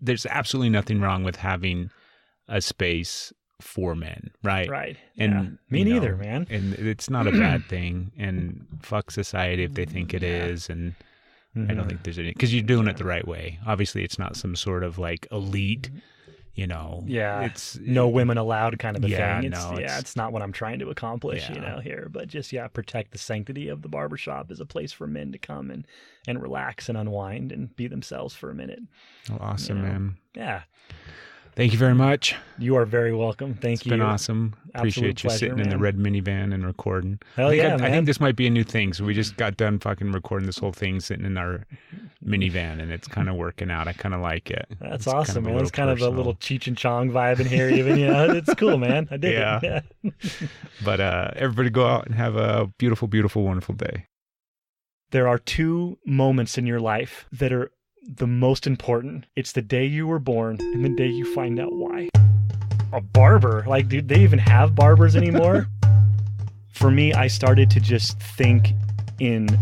there's absolutely nothing wrong with having a space for men, right? Right. And me neither, man. And it's not a bad thing. And fuck society if they think it is. And I don't think there's any, because you're doing it the right way. Obviously, it's not some sort of like elite, it's no women allowed kind of a thing. It's not what I'm trying to accomplish, here, but just, protect the sanctity of the barbershop as a place for men to come and relax and unwind and be themselves for a minute. Well, awesome, man. Yeah. Thank you very much. You are very welcome. Thank you. It's been awesome. Appreciate you sitting in the red minivan and recording. Hell yeah, man. I think this might be a new thing. So we just got done fucking recording this whole thing sitting in our minivan, and it's kind of working out. I kind of like it. That's it's awesome, kind of man. It's kind of a little Cheech and Chong vibe in here even. It's cool, man. I dig it. Yeah. But everybody go out and have a beautiful, beautiful, wonderful day. There are two moments in your life that are the most important. It's the day you were born and the day you find out why. A barber, like, dude, they even have barbers anymore? For me, I started to just think in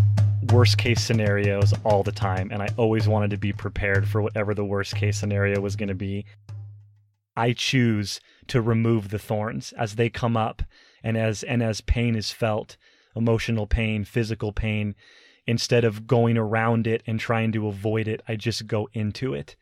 worst case scenarios all the time, and I always wanted to be prepared for whatever the worst case scenario was going to be. I choose to remove the thorns as they come up, and as pain is felt, emotional pain, physical pain. Instead of going around it and trying to avoid it, I just go into it.